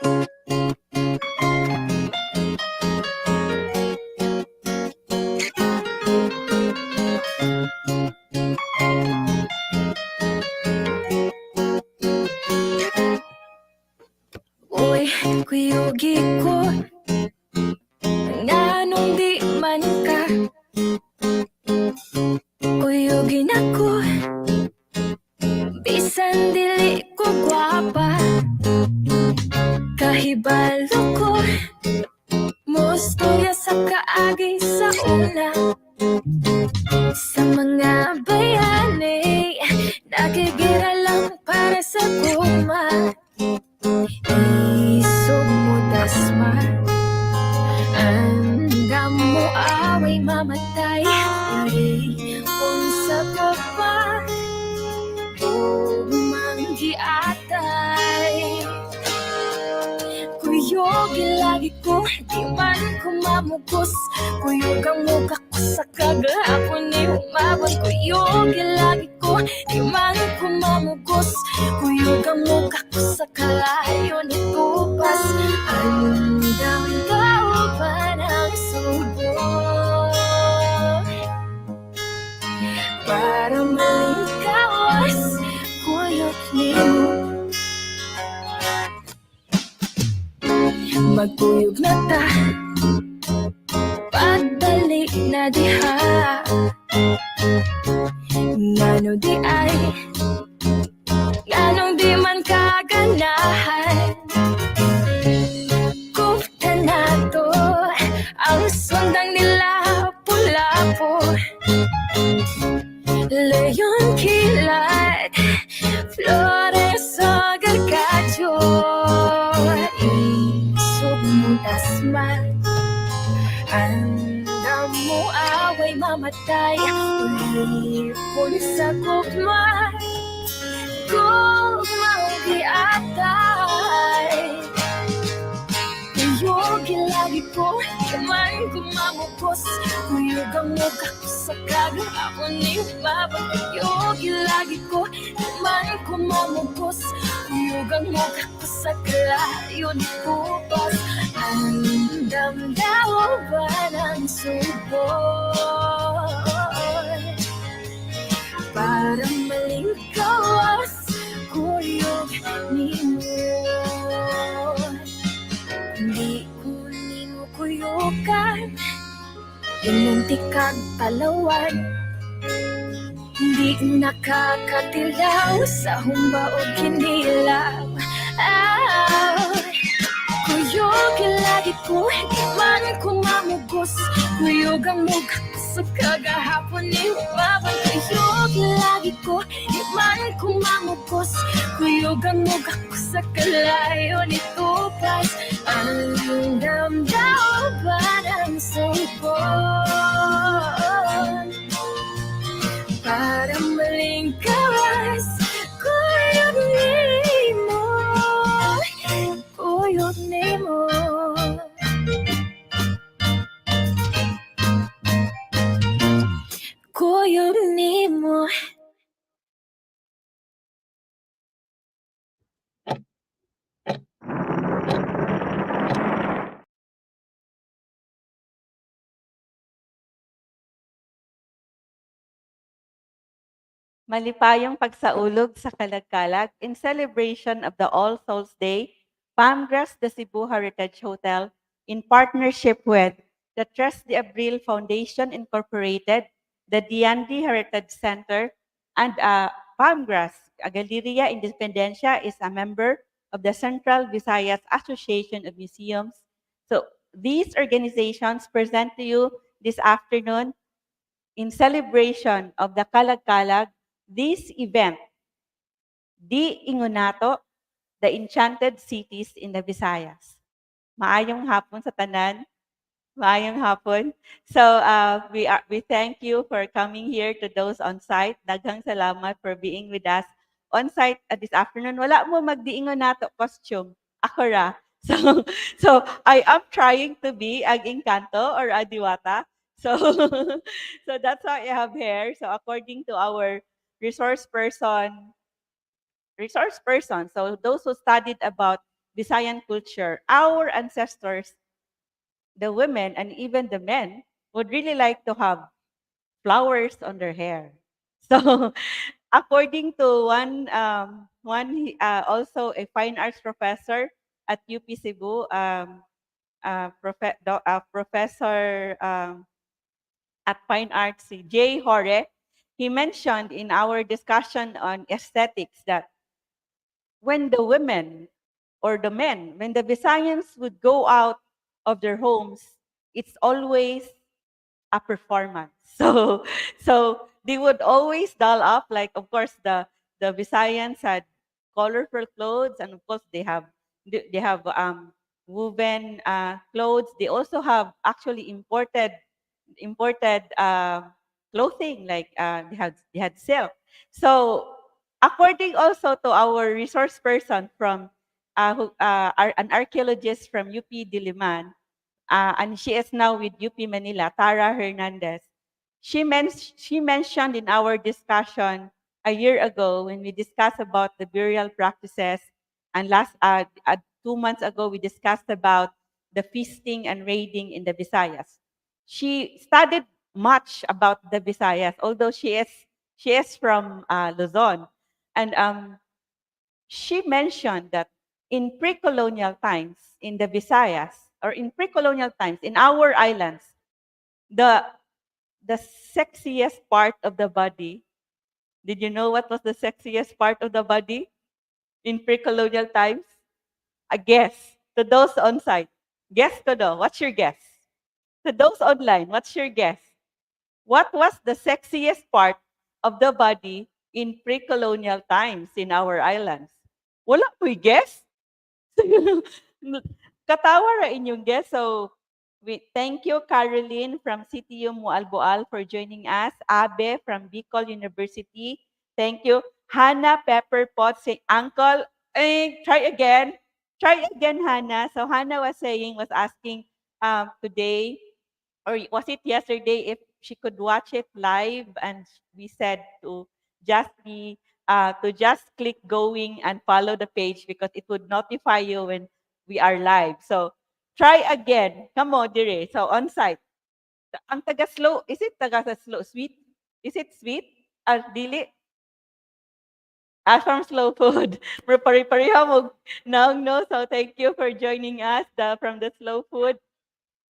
Uy, kuyugi ko, nganong di man ka kuyugin ako, bisan dili ko gwapa, kahibalo ko, mustorya sa kaagi sa una, sa mga bayani, nagigira lang para sa kuma. Isog mo dasma, andam mo away mamatay, unsa ko pa manggiatay. Kuyogi lagi ko, di man ko mamugos, kuyog ang mukha ko sa kagahapon ni umabot. Kuyogi lagi ko, di man ko mamugos, kuyog ang mukha ko sa kalayo ni kupas. Andam daw ba ng subo para malingkawas kuyog ni mo. Magkuyog na ta, padali na diha, ngano di ay, nganong di man kaganahan. Kupta na to, ang sundang nila pula-po, leyon kilat, flores o gargajo. Tasman, andam mo away mamatay, ulipon sa gugma, gugmang giatay. Kuyogi lagi ko, yaman kumamukos, kuyog ang mukha ko sa kagahapon ni umabot. Kuyogi lagi ko, yaman kumamukos, kuyog ang mukha ko sa kalayo ni kupas. Andam daw ba ng subon para malingkawas kuyog ni mo. Hindi ko nimo kuyogan, imunti kag palawan, hindi nakakatilaw sa humba o kinilaw. Kuyogi lagi ko, di man ko mamugos, kuyog ang mukha ko sa kagahapon ni umabot. Kuyogi lagi ko, di man ko mamugos, kuyog ang mukha ko sa kalayo ni kupas. Andam daw ba ng sumpon para malingkawas kuyog ni mo, kuyog ni mo. Kuyog ni mo. Malipayong pagsaulog sa Kalagkalag in celebration of the All Souls Day, 𝗵𝗃 the Heritage Hotel, in partnership with the 𝗓𝗏 Foundation Incorporated, the D&D Heritage Center, and 𝗵𝗃, Galeria Independencia, is a member of the Central Visayas Association of Museums. So these organizations present to you this afternoon in celebration of the Kalagkalag, this event, 𝗵𝗶𝘀𝗆𝗏, the Enchanted Cities in the Visayas. Maayong hapon sa tanan. Maayong hapon. So we thank you for coming here to those on site. Daghang salamat for being with us on site this afternoon. Wala mo mag-𝗵𝗀𝗀𝗆𝗏 costume. Ako ra. So I am trying to be an engkanto or a diwata. So so that's why I have here. So according to our resource person, so those who studied about Visayan culture, our ancestors, the women and even the men, would really like to have flowers on their hair. So, according to also a fine arts professor at UP Cebu, professor at fine arts, si 𝗂𝗲𝗃𝗃, he mentioned in our discussion on aesthetics that when the women or the men, when the Visayans would go out of their homes, it's always a performance. So they would always doll up, like of course the Visayans had colorful clothes, and of course they have woven clothes. They also have actually imported clothing, like they had silk. So according also to our resource person from an archaeologist from UP Diliman, and she is now with UP Manila, Tara Hernandez. She mentioned in our discussion a year ago when we discussed about the burial practices, and 2 months ago we discussed about the feasting and raiding in the Visayas. She studied much about the Visayas, although she is from Luzon, and she mentioned that in pre-colonial times in the Visayas, or in pre-colonial times in our islands, the the sexiest part of the body. Did you know what was the sexiest part of the body in pre-colonial times? A guess to those on site. Guess to know. What's your guess? To those online, what's your guess? What was the sexiest part of the body in pre-colonial times in our islands? Wala po'y guess. Katawa ra inyong guest. So, thank you, Caroline from CTU Mualboal for joining us. Abe from Bicol University. Thank you. Hannah Pepperpot say, Uncle, try again. Try again, Hannah. So Hannah was asking today, or was it yesterday, if she could watch it live, and we said just be to just click going and follow the page because it would notify you when we are live. So try again. Come on, dire. So on site. Ang taga slow, is it taga sa slow sweet? Is it sweet? Dili. From Slow Food. Pare-pareha mo no. So thank you for joining us from the Slow Food.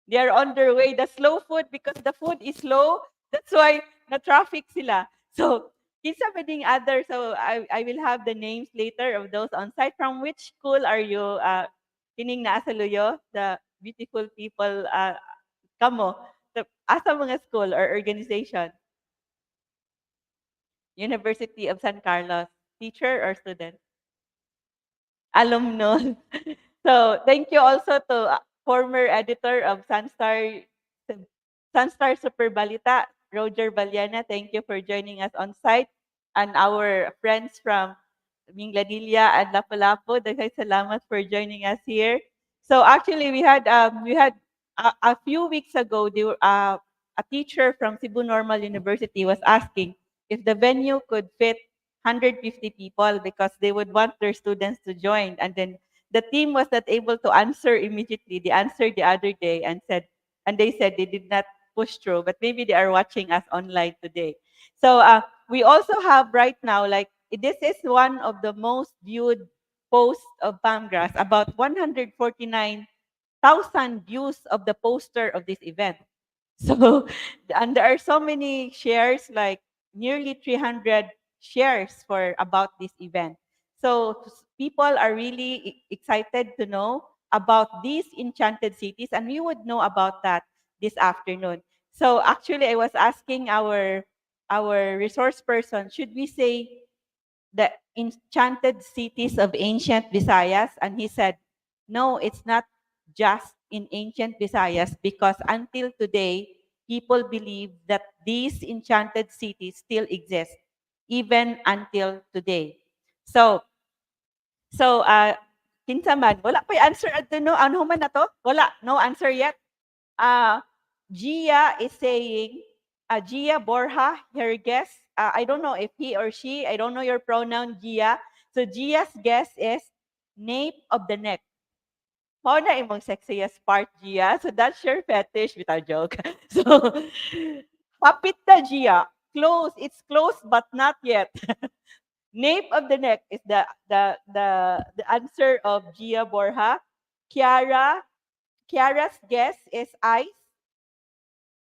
They are on their way. The slow food, because the food is slow, that's why na-traffic sila. So, kinsa bading other, so I will have the names later of those on site. From which school are you? Kining naa sa Luyo, the beautiful people, kamo, asa mga school or organization? University of San Carlos. Teacher or student? Alumnus. So, thank you also to former editor of Sunstar Super Balita, Roger Valiana. Thank you for joining us on site. And our friends from Minglanilla and Lapu-Lapu, daghang salamat for joining us here. So actually, we had a few weeks ago, a teacher from Cebu Normal University was asking if the venue could fit 150 people because they would want their students to join. And then the team was not able to answer immediately. They answered the other day and they said they did not push through, but maybe they are watching us online today. So we also have right now, like, this is one of the most viewed posts of Palmgrass, about 149,000 views of the poster of this event. So, and there are so many shares, like nearly 300 shares for about this event. So people are really excited to know about these enchanted cities, and we would know about that this afternoon. So actually, I was asking our resource person, should we say the enchanted cities of ancient Visayas? And he said, no, it's not just in ancient Visayas, because until today, people believe that these enchanted cities still exist, even until today. So, kinsa man, wala pa answer adto no, ano man na to? Wala, no answer yet. Gia is saying, Gia Borja, her guess, I don't know if he or she, I don't know your pronoun, Gia. So Gia's guess is nape of the neck. Mao na imong sexiest part, Gia. So that's your fetish, with a joke. So, hapit na, Gia. Close. It's close, but not yet. Nape of the neck is the answer of Gia Borja. Kiara's guess is eyes.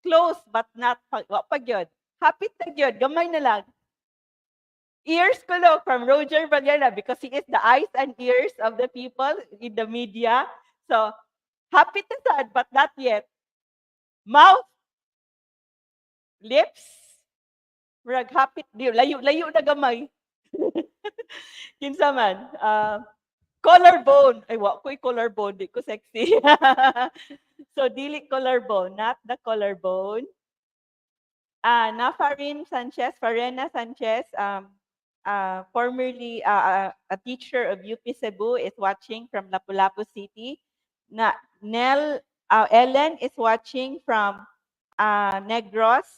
Close, but not wa pa gyud. Hapit na gyud. Gamay na lang. Ears ko lo from Roger Valera because he is the eyes and ears of the people in the media. So, hapit na sad, but not yet. Mouth, lips, murag hapit, di, layo na gamay. Kinsa man. Collarbone. Ay, wa ko'y collarbone. Di ko sexy. So, dili collarbone, not the collarbone. Nafarin Sanchez, Farena Sanchez, formerly a teacher of UP Cebu, is watching from Lapu-Lapu City. Ellen is watching from Negros.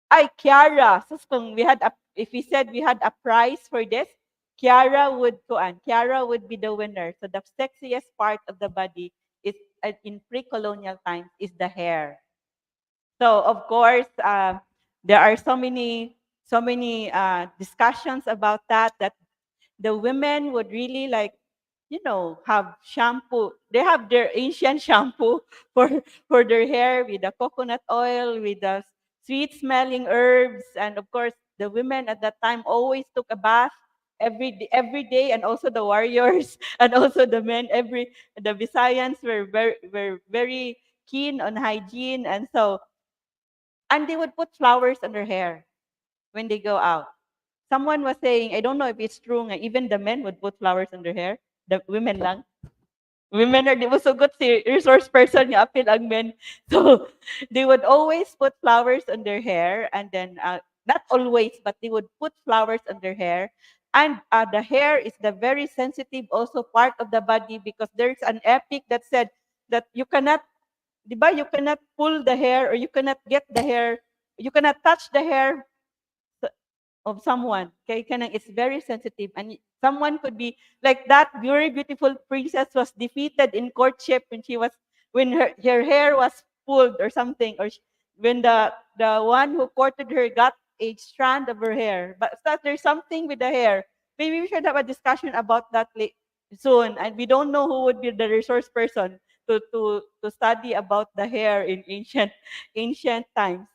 Ay, Kiara. So, kung if we said we had a prize for this, Kiara would be the winner. So the sexiest part of the body is in pre-colonial times is the hair. So of course, there are so many discussions about that the women would really like, have shampoo. They have their ancient shampoo for their hair with the coconut oil, with the sweet smelling herbs, and of course, the women at that time always took a bath every day, and also the warriors, and also the men. The Visayans were very keen on hygiene, and they would put flowers on their hair when they go out. Someone was saying, I don't know if it's true, nga even the men would put flowers on their hair. The women lang. Women are, di mo sugot si resource person nga apil ang men. So, they would always put flowers on their hair, and then, not always, but they would put flowers on their hair. And the hair is the very sensitive also part of the body, because there's an epic that said that you cannot, di ba, you cannot pull the hair, or you cannot get the hair, you cannot touch the hair of someone. Okay, it's very sensitive, and someone could be like that very beautiful princess was defeated in courtship when her hair was pulled or something, or when the one who courted her got a strand of her hair. But that there's something with the hair. Maybe we should have a discussion about that soon. And we don't know who would be the resource person to study about the hair in ancient times.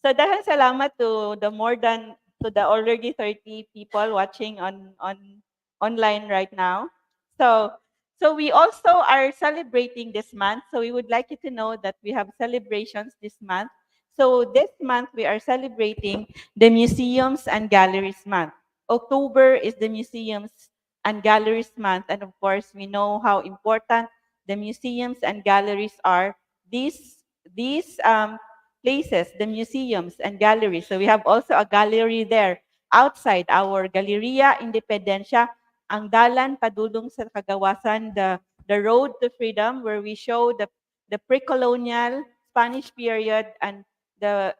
So dahil salamat to the already 30 people watching on online right now. So we also are celebrating this month. So we would like you to know that we have celebrations this month. So this month we are celebrating the Museums and Galleries Month. October is the Museums and Galleries Month, and of course we know how important the museums and galleries are. These places, the museums and galleries. So we have also a gallery there outside our Galeria Independencia, ang dalan padulong sa kagawasan, the road to freedom, where we show the pre-colonial Spanish period and the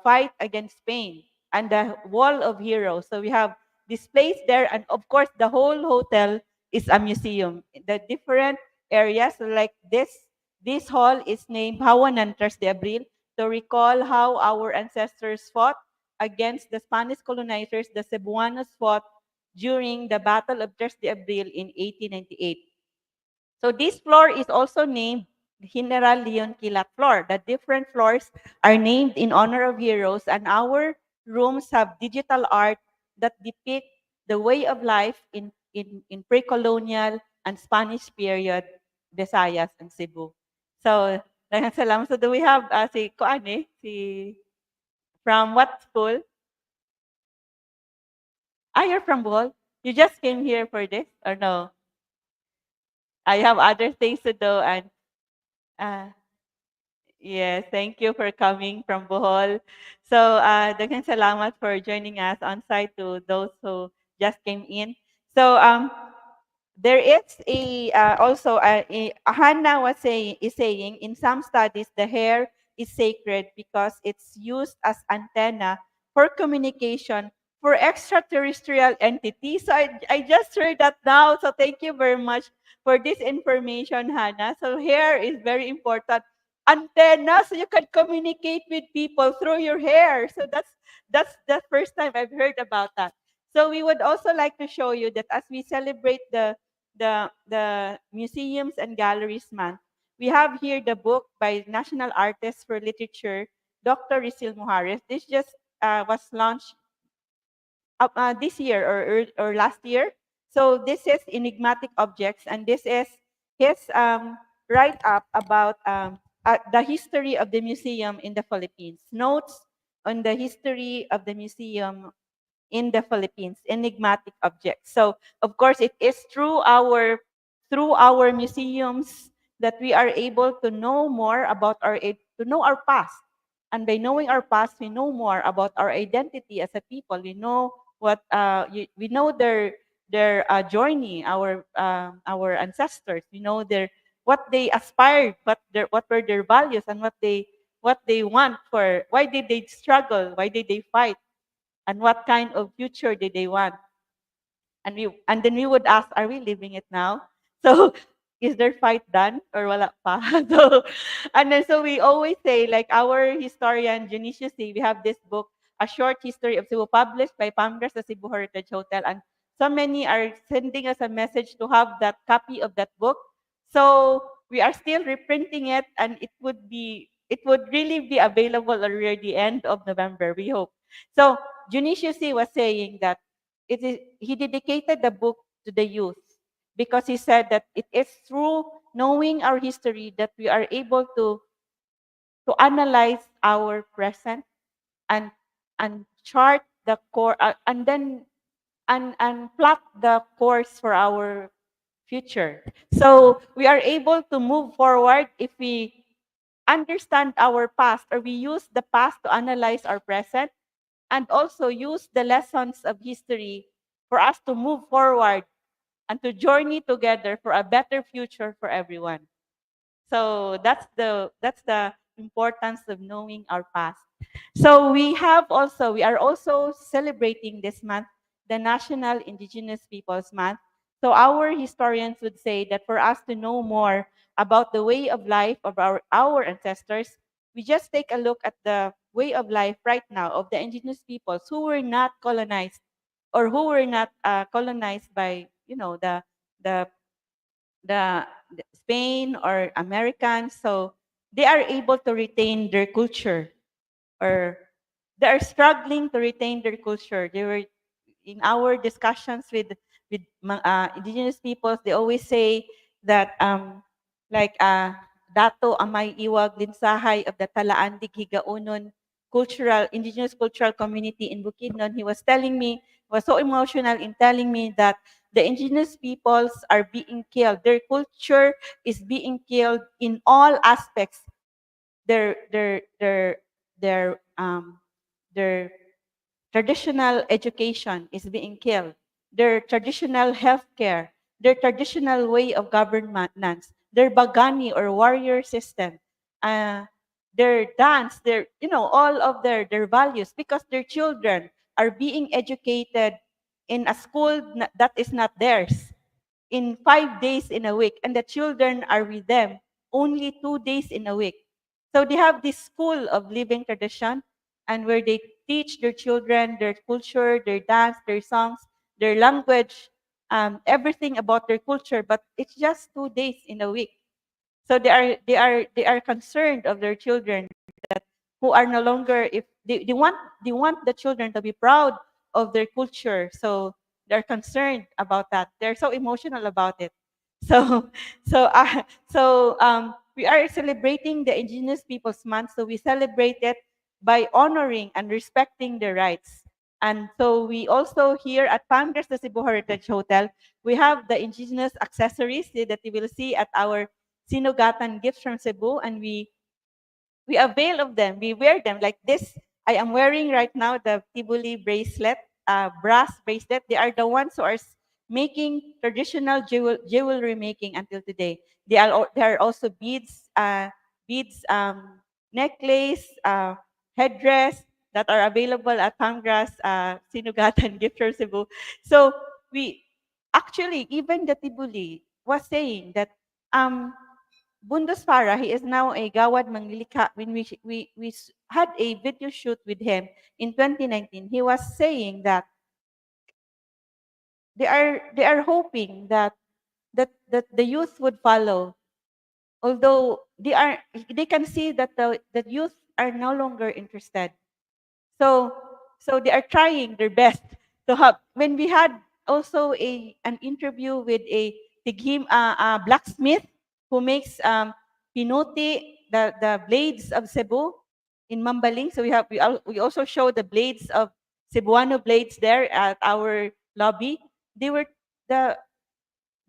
fight against Spain, and the Wall of Heroes. So we have displays there, and of course the whole hotel is a museum. The different areas, like this hall is named Hawanan Tres de Abril, to recall how our ancestors fought against the Spanish colonizers. The Cebuanos fought during the Battle of Tres de Abril in 1898. So this floor is also named General Leon Kilat floor. The different floors are named in honor of heroes, and our rooms have digital art that depict the way of life in pre-colonial and Spanish period Visayas and Cebu. So, daghang salamat. So, do we have from what school? You're from Bohol? You just came here for this or no? I have other things to do, and uh, yes, thank you for coming from Bohol. So, daghang salamat for joining us on site to those who just came in. So, there is also Hannah is saying in some studies the hair is sacred because it's used as antenna for communication for extraterrestrial entities. So I just heard that now. So thank you very much for this information, Hannah. So hair is very important. Antenna, so you can communicate with people through your hair. So that's the first time I've heard about that. So we would also like to show you that as we celebrate the museums and galleries month, we have here the book by National Artist for Literature, Dr. Risil Muhares. This just was launched this year or last year. So this is enigmatic objects, and this is his write up about the history of the museum in the Philippines. Notes on the history of the museum in the Philippines, enigmatic objects. So of course, it is through our museums that we are able to know more about to know our past. And by knowing our past, we know more about our identity as a people. We know we know their journey, our ancestors. We know their what they aspired, what were their values, and what they want for. Why did they struggle? Why did they fight? And what kind of future did they want? And then we would ask, are we living it now? So is their fight done or wala pa? So and then so we always say, like our historian Dionisio C, we have this book, A Short History of Cebu, published by Panay sa Cebu Heritage Hotel, and so many are sending us a message to have that copy of that book. So we are still reprinting it, and it would really be available already the end of November, we hope. So Dionisio C was saying that he dedicated the book to the youth because he said that it is through knowing our history that we are able to analyze our present and chart the core and then and plot the course for our future. So we are able to move forward if we understand our past, or we use the past to analyze our present, and also use the lessons of history for us to move forward and to journey together for a better future for everyone. So that's the importance of knowing our past. So we are also celebrating this month the National Indigenous Peoples Month. So our historians would say that for us to know more about the way of life of our ancestors, we just take a look at the way of life right now of the indigenous peoples who were not colonized, or who were not colonized by the the Spain or Americans. So they are able to retain their culture, or they are struggling to retain their culture. They were in our discussions with indigenous peoples. They always say that like Dato Amay Iwag Linsahay of the Talaandig Higaunon indigenous cultural community in Bukidnon. He was telling me, was so emotional in telling me that the indigenous peoples are being killed. Their culture is being killed in all aspects. Their their their their their traditional education is being killed. Their traditional healthcare, their traditional way of governance, their bagani or warrior system, uh, their dance, all of their values, because their children are being educated in a school that is not theirs in 5 days in a week, and the children are with them only 2 days in a week. So they have this school of living tradition, and where they teach their children their culture, their dance, their songs, their language, everything about their culture. But it's just 2 days in a week. So they are concerned of their children who are no longer, if they want the children to be proud of their culture. So they're concerned about that. They're so emotional about it. So we are celebrating the Indigenous Peoples Month. So we celebrate it by honoring and respecting their rights. And so we also here at Panay the Cebu Heritage Hotel, we have the indigenous accessories that you will see at our Sinugatan Gifts from Cebu, and we avail of them. We wear them like this. I am wearing right now the Tibuli bracelet, brass bracelet. They are the ones who are making traditional jewelry making until today. There are also beads, necklace, headdress. that are available at Pamgras, Sinugatan, Gift Shop Cebu. So we actually, even the Tibuli was saying that Bundos Farah, he is now a Gawad Manglilikha. When we had a video shoot with him in 2019, he was saying that they are hoping that the youth would follow, although they can see that the youth are no longer interested. So they are trying their best to have. When we had also an interview with a blacksmith who makes pinuti, the blades of Cebu in Mambaling. So we also show the blades of Cebuano blades there at our lobby. They were the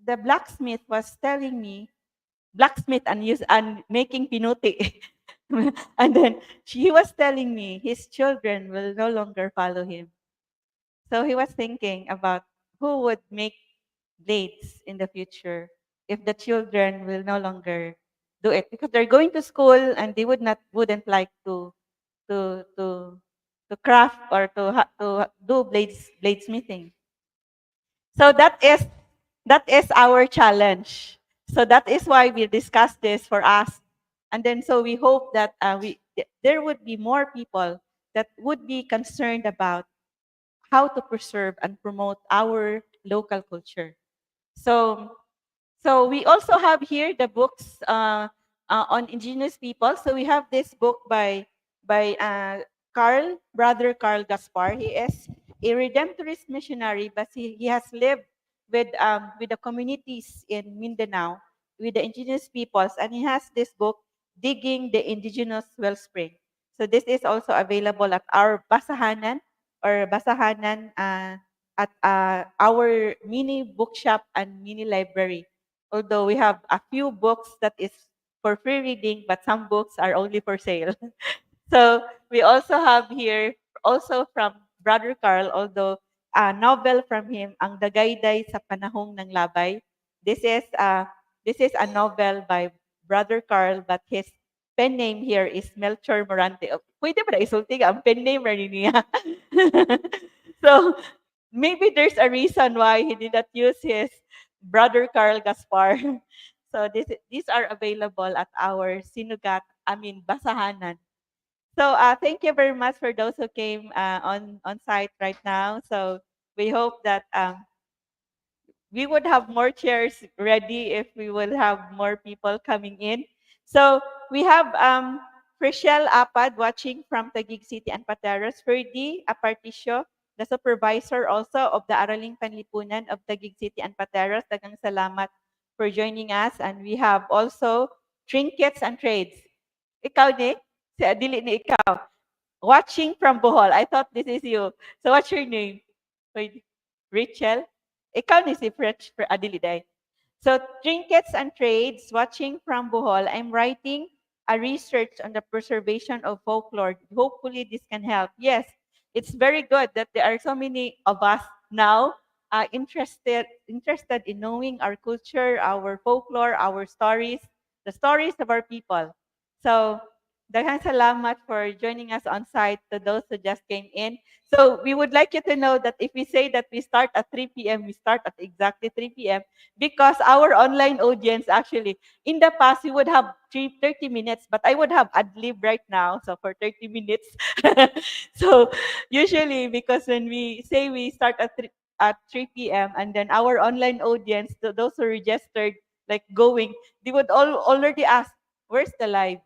blacksmith was telling me blacksmith and making pinuti. And then he was telling me his children will no longer follow him. So he was thinking about who would make blades in the future if the children will no longer do it, because they're going to school and they wouldn't like to to to craft or to do bladesmithing. So that is our challenge. So that is why we discussed this for us. And then so we hope that there would be more people that would be concerned about how to preserve and promote our local culture. So we also have here the books on indigenous people. So we have this book by Brother 𝗘𝗺𝗵𝗃. He is a redemptorist missionary, but he has lived with the communities in Mindanao, with the indigenous peoples, and he has this book, Digging the Indigenous Wellspring. So this is also available at our basahanan at our mini bookshop and mini library. Although we have a few books that is for free reading, but some books are only for sale. So we also have here, also from Brother Carl, although a novel from him, Ang Dagayday sa Panahong ng Labay. This is a novel by Brother Carl, but his pen name here is Melchor Morante. Oh, pwede ba na isulti ka? Ang pen name rin niya. So maybe there's a reason why he did not use his Brother 𝗘𝗺𝗵𝗃. So these are available at our basahanan. So thank you very much for those who came on site right now. So we hope that we would have more chairs ready if we will have more people coming in. So we have Frischel Apad watching from Taguig City and Pateros, Ferdy Aparticio, the supervisor also of the Araling Panlipunan of Taguig City and Pateros. Daghang salamat for joining us. And we have also Trinkets and Trades. Ikaw, Nick? Si Adili ni ikaw. Watching from Bohol. I thought this is you. So what's your name? Wait, Rachel? Ikaw ni si Adiliday. So Trinkets and Trades, watching from Bohol. I'm writing a research on the preservation of folklore. Hopefully this can help. Yes, it's very good that there are so many of us now interested in knowing our culture, our folklore, our stories, the stories of our people. So daghang salamat for joining us on site to those who just came in. So we would like you to know that if we say that we start at 3 p.m., we start at exactly 3 p.m. because our online audience actually, in the past, we would have 30 minutes, but I would have ad-lib right now, so for 30 minutes. So usually, because when we say we start at 3 p.m., and then our online audience, those who registered, like going, they would already ask, where's the live?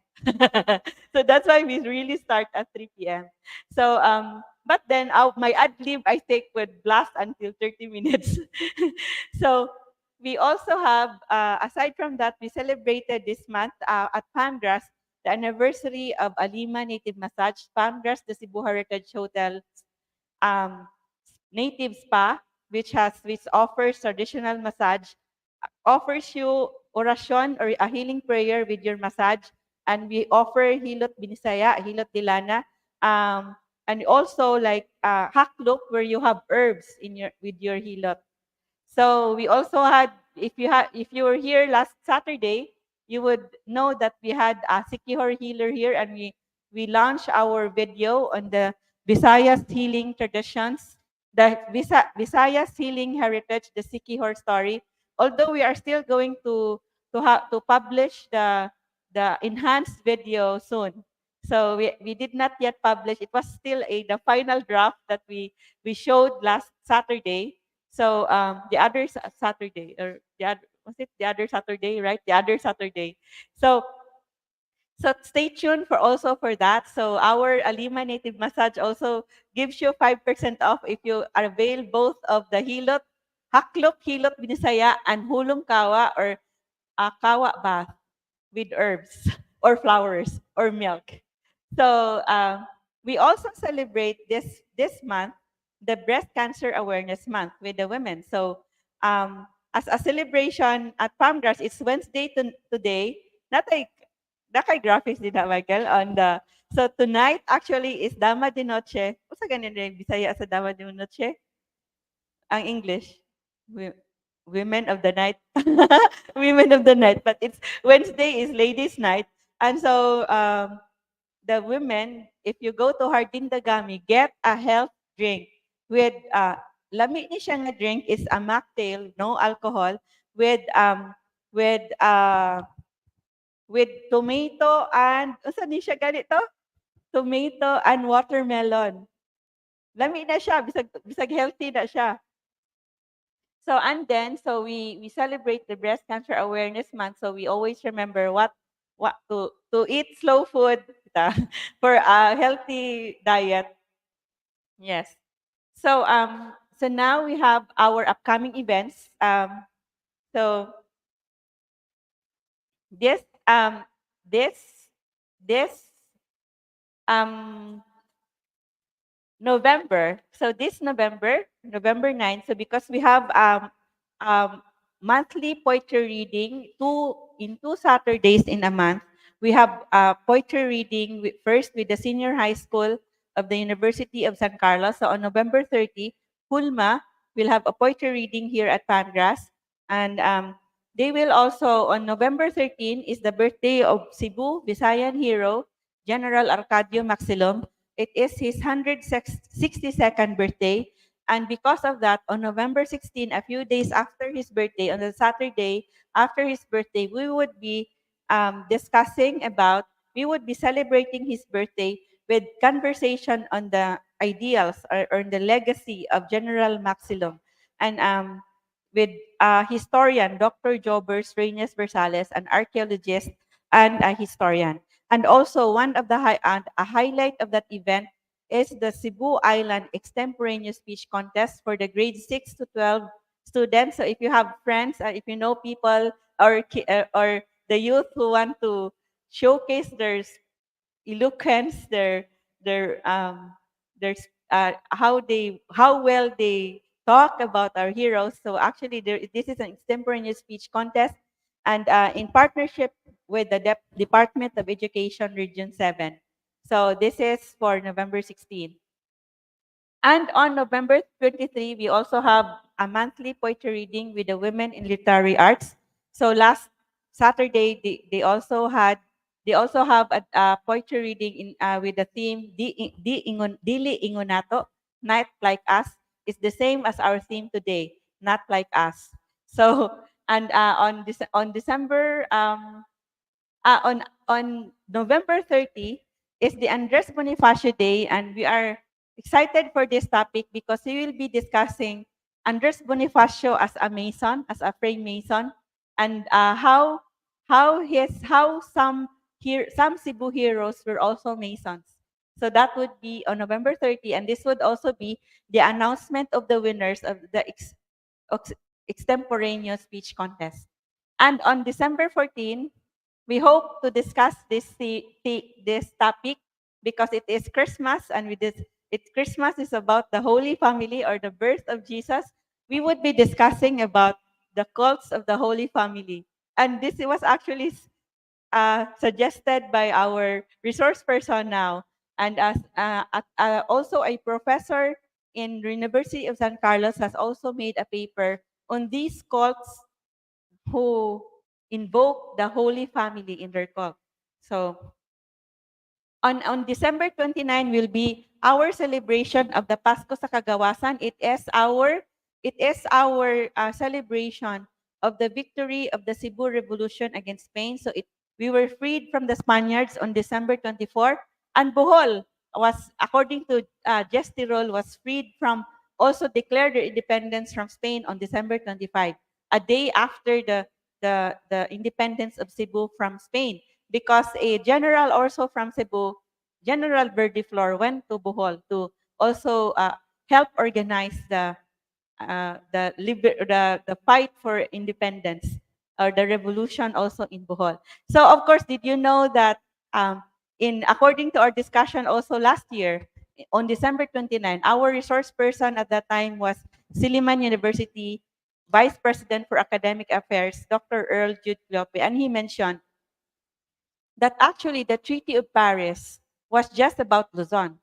So that's why we really start at 3 p.m. So, but then my ad lib I think would last until 30 minutes. So we also have, aside from that, we celebrated this month at Pamgras the anniversary of Alima Native Massage. Pamgras, the Cebu Heritage Hotel native spa, which offers traditional massage, offers you orasyon or a healing prayer with your massage, and we offer hilot binisaya, hilot dilana, and also like haklok where you have herbs with your hilot. So we also had, if you were here last Saturday, you would know that we had a Sikihor healer here, and we launched our video on the Visayas healing traditions, the Visayas healing heritage, the 𝗘𝗶𝗀𝗆 story. Although we are still going to publish the enhanced video soon. So we did not yet publish. It was still the final draft that we showed last Saturday. So the other Saturday, or was it the other Saturday, right? The other Saturday. So stay tuned for also for that. So our Alima Native Massage also gives you 5% off if you avail both of the Haklop Hilot Binisaya and Hulum Kawa or Kawa bath with herbs or flowers or milk. So we also celebrate this month the Breast Cancer Awareness Month with the women. So as a celebration at Palmgrass, it's Wednesday today. Not like nakay graphics din na, Michael, on the so tonight actually is Dama de Noche. Usa ganin rin Bisaya sa Dama de Noche? Ang English. Wi- Women of the night. Women of the night. But it's Wednesday is ladies' night. And so the women, if you go to Hardindagami, get a health drink with lami ni siya nga drink is a mocktail, no alcohol, with with uh with tomato and usa ni siya ganito? Tomato and watermelon. Lami na siya bisag healthy na siya. So and then we celebrate the Breast Cancer Awareness Month. So we always remember what to eat slow food for a healthy diet. Yes. So now we have our upcoming events. So this this this um November. So this November 9th. So because we have um, monthly poetry reading in 2 Saturdays in a month, we have poetry reading first with the senior high school of the University of San Carlos. So on November 30, Hulma will have a poetry reading here at Pangrass. And they will also, on November 13, is the birthday of Cebu Visayan hero, General Arcadio Maxilom. It is his 162nd birthday. And because of that, on November 16, a few days after his birthday, on the Saturday after his birthday, we would be we would be celebrating his birthday with conversation on the ideals or the legacy of General Maxilom. And with historian Dr. Jobers Reyes Versales, an archaeologist and a historian. And also one of the a highlight of that event is the Cebu Island Extemporaneous Speech Contest for the grade 6 to 12 students. So if you have friends, if you know people or the youth who want to showcase their eloquence, their how well they talk about our heroes. So actually, this is an extemporaneous speech contest, and in partnership with the Department of Education Region 7. So this is for November 16. And on November 23, we also have a monthly poetry reading with the women in literary arts. So last Saturday, they also have a poetry reading with the theme Dili Ingonato, Not Like Us. It's the same as our theme today, Not Like Us. So and on December on November 30 is the Andres Bonifacio Day, and we are excited for this topic because we will be discussing Andres Bonifacio as a Mason, as a frame Mason, and how some Cebu heroes were also Masons. So that would be on November 30, and this would also be the announcement of the winners of the extemporaneous speech contest. And on December 14, we hope to discuss this topic because it is Christmas, and Christmas is about the Holy Family or the birth of Jesus. We would be discussing about the cults of the Holy Family. And this was actually suggested by our resource person now, and as also a professor in the University of San Carlos has also made a paper on these cults who invoke the Holy Family in their cult. So on December 29 will be our celebration of the Pasko sa Kagawasan. It is our celebration of the victory of the Cebu Revolution against Spain. So we were freed from the Spaniards on December 24, and Bohol was, according to Gestirol, was freed from, also declared their independence from Spain on December 25, a day after the independence of Cebu from Spain, because a general also from Cebu, General 𝗵𝗶𝘀𝗀𝗃, went to Bohol to also help organize the fight for independence, or the revolution also in Bohol. So of course, did you know that in according to our discussion also last year on December 29, our resource person at that time was Silliman University Vice President for Academic Affairs, Dr. 𝗚𝗲𝗃𝗺𝗵𝗀𝗃, and he mentioned that actually the Treaty of Paris was just about Luzon.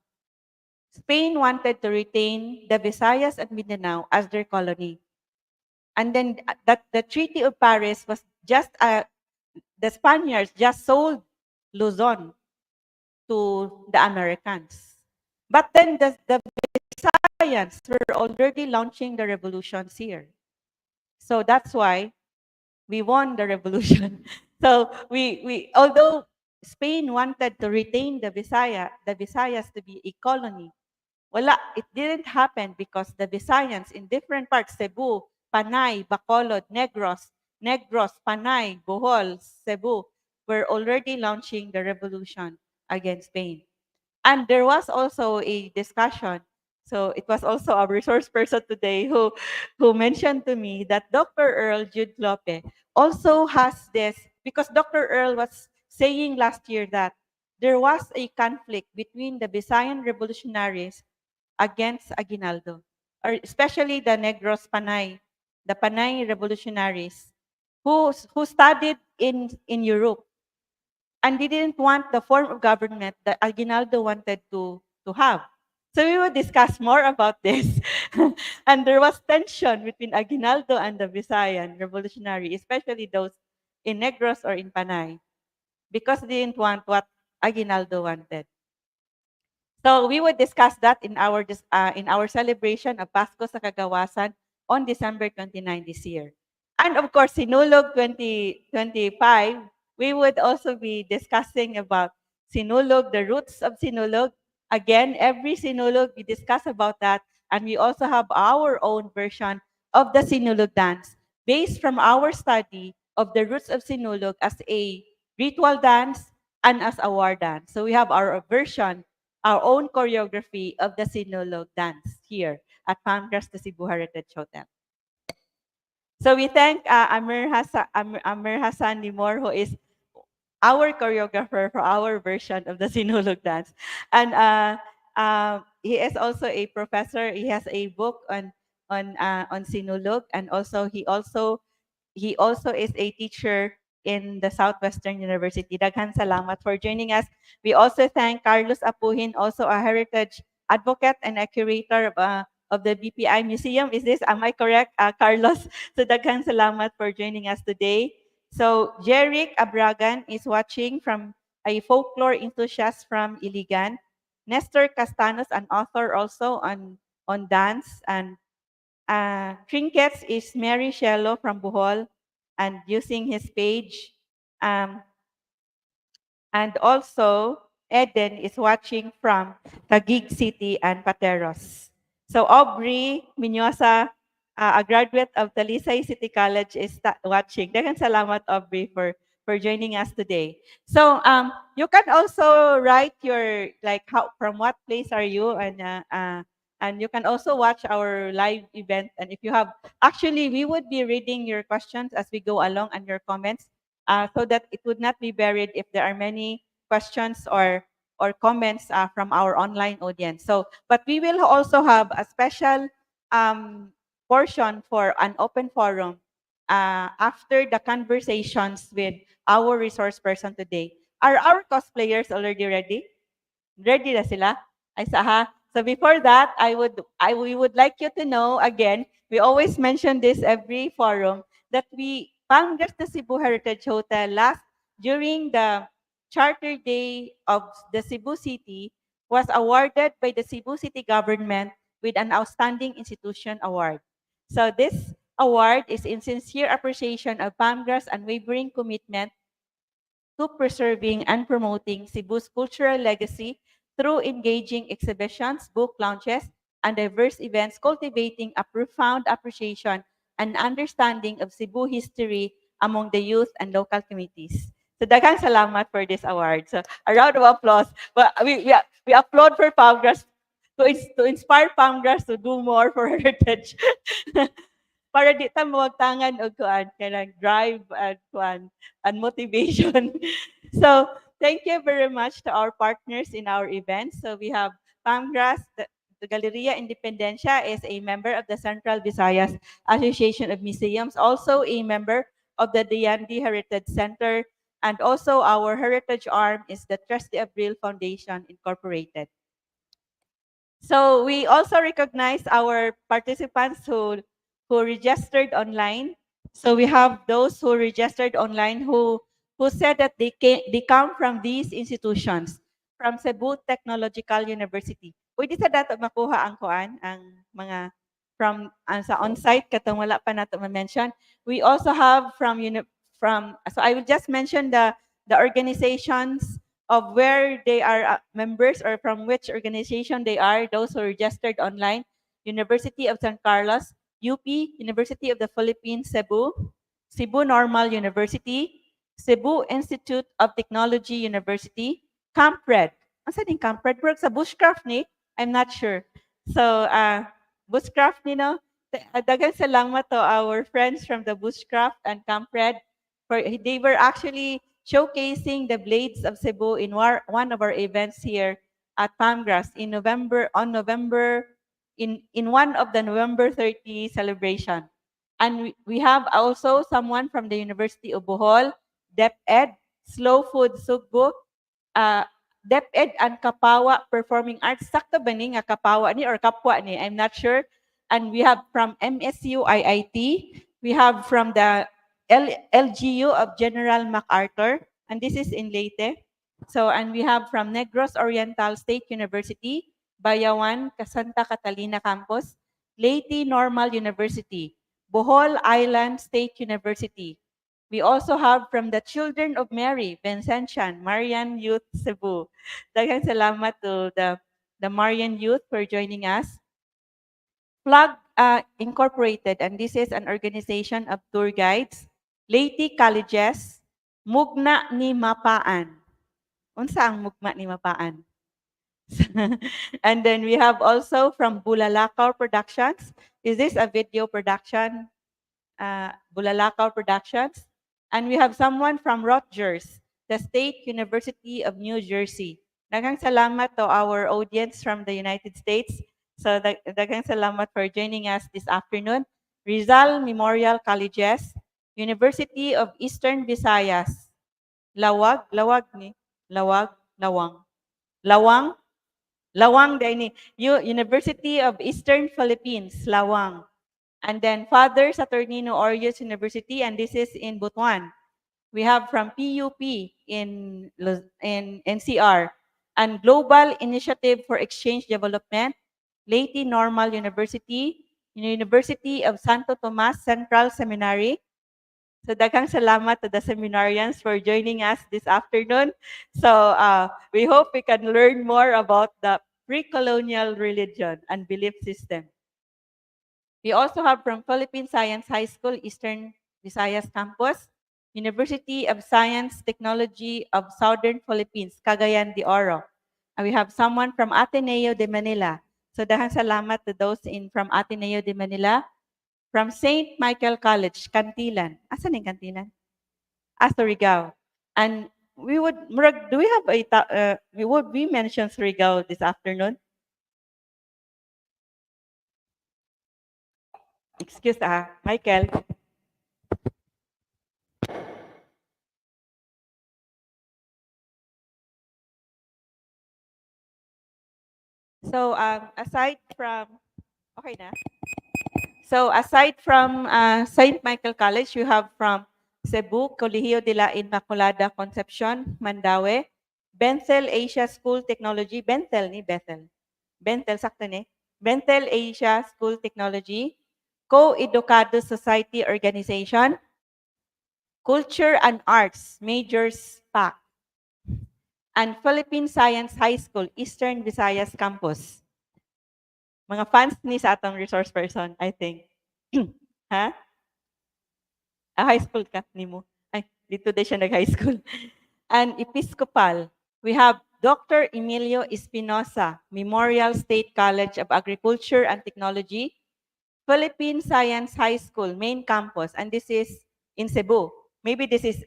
Spain wanted to retain the Visayas and Mindanao as their colony. And then that the Treaty of Paris was just, the Spaniards just sold Luzon to the Americans. But then the Visayans were already launching the revolutions here. So that's why we won the revolution. So we although Spain wanted to retain the Visayas to be a colony, wala, it didn't happen because the Visayans in different parts, Cebu, Panay, Bacolod, Negros, Panay, Bohol, Cebu, were already launching the revolution against Spain. And there was also a discussion. So it was also a resource person today who mentioned to me that Dr. 𝗚𝗲𝗃𝗺𝗃𝗺 also has this, because Dr. Earl was saying last year that there was a conflict between the Visayan revolutionaries against Aguinaldo, or especially the Negros Panay, the Panay revolutionaries who studied in Europe, and they didn't want the form of government that Aguinaldo wanted to have. So we will discuss more about this. And there was tension between Aguinaldo and the Visayan revolutionary, especially those in Negros or in Panay, because they didn't want what Aguinaldo wanted. So we would discuss that in our celebration of Pasko sa Kagawasan on December 29 this year. And of course, Sinulog 2025, we would also be discussing about Sinulog, the roots of Sinulog. Again, every Sinulog, we discuss about that. And we also have our own version of the Sinulog dance based from our study of the roots of Sinulog as a ritual dance and as a war dance. So we have our own choreography of the Sinulog dance here at 𝗵𝗃𝗀𝗃 𝗵𝗃𝗀𝗃. So we thank Amir Hassan Limor, who is our choreographer for our version of the Sinulog dance. And he is also a professor. He has a book on Sinulog, and also he also is a teacher in the Southwestern University. Daghan salamat for joining us. We also thank Carlos Apuhin, also a heritage advocate and a curator of the BPI Museum. Am I correct, Carlos? So daghan salamat for joining us today. So Jeric Abragan is watching from a folklore enthusiast from Iligan. Nestor Castanos, an author also on dance, and Trinkets is Mary Shello from Bohol and using his page. And also, Eden is watching from Taguig City and Pateros. So Aubrey Minyosa, a graduate of Talisay City College, is watching. Daghang salamat, Aubrey, for joining us today. So you can also write your, like, from what place are you, and you can also watch our live event. And if you have, actually, we would be reading your questions as we go along and your comments, so that it would not be buried if there are many questions or comments from our online audience. So, but we will also have a special portion for an open forum after the conversations with our resource person today. Are our cosplayers already ready? Ready na sila? Ay saha. So before that, we would like you to know again, we always mention this every forum, that we founded the Cebu Heritage Hotel during the Charter Day of the Cebu City was awarded by the Cebu City government with an Outstanding Institution Award. So this award is in sincere appreciation of PAMGRA's unwavering commitment to preserving and promoting Cebu's cultural legacy through engaging exhibitions, book launches, and diverse events, cultivating a profound appreciation and understanding of Cebu history among the youth and local communities. So daghang salamat for this award. So a round of applause. But we applaud for PAMGRAS to inspire PAMGRAS to do more for heritage. Para di ta mawagtangan og kuan kanang drive and kuan and motivation. So thank you very much to our partners in our event. So we have PAMGRAS, the Galeria Independencia is a member of the Central Visayas Association of Museums, also a member of the Dayandi Heritage Center, and also our heritage arm is the 𝗓𝗏𝗏 Foundation Incorporated. So we also recognize our participants who registered online. So we have those who registered online who said that they come from these institutions, from Cebu Technological University. Pwede sa dato makuha ang kuan, ang mga from sa on-site katong wala pa nato ma-mention. We also have so I will just mention the organizations of where they are members or from which organization they are, those who registered online. University of San Carlos, UP, University of the Philippines, Cebu, Cebu Normal University, Cebu Institute of Technology University, Camp Red. Asa din Camp Red? Work sa bushcraft ni? I'm not sure. So, bushcraft ni, no? Daghang salamat to our friends from the bushcraft and Camp Red. They were actually showcasing the blades of Cebu in one of our events here at PAMGRAS in one of the November 30 celebration. And we have also someone from the University of Bohol, DepEd, Slow Food Sugbo, DepEd and Kapawa Performing Arts. Sakto ba ni nga Kapawa ni or Kapwa ni? I'm not sure. And we have from MSU IIT, we have from the LGU of General MacArthur, and this is in Leyte. So, and we have from Negros Oriental State University, Bayawan, Santa Catalina Campus, Leyte Normal University, Bohol Island State University. We also have from the Children of Mary, Visayan, Marian Youth Cebu. Daghang salamat to the Marian Youth for joining us. Plug Incorporated, and this is an organization of tour guides. Leyte Colleges, Mugna ni Mapaan. Unsa ang Mugna ni Mapaan? And then we have also from 𝗏𝗏𝗀𝗏 Productions. Is this a video production? 𝗏𝗏𝗀𝗏 Productions. And we have someone from Rutgers, the State University of New Jersey. Daghang salamat to our audience from the United States. So daghang salamat for joining us this afternoon. Rizal Memorial Colleges, University of Eastern Visayas. Lawang, University of Eastern Philippines, Lawang. And then Father Saturnino Orius University, and this is in Butuan. We have from PUP in NCR, and Global Initiative for Exchange Development, Leyte Normal University, University of Santo Tomas Central Seminary. So daghang salamat to the seminarians for joining us this afternoon. So we hope we can learn more about the pre-colonial religion and belief system. We also have from Philippine Science High School, Eastern Visayas Campus, University of Science Technology of Southern Philippines, Cagayan de Oro. And we have someone from Ateneo de Manila. So daghang salamat to those from Ateneo de Manila. From St. Michael College, Cantilan. Asan yung Cantilan? Surigao. And do we have would we mention Surigao this afternoon? Excuse Michael. So aside from, okay na? So aside from St. Michael College, you have from Cebu, Colegio de la Inmaculada Concepcion, Mandaue, Benthel Asia School Technology, Benthel ni Bethel. Benthel, sakto ni. Benthel Asia School Technology, Co-Educados Society Organization, Culture and Arts Majors PAC, and Philippine Science High School, Eastern Visayas Campus. Mga fans ni sa atong resource person, I think. Ha? High school ka ni mo. Ay, dito din siya nag-high school. And Episcopal, we have Dr. Emilio Espinosa, Memorial State College of Agriculture and Technology, Philippine Science High School, main campus, and this is in Cebu. Maybe this is,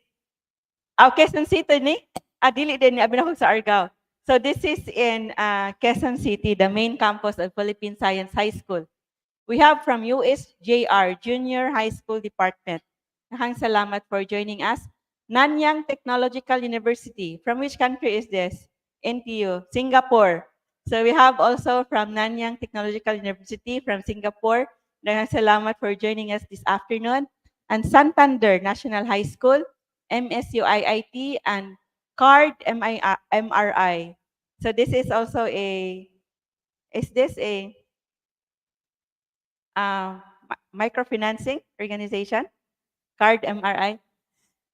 Quezon City ni? Dili din, abi na ko sa Argao. So this is in Quezon City, the main campus of Philippine Science High School. We have from USJR, Junior High School Department. Maraming salamat for joining us. Nanyang Technological University. From which country is this? NTU, Singapore. So we have also from Nanyang Technological University from Singapore. Maraming salamat for joining us this afternoon. And Santander National High School, MSUIIT, and CARD MRI. So this is also is this a microfinancing organization? CARD MRI?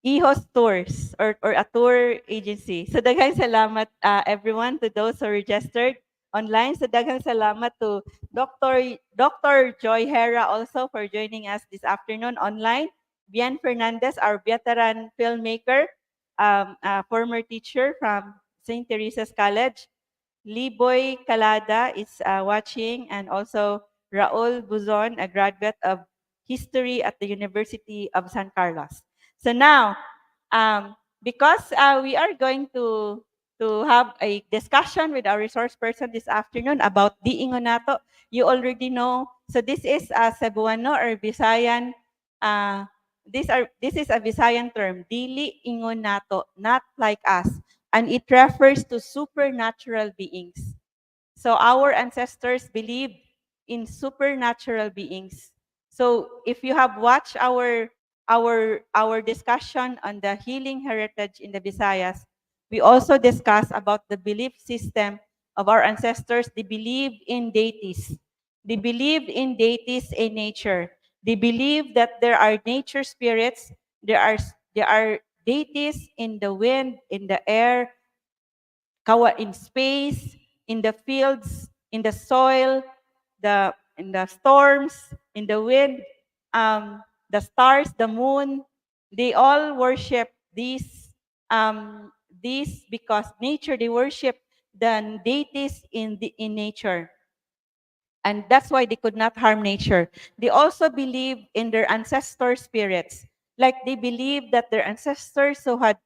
𝗍𝗄𝗄 Tours or a tour agency. So daghang salamat everyone to those who registered online. So daghang salamat to Dr. Joy Hera also for joining us this afternoon online. Bian Fernandez, our veteran filmmaker, former teacher from St. Teresa's College. Liboy Calada is watching, and also Raul Buzon, a graduate of history at the University of San Carlos. So now, because we are going to have a discussion with our resource person this afternoon about di Ingon Nato, you already know. So this is a Cebuano or Visayan. This is a Visayan term, dili Ingon Nato, not like us, and it refers to supernatural beings. So our ancestors believed in supernatural beings. So if you have watched our discussion on the healing heritage in the Visayas, we also discuss about the belief system of our ancestors. They believe in deities. They believe in deities in nature. They believe that there are nature spirits. There are deities in the wind, in the air, in space, in the fields, in the soil, in the storms, in the wind, the stars, the moon. They all worship these because nature. They worship the deities in nature, and that's why they could not harm nature. They also believe in their ancestor spirits, like they believe that their ancestors who had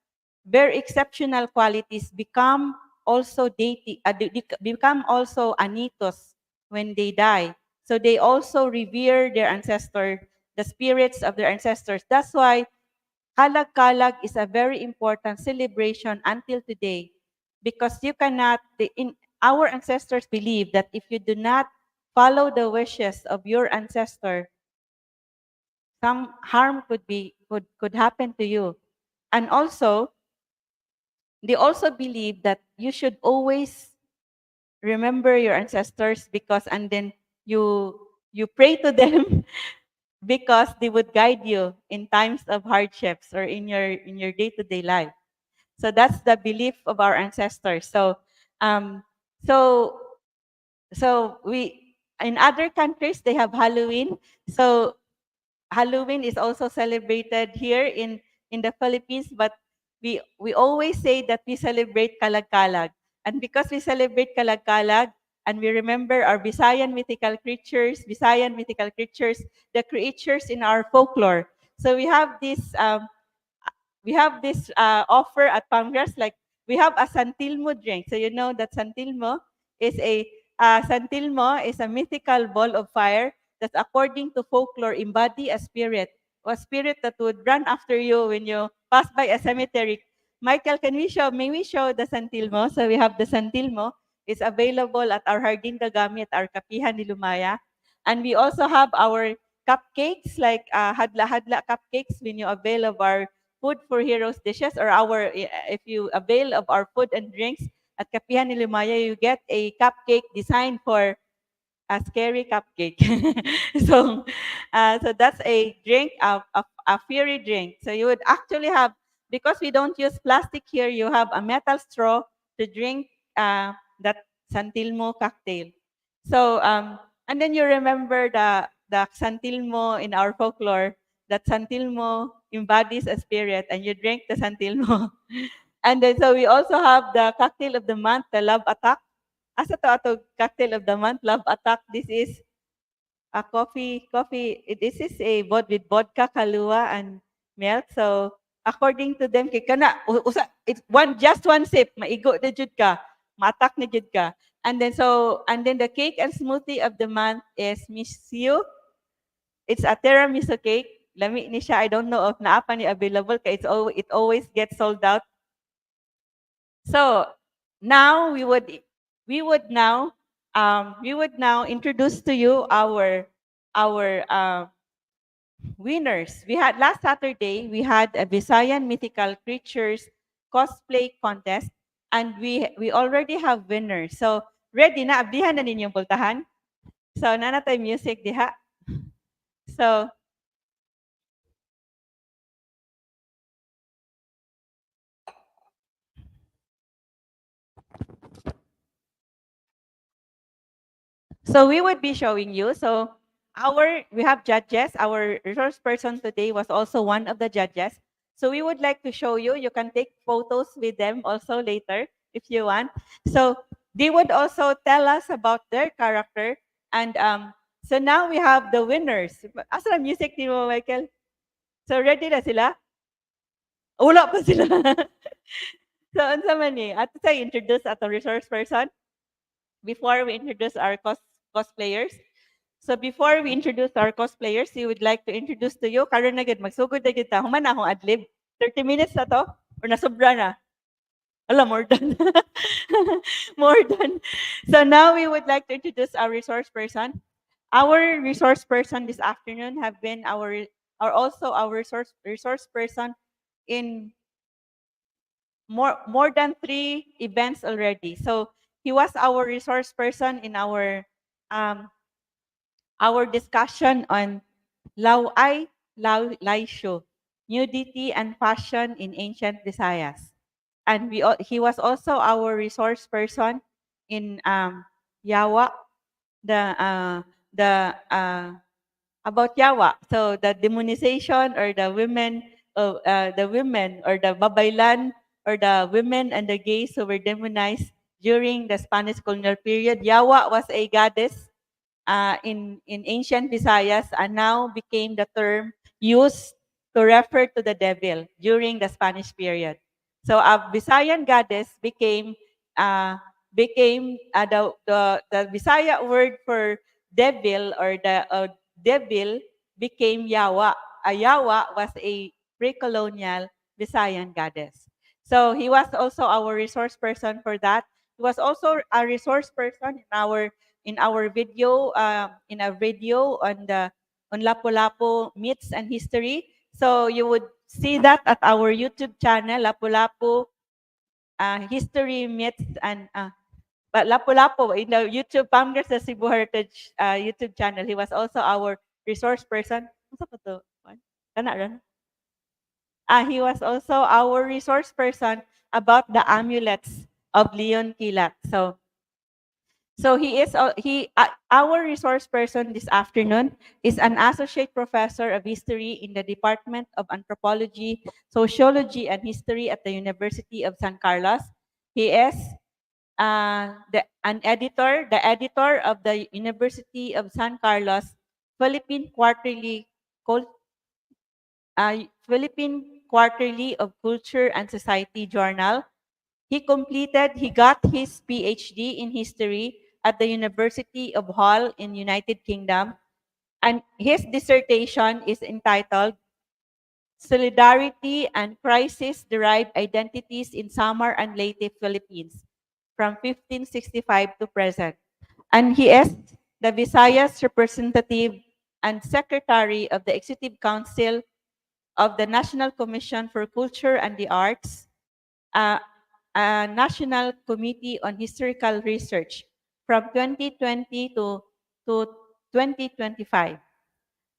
very exceptional qualities become also become also anitos when they die. So they also revere their ancestor, the spirits of their ancestors. That's why Kalag-kalag is a very important celebration until today, because you cannot, our ancestors believe that if you do not follow the wishes of your ancestor, some harm could happen to you. And also, they also believe that you should always remember your ancestors, because and then you pray to them because they would guide you in times of hardships or in your day-to-day life. So that's the belief of our ancestors. So um so so we in other countries they have Halloween. So Halloween is also celebrated here in the Philippines, but we always say that we celebrate Kalag-kalag. And because we celebrate Kalag-kalag and we remember our Visayan mythical creatures, the creatures in our folklore. So we have this offer at Pangras, like we have a Santilmo drink. So you know that Santilmo is a mythical ball of fire that, according to folklore, embody a spirit, or a spirit that would run after you when you pass by a cemetery. Michael, may we show the Santilmo? So we have the Santilmo. It's available at our Hardin Dagami at our Kapihan ni Lumaya. And we also have our cupcakes, like hadla-hadla cupcakes when you avail of our food for heroes dishes, or our, if you avail of our food and drinks at 𝗵𝗶𝘀𝗆 ni Lumaya, you get a cupcake designed for a scary cupcake. so, so that's a drink, a fiery drink. So you would actually have, because we don't use plastic here, you have a metal straw to drink that santilmo cocktail. So, and then you remember the santilmo in our folklore, that santilmo embodies a spirit, and you drink the santilmo. And then, so we also have the cocktail of the month, the love attack. Asa to ato cocktail of the month, love attack. This is a this is a with vodka, kalua, and milk. So according to them, kay kana it's just one sip, maigo na jud ka, matak na jud ka. And then the cake and smoothie of the month is Miss You. It's a tiramisu cake. Lami ni siya. I don't know if naapa ni available kay it always gets sold out. So now we would now introduce to you our winners. We had last Saturday we had a Visayan mythical creatures cosplay contest, and we already have winners. So ready na, ablihan na ninyong pultahan. So nanatay music diha. So we would be showing you. So we have judges. Our resource person today was also one of the judges. So we would like to show you. You can take photos with them also later if you want. So they would also tell us about their character. And so now we have the winners. Asa na music ni mo, Michael? So ready na sila? Wala pa sila. So unsa man ni? Ato sa introduce ato resource person before we introduce our cosplayers. So before we introduce our cosplayers, we would like to introduce to you, karon na gid magsugod na gid ta. Human na akong adlib. 30 minutes na to or nasobra na? Ala, more than. More than. So now we would like to introduce our resource person. Our resource person this afternoon have been also our resource person in more than 3 events already. So he was our resource person in our discussion on Laway Laisyo, nudity and fashion in ancient Visayas. And he was also our resource person in Yawa, the about Yawa. So the demonization or the women or the babaylan or the women and the gays who were demonized during the Spanish colonial period. Yawa was a goddess in ancient Visayas, and now became the term used to refer to the devil during the Spanish period. So a Visayan goddess became the Visaya word for devil or the devil became Yawa. A Yawa was a pre-colonial Visayan goddess. So he was also our resource person for that. He was also a resource person in our video, in a video on Lapu-Lapu myths and history. So you would see that at our YouTube channel, Lapu-Lapu history, myths, and but Lapu-Lapu in the YouTube Pangress the Cebu Heritage YouTube channel. He was also our resource person. Ano pa to? Kana ron? He was also our resource person about the amulets of Leon Kilat. So our resource person this afternoon is an associate professor of history in the Department of Anthropology, Sociology, and History at the University of San Carlos. He is the editor of the University of San Carlos Philippine Philippine Quarterly of Culture and Society Journal. He got his PhD in history at the University of Hull in United Kingdom, and his dissertation is entitled Solidarity and Crisis-Derived Identities in Samar and Leyte, Philippines, from 1565 to present. And he is the Visayas representative and secretary of the Executive Council of the National Commission for Culture and the Arts, a National Committee on Historical Research from 2020 to 2025.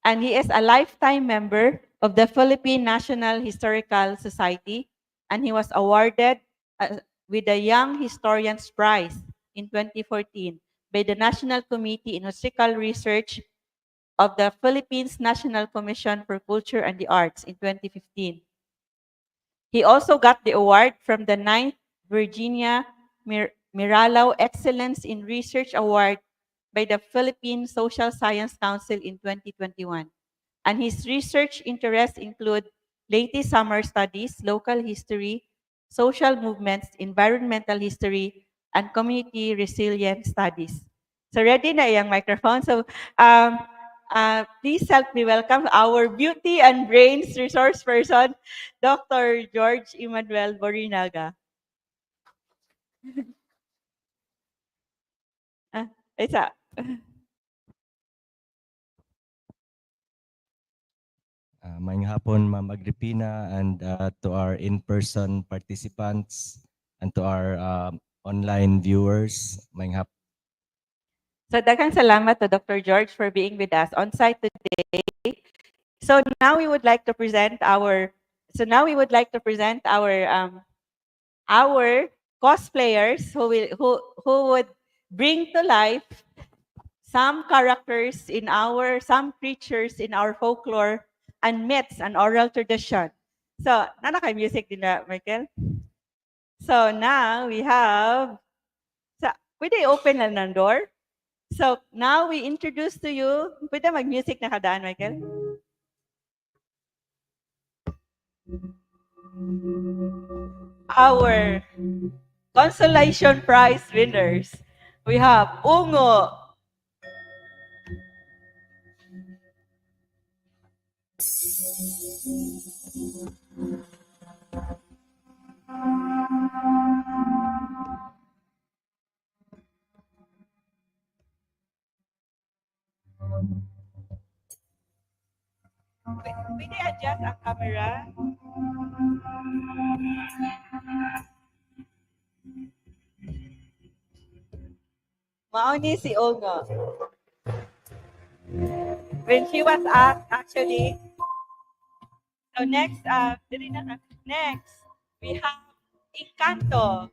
And he is a lifetime member of the Philippine National Historical Society, and he was awarded with the Young Historians Prize in 2014 by the National Committee in Historical Research of the Philippines National Commission for Culture and the Arts in 2015. He also got the award from the 9th Virginia Miralao Excellence in Research Award by the Philippine Social Science Council in 2021. And his research interests include Leyte summer studies, local history, social movements, environmental history, and community resilient studies. So ready na yung microphone. So please help me welcome our beauty and brains resource person, Dr. George Emmanuel Borinaga. Isa. Maayong hapon, Ma'am Agripina, and to our in-person participants and to our online viewers. Maayong hapon. So daghang salamat to Dr. George for being with us on site today. So now we would like to present our our cosplayers who would bring to life some characters some creatures in our folklore and myths and oral tradition. So, nana kay music din na, Michael? So now we have, pwede open lang ng door? So now we introduce to you, pwede mag-music na kadaan, Michael? Our consolation prize winners. We have Ungo. Pwede adjust ang camera? Mauni si Ungo. When she was asked, actually, so next, next, we have Encanto.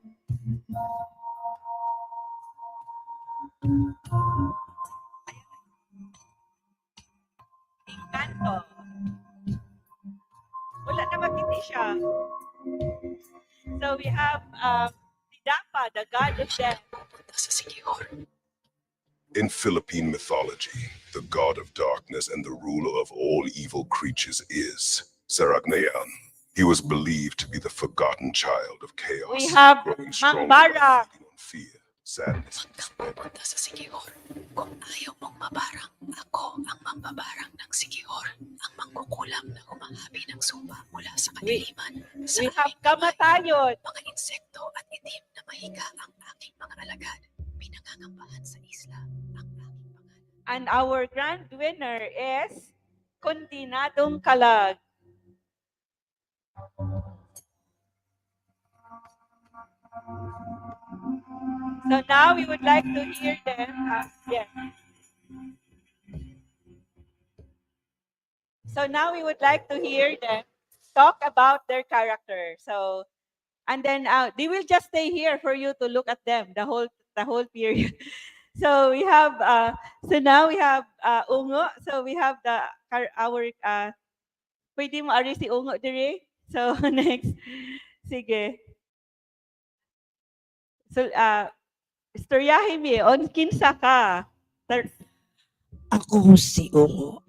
Encanto. Wala na makiti siya. So we have 𝗵𝗶𝘀𝗀𝗏, the god of death. In Philippine mythology, the god of darkness and the ruler of all evil creatures is 𝗓𝗏𝗏. He was believed to be the forgotten child of chaos, We have growing stronger 𝗵𝗶𝘀𝗀𝗏. by feeding on fear, sadness, and despair. Pupunta sa 𝗓𝗁. Kung ayaw mong mabarang, ako ang mambabarang ng 𝗓𝗁, ang mangkukulam na humahabi ng sumpa mula sa kadiliman. Sa We have aming kamay, 𝗓𝗏𝗏𝗏𝗏. mga insekto at itim na mahiga ang aking mga alagad. Pinangangambahan sa isla ang aking pangalan. And our grand winner is Kundinadong Kalag. So now we would like to hear them. Yes. So now we would like to hear them talk about their character. So, and then they will just stay here for you to look at them the whole period. So we have now we have Ungo. So we have our pwede mo ari si Ungo dire. So next, sige. So istoryahin mi on kinsa ka. Ako si Ungo.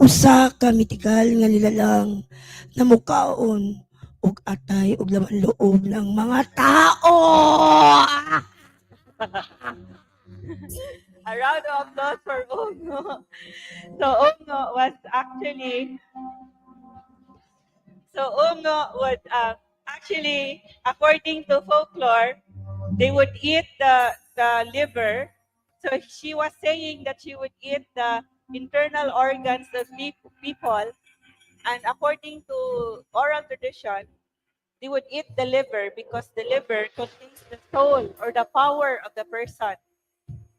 Usa ka mitikal nga nilalang na mukaon ug atay ug laman loob ng mga tao. A round of applause for Ungo. So Ungo was actually would actually, according to folklore, they would eat the liver. So she was saying that she would eat the internal organs of people And according to oral tradition, they would eat the liver because the liver contains the soul or the power of the person.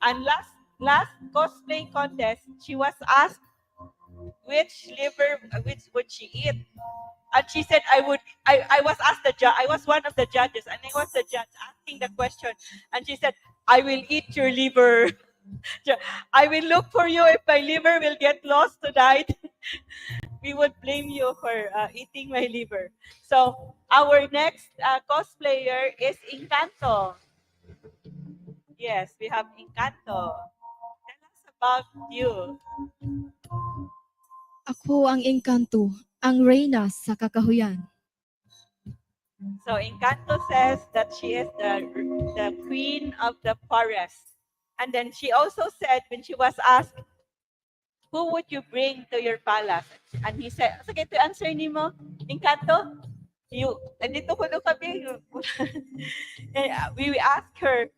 And last cosplay contest, she was asked which liver, which would she eat, and she said, I was asked the judge, I was one of the judges, and I was the judge asking the question, and she said, I will eat your liver. I will look for you if my liver will get lost tonight. We would blame you for eating my liver. So our next cosplayer is Encanto. Yes, we have Encanto. Tell us about you. Ako ang engkanto, ang reyna sa kakahuyan. So Encanto says that she is the queen of the forest. And then she also said when she was asked, who would you bring to your palace? And he said, sige, to answer ni mo, Encanto, you, andito ko na kami. We asked her,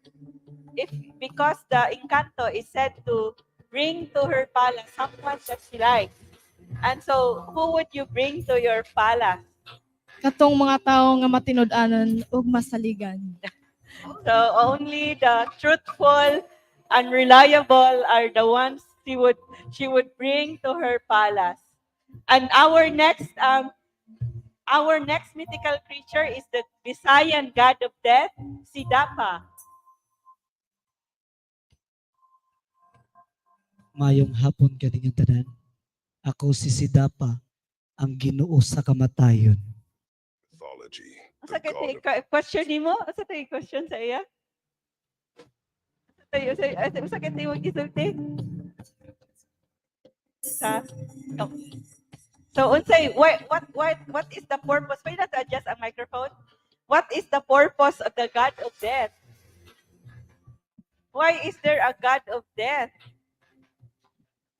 if because the Encanto is said to bring to her palace someone that she likes. And so, who would you bring to your palace? Katong mga tao nga matinud-anon ug masaligan. So only the truthful and reliable are the ones she would bring to her palace. And our next mythical creature is the Visayan god of death, si 𝗏𝗏. Mayong hapon kaningang tanan. Ako si 𝗏𝗏, ang Ginoo sa kamatayon. Mythology, Asa the god kay question nimo? Asa tay question sa iya? Asa kay tay gisulti? Sa no. So unsay what is the purpose? Why not adjust ang microphone? What is the purpose of the god of death? Why is there a god of death?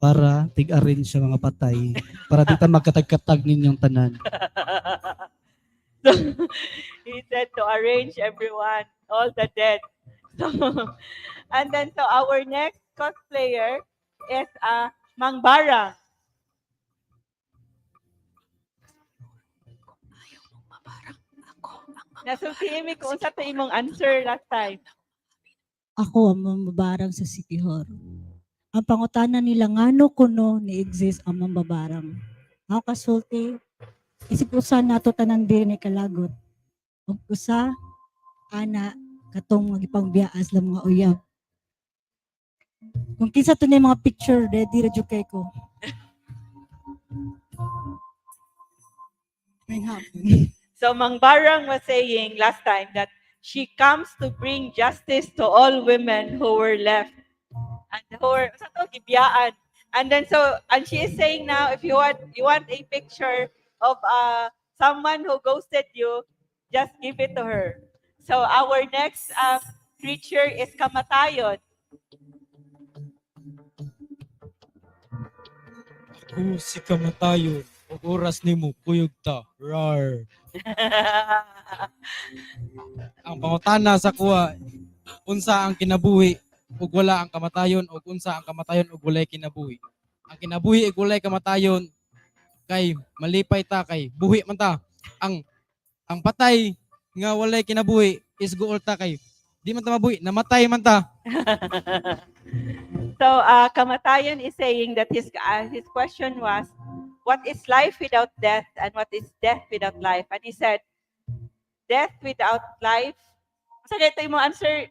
Para tig-arrange sa mga patay, para di ta magkatag-katag ninyong tanan. So, he said to arrange everyone, all the dead. So, and then so our next cosplayer is Mang Barang. Ayaw mong mabarang ako ang Nasultihin mi kung sa imong answer last time. Ako ang mambabarang sa sikihor. Ang pangutana nila ngano kuno ni exist ang mambabarang. Ako kasulti, isip usa nato tanan diri ni kalagot. Ug usa ana katong magipangbiyaas lang mga uyab. Kung kinsa to mga picture ready ra jud kay ko. May hapon. So Mang Barang was saying last time that she comes to bring justice to all women who were left and who were sa to gibiyaan. And then and she is saying now if you want a picture of someone who ghosted you, just give it to her. So our next creature is kamatayon. Ako si kamatayon, ug oras nimo kuyog ta. Rar. Ang pangutana sa kuha, unsa ang kinabuhi ug wala ang kamatayon ug unsa ang kamatayon ug walay kinabuhi. Ang kinabuhi ug walay kamatayon kay malipay ta kay buhi man ta. Ang patay nga walay kinabuhi is guol ta kay di man ta mabuhi, namatay man ta. So kamatayon is saying that his question was, what is life without death and what is death without life? And he said, death without life. Sa ito mo answer,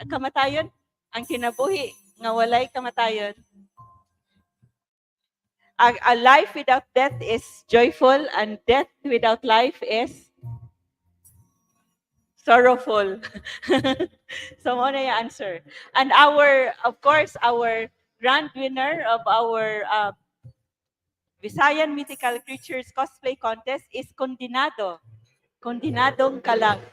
kamatayon, ang kinabuhi nga walay kamatayon. A life without death is joyful and death without life is sorrowful. So mo na yung answer. And of course, our grand winner of our Visayan Mythical Creatures Cosplay Contest is Kondinado. Kondinadong Kalag.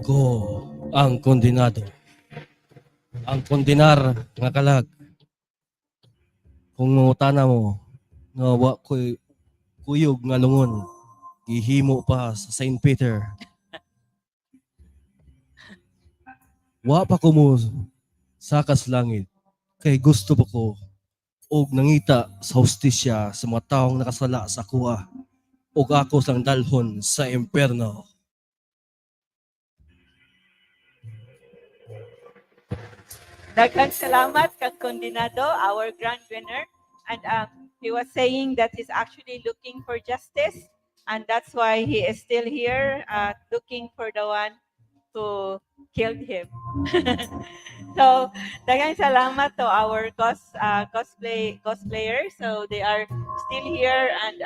Ako ang kondenado. Ang kondenar nga kalag. Kung mangutana mo, nga wa ko'y kuyog nga lungon, gihimo pa sa St. Peter. Wa pa ko mo sakas langit, kay gusto pa ko og nangita sa hustisya sa mga taong nakasala sa kuha, og ako sang dalhon sa impyerno. Daghang salamat kag kondenado, our grand winner. And he was saying that he's actually looking for justice, and that's why he is still here, looking for the one who killed him. So, daghang salamat to our cosplayers. So they are still here, and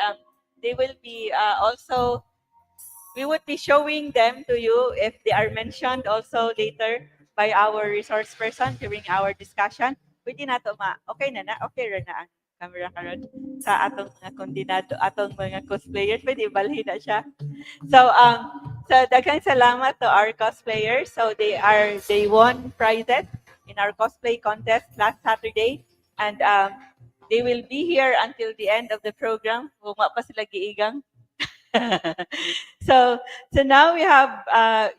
they will be also. We would be showing them to you if they are mentioned also later by our resource person during our discussion. Pwede na to okay na na, okay ra na ang camera karon sa atong mga kondenado, atong mga cosplayers, pwede balhin na siya. So daghang salamat to our cosplayers. So they won prizes in our cosplay contest last Saturday, and they will be here until the end of the program. Kung wa pa sila giigang. So now we have,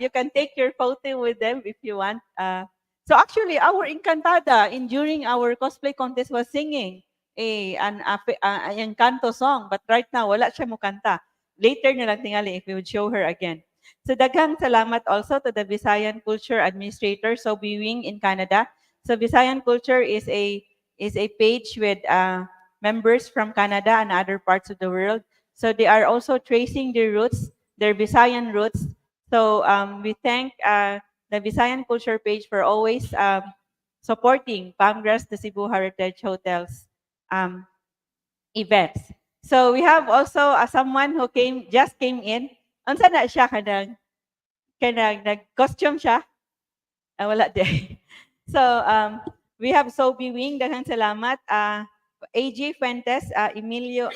you can take your photo with them if you want. So actually, our Encantada during our cosplay contest was singing an Encanto song, but right now wala siya mo kanta. Later na lang tingali if we would show her again. So daghang salamat also to the Visayan Culture Administrator, so Biwing in Canada. So Visayan Culture is a page with members from Canada and other parts of the world. So they are also tracing their roots, their Visayan roots. So we thank the Visayan Culture page for always supporting 𝗵𝗃𝗀 the Heritage Hotel's events. So we have also someone who just came in. Unsa na siya kanang nag-costume siya? Wala din. So we have Sobi Wing, daghang salamat. AJ Fuentes, Emilio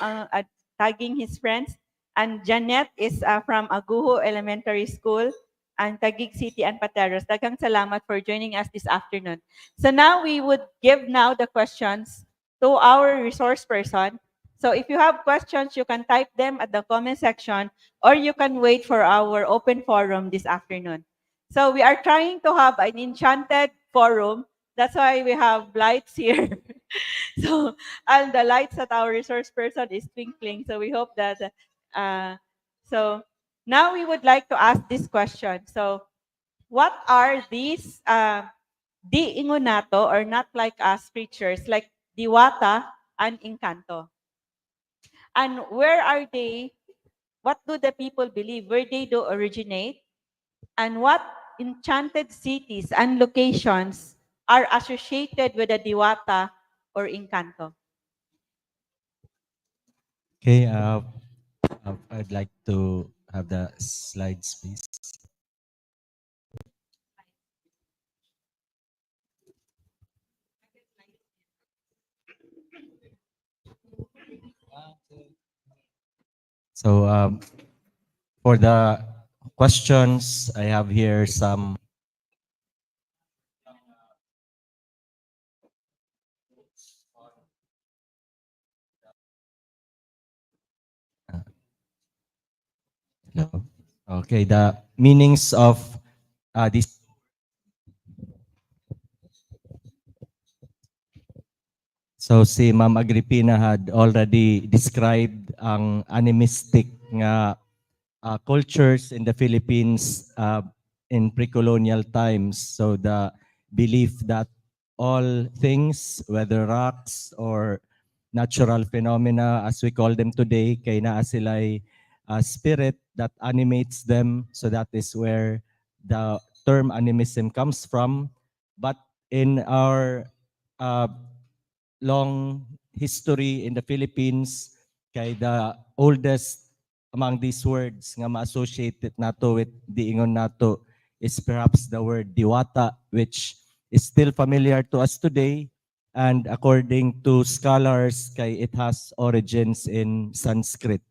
tagging his friends, and Janet is from Aguho Elementary School and Taguig City and Pateros. Daghang salamat for joining us this afternoon. So now we would give now the questions to our resource person. So if you have questions, you can type them at the comment section, or you can wait for our open forum this afternoon. So we are trying to have an enchanted forum. That's why we have lights here. So, and the lights at our resource person is twinkling. So we hope that, so now we would like to ask this question. So what are these Ingon Nato, or not like us creatures, like Diwata and Encanto? And where are they? What do the people believe? Where they do originate? And what enchanted cities and locations are associated with the Diwata or Encanto? Okay, I'd like to have the slides, please. So for the questions, I have here some okay, the meanings of this. So si Ma'am Agripina had already described ang animistic nga cultures in the Philippines in pre-colonial times. So the belief that all things, whether rocks or natural phenomena as we call them today, kay naa sila'y spirit that animates them. So that is where the term animism comes from. But in our long history in the Philippines, kay the oldest among these words nga ma-associated nato with the Ingon nato is perhaps the word diwata, which is still familiar to us today. And according to scholars, kay it has origins in Sanskrit.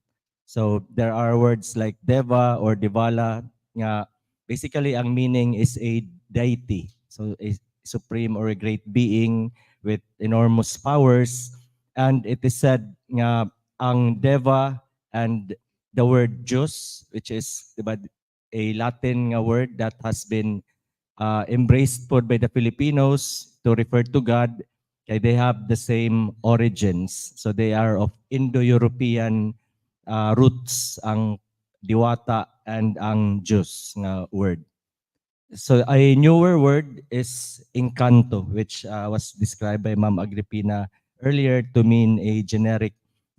So there are words like deva or divala nga basically ang meaning is a deity. So a supreme or a great being with enormous powers. And it is said nga ang Deva and the word Diyos, which is diba, a Latin nga word that has been embraced po by the Filipinos to refer to God, kaya they have the same origins. So they are of Indo-European roots, ang diwata and ang Diyos nga word. So a newer word is Encanto, which was described by Ma'am Agripina earlier to mean a generic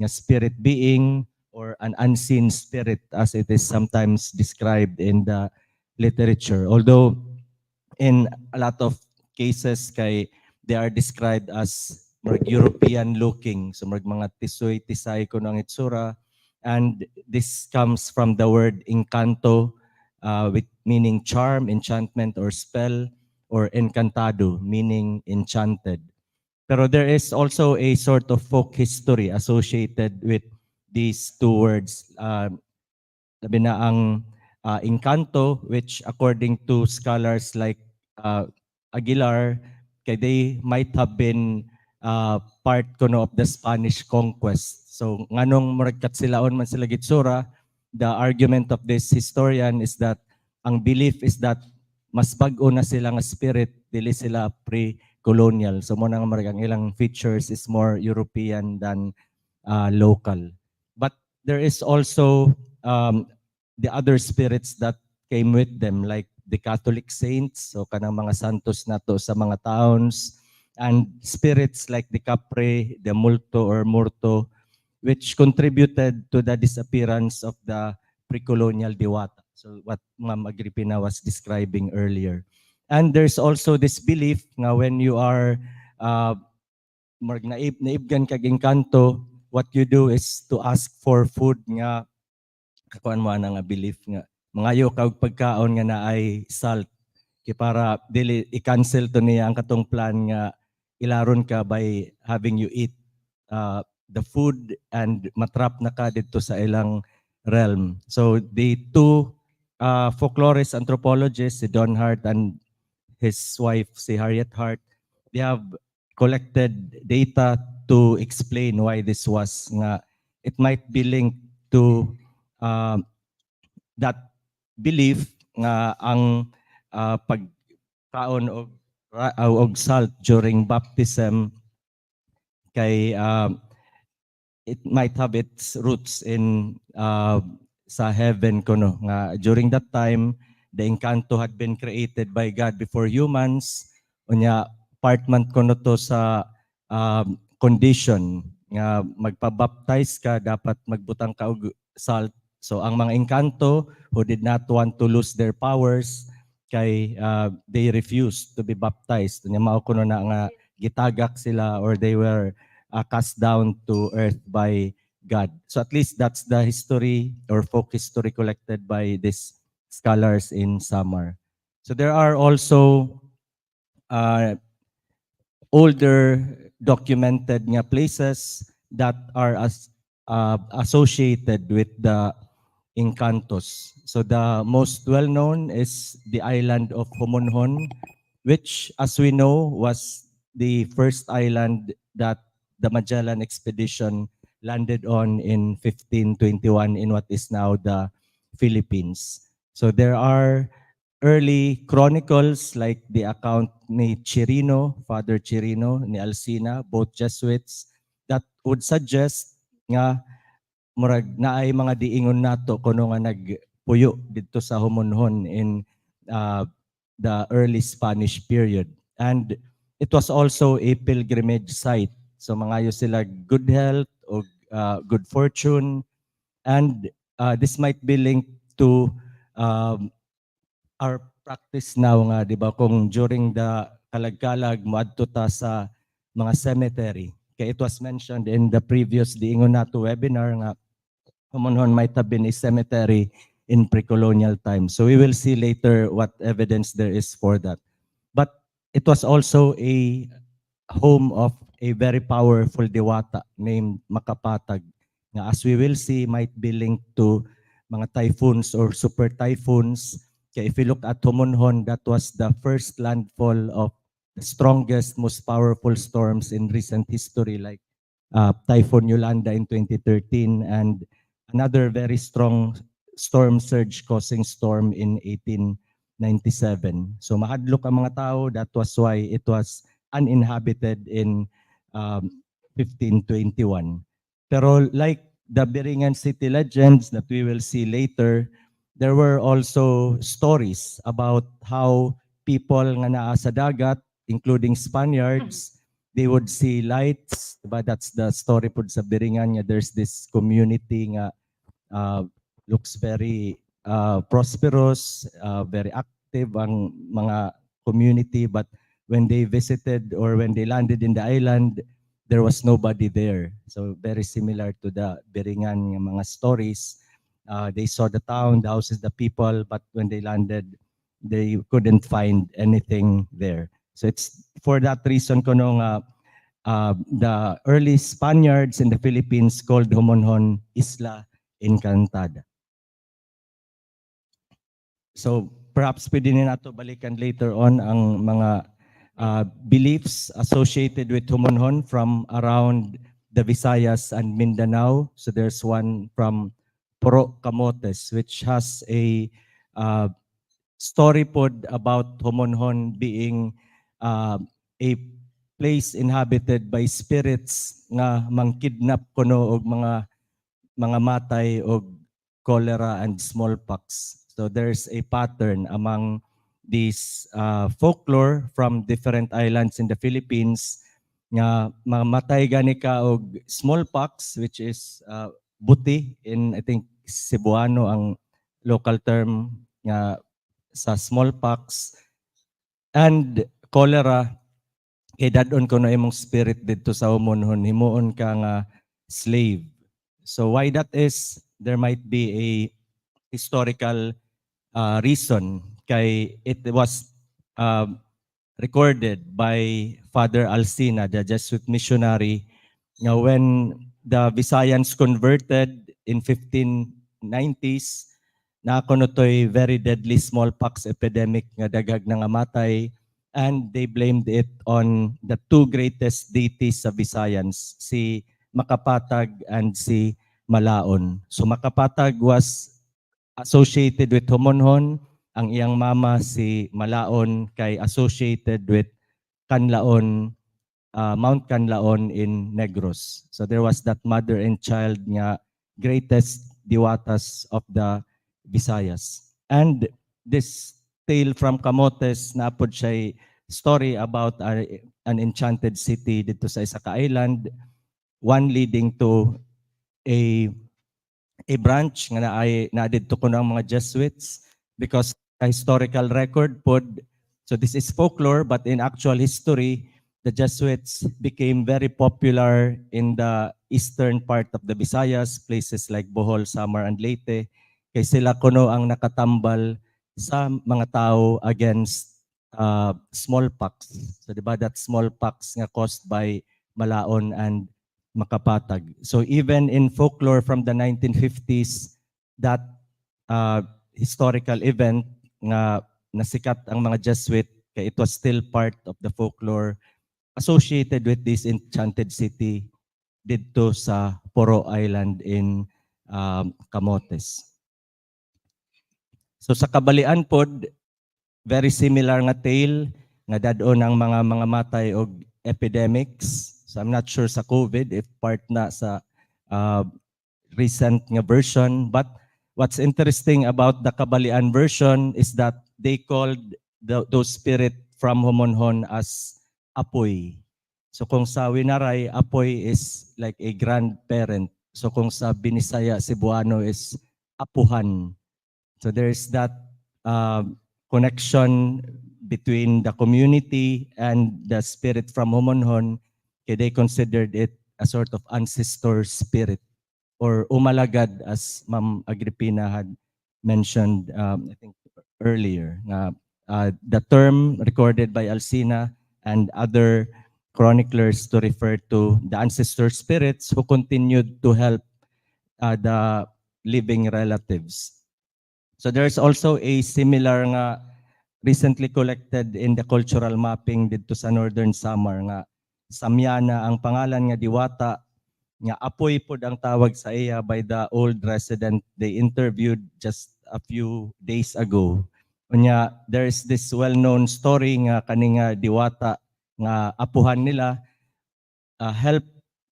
spirit being or an unseen spirit as it is sometimes described in the literature. Although in a lot of cases kay they are described as European looking, so mga tisoy tisay ko ng itsura, and this comes from the word encanto, with meaning charm, enchantment, or spell, or encantado, meaning enchanted. Pero there is also a sort of folk history associated with these two words. Sabi na ang Encanto, which according to scholars like Aguilar, they might have been part kuno of the Spanish conquest. So nganong muragkat silaon man sila gitsura, the argument of this historian is that ang belief is that mas bag-o na sila nga spirit, dili sila pre-colonial. So mo nang maragang ilang features is more European than local. But there is also the other spirits that came with them, like the Catholic saints, so kanang mga santos nato sa mga towns, and spirits like the Capre, the Multo or Murto, which contributed to the disappearance of the pre-colonial diwata. So what Ma'am Agripina was describing earlier. And there's also this belief nga when you are naibgan kag engkanto, what you do is to ask for food nga kakuan mo nga belief nga mangayo kag pagkaon nga naay salt kay para dili i-cancel to niya ang katong plan nga ilaron ka by having you eat the food and matrap na ka dito sa ilang realm. So the two folklorist anthropologists, si Don Hart and his wife, si Harriet Hart, they have collected data to explain why this was nga it might be linked to that belief nga ang pagkaon og salt during baptism kay it might have its roots in sa heaven kuno nga during that time the Encanto had been created by God before humans, unya part man kuno to sa condition nga magpabaptize ka dapat magbutang ka og salt. So ang mga Encanto who did not want to lose their powers kay they refused to be baptized. Unya mao kuno na nga gitagak sila or they were cast down to earth by God. So at least that's the history or folk history collected by these scholars in Samar. So there are also older documented nga places that are associated with the Encantos. So the most well-known is the island of Homonhon, which as we know was the first island that the Magellan expedition landed on in 1521 in what is now the Philippines. So there are early chronicles like the account ni Chirino, Father Chirino, ni Alcina, both Jesuits, that would suggest nga murag naay mga diingon nato kuno nga nagpuyo dito sa Homonhon in the early Spanish period. And it was also a pilgrimage site. So mangayo sila good health o good fortune, and this might be linked to our practice now nga, di ba, kung during the kalag-kalag moadto ta sa mga cemetery. Kaya it was mentioned in the previous Ingon Nato webinar nga Homonhon might have been a cemetery in pre-colonial times. So we will see later what evidence there is for that. But it was also a home of a very powerful diwata named Makapatag. Nga as we will see, might be linked to mga typhoons or super typhoons. Kaya if you look at Homonhon, that was the first landfall of the strongest, most powerful storms in recent history, like Typhoon Yolanda in 2013 and another very strong storm surge causing storm in 1897. So mahadlok ang mga tao, that was why it was uninhabited in 1521. Pero like the Biringan city legends that we will see later, there were also stories about how people nga naa sa dagat, including Spaniards, they would see lights, but that's the story po sa Biringan nga there's this community nga looks very prosperous, very active ang mga community, but when they visited or when they landed in the island, there was nobody there. So very similar to the Biringan nga mga stories. They saw the town, the houses, the people, but when they landed, they couldn't find anything there. So it's for that reason kono nga the early Spaniards in the Philippines called Homonhon Isla Encantada. So perhaps pwede na nato balikan later on ang mga beliefs associated with Homonhon from around the Visayas and Mindanao. So there's one from 𝗵𝗀𝗀𝗃, which has a story pod about Homonhon being a place inhabited by spirits nga mangkidnap kuno og mga matay og cholera and smallpox. So there's a pattern among these folklore from different islands in the Philippines nga mamatay gani ka og smallpox, which is buti in I think Cebuano ang local term nga sa smallpox, and cholera kay dadon ko na imong spirit dito sa Homonhon, himuon ka nga slave. So why that is, there might be a historical reason kay it was recorded by Father Alcina, the Jesuit missionary, nga when the Visayans converted in 1590s, na kunotoy very deadly smallpox epidemic nga dagag nga matay, and they blamed it on the two greatest deities sa Visayans, si Makapatag and si Malaon. So Makapatag was associated with Homonhon, ang iyang mama si Malaon kay associated with Canlaon, Mount Canlaon in Negros. So there was that mother and child nga greatest diwatas of the Visayas. And this tale from Camotes, napod siya story about an enchanted city dito sa isa ka island, one leading to a branch nga na dito ko ng mga Jesuits, because a historical record pod, so this is folklore, but in actual history, the Jesuits became very popular in the eastern part of the Visayas, places like Bohol, Samar, and Leyte, kay sila kuno ang nakatambal sa mga tao against smallpox. So diba that smallpox nga caused by Malaon and Makapatag. So even in folklore from the 1950s, that historical event nga nasikat ang mga Jesuit, kay it was still part of the folklore associated with this enchanted city dito sa Poro Island in Camotes. So sa kabalian pod, very similar nga tale nga dadon ang mga matay og epidemics. So I'm not sure sa COVID if part na sa recent nga version, but what's interesting about the Kabalian version is that they called those spirit from Homonhon as apoy. So kung sa Winaray, apoy is like a grandparent. So kung sa Binisaya, Cebuano is apuhan. So there's that connection between the community and the spirit from Homonhon. They considered it a sort of ancestor spirit, or umalagad, as Ma'am Agripina had mentioned, I think earlier. The term recorded by Alcina and other chroniclers to refer to the ancestor spirits who continued to help the living relatives. So there's also a similar nga recently collected in the cultural mapping dito sa Northern Samar nga Samyana ang pangalan nga diwata nga apoy pod ang tawag sa iya by the old resident they interviewed just a few days ago. Unya there is this well-known story nga kaning diwata nga apuhan nila help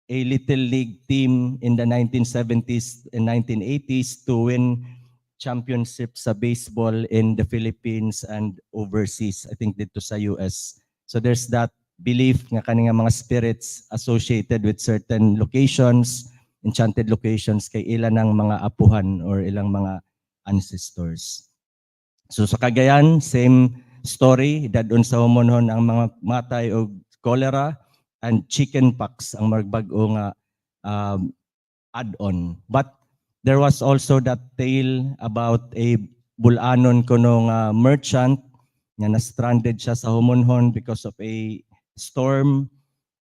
a little league team in the 1970s and 1980s to win championship sa baseball in the Philippines and overseas, I think dito sa US. So there's that belief nga kaning mga spirits associated with certain locations, enchanted locations kay ilan ng mga apuhan or ilang mga ancestors. So sa Cagayan, same story, dadon sa humonhon ang mga matay og cholera and chickenpox ang magbag-o nga add-on. But there was also that tale about a bulanon kuno nga merchant nga na-stranded siya sa humonhon because of a storm.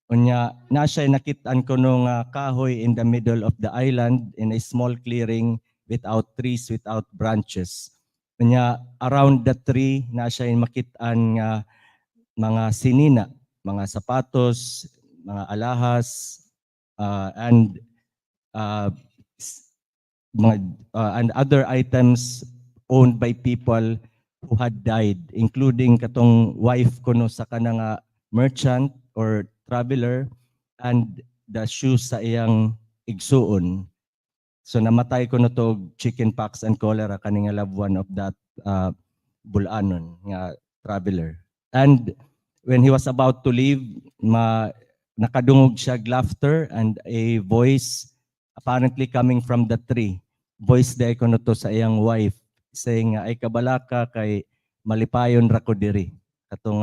Unya na siya nakit-an kuno nga kahoy in the middle of the island in a small clearing without trees, without branches. Unya around the tree na siya makit-an nga mga sinina, mga sapatos, mga alahas, and other items owned by people who had died, including katong wife kuno sa kanang merchant or traveler and the shoes sa iyang igsuon. So namatay kuno to chickenpox and cholera kaning loved one of that bulanon nga traveler. And when he was about to leave, nakadungog siya laughter and a voice apparently coming from the tree. Voice day kuno to sa iyang wife saying ay kabalaka kay malipayon ra ko diri katong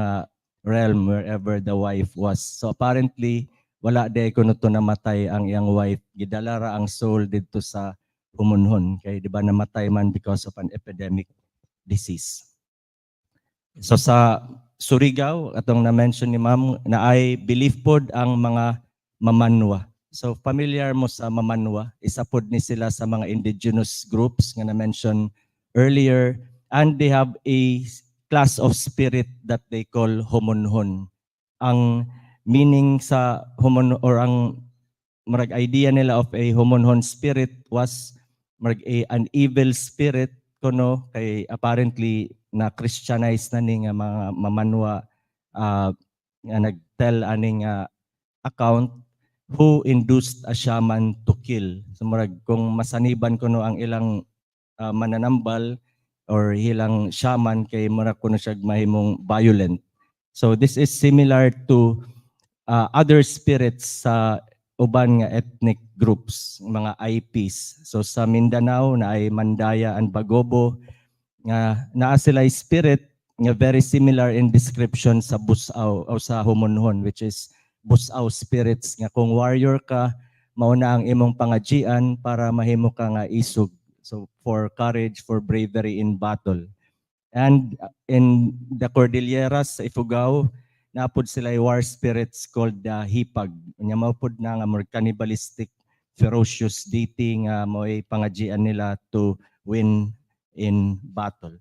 realm wherever the wife was. So apparently wala day kuno to namatay ang iyang wife. Gidala ra ang soul didto sa humonhon kay di ba namatay man because of an epidemic disease. So sa Surigao atong na-mention ni ma'am na ay belief pod ang mga mamanwa. So familiar mo sa mamanwa, isa pod ni sila sa mga indigenous groups nga na-mention earlier, and they have a class of spirit that they call homonhon. Ang meaning sa homon or ang marag idea nila of a homonhon spirit was an evil spirit kuno kay apparently na Christianize na ni nga mga mamanwa nga nagtell aning account who induced a shaman to kill. So murag kung masaniban kuno ang ilang mananambal or ilang shaman kay murag kuno siya mahimong violent. So this is similar to other spirits sa uban nga ethnic groups, mga IPs. So sa Mindanao na ay Mandaya and Bagobo nga naa sila spirit nga very similar in description sa Busaw o sa Homonhon, which is Busaw spirits nga kung warrior ka mauna ang imong pangajian para mahimo ka nga isog. So for courage, for bravery in battle. And in the Cordilleras sa Ifugao, napod sila war spirits called the 𝗵𝗃. Nya mao pod na nga more cannibalistic, ferocious deity nga mo'y pangajian nila to win in battle.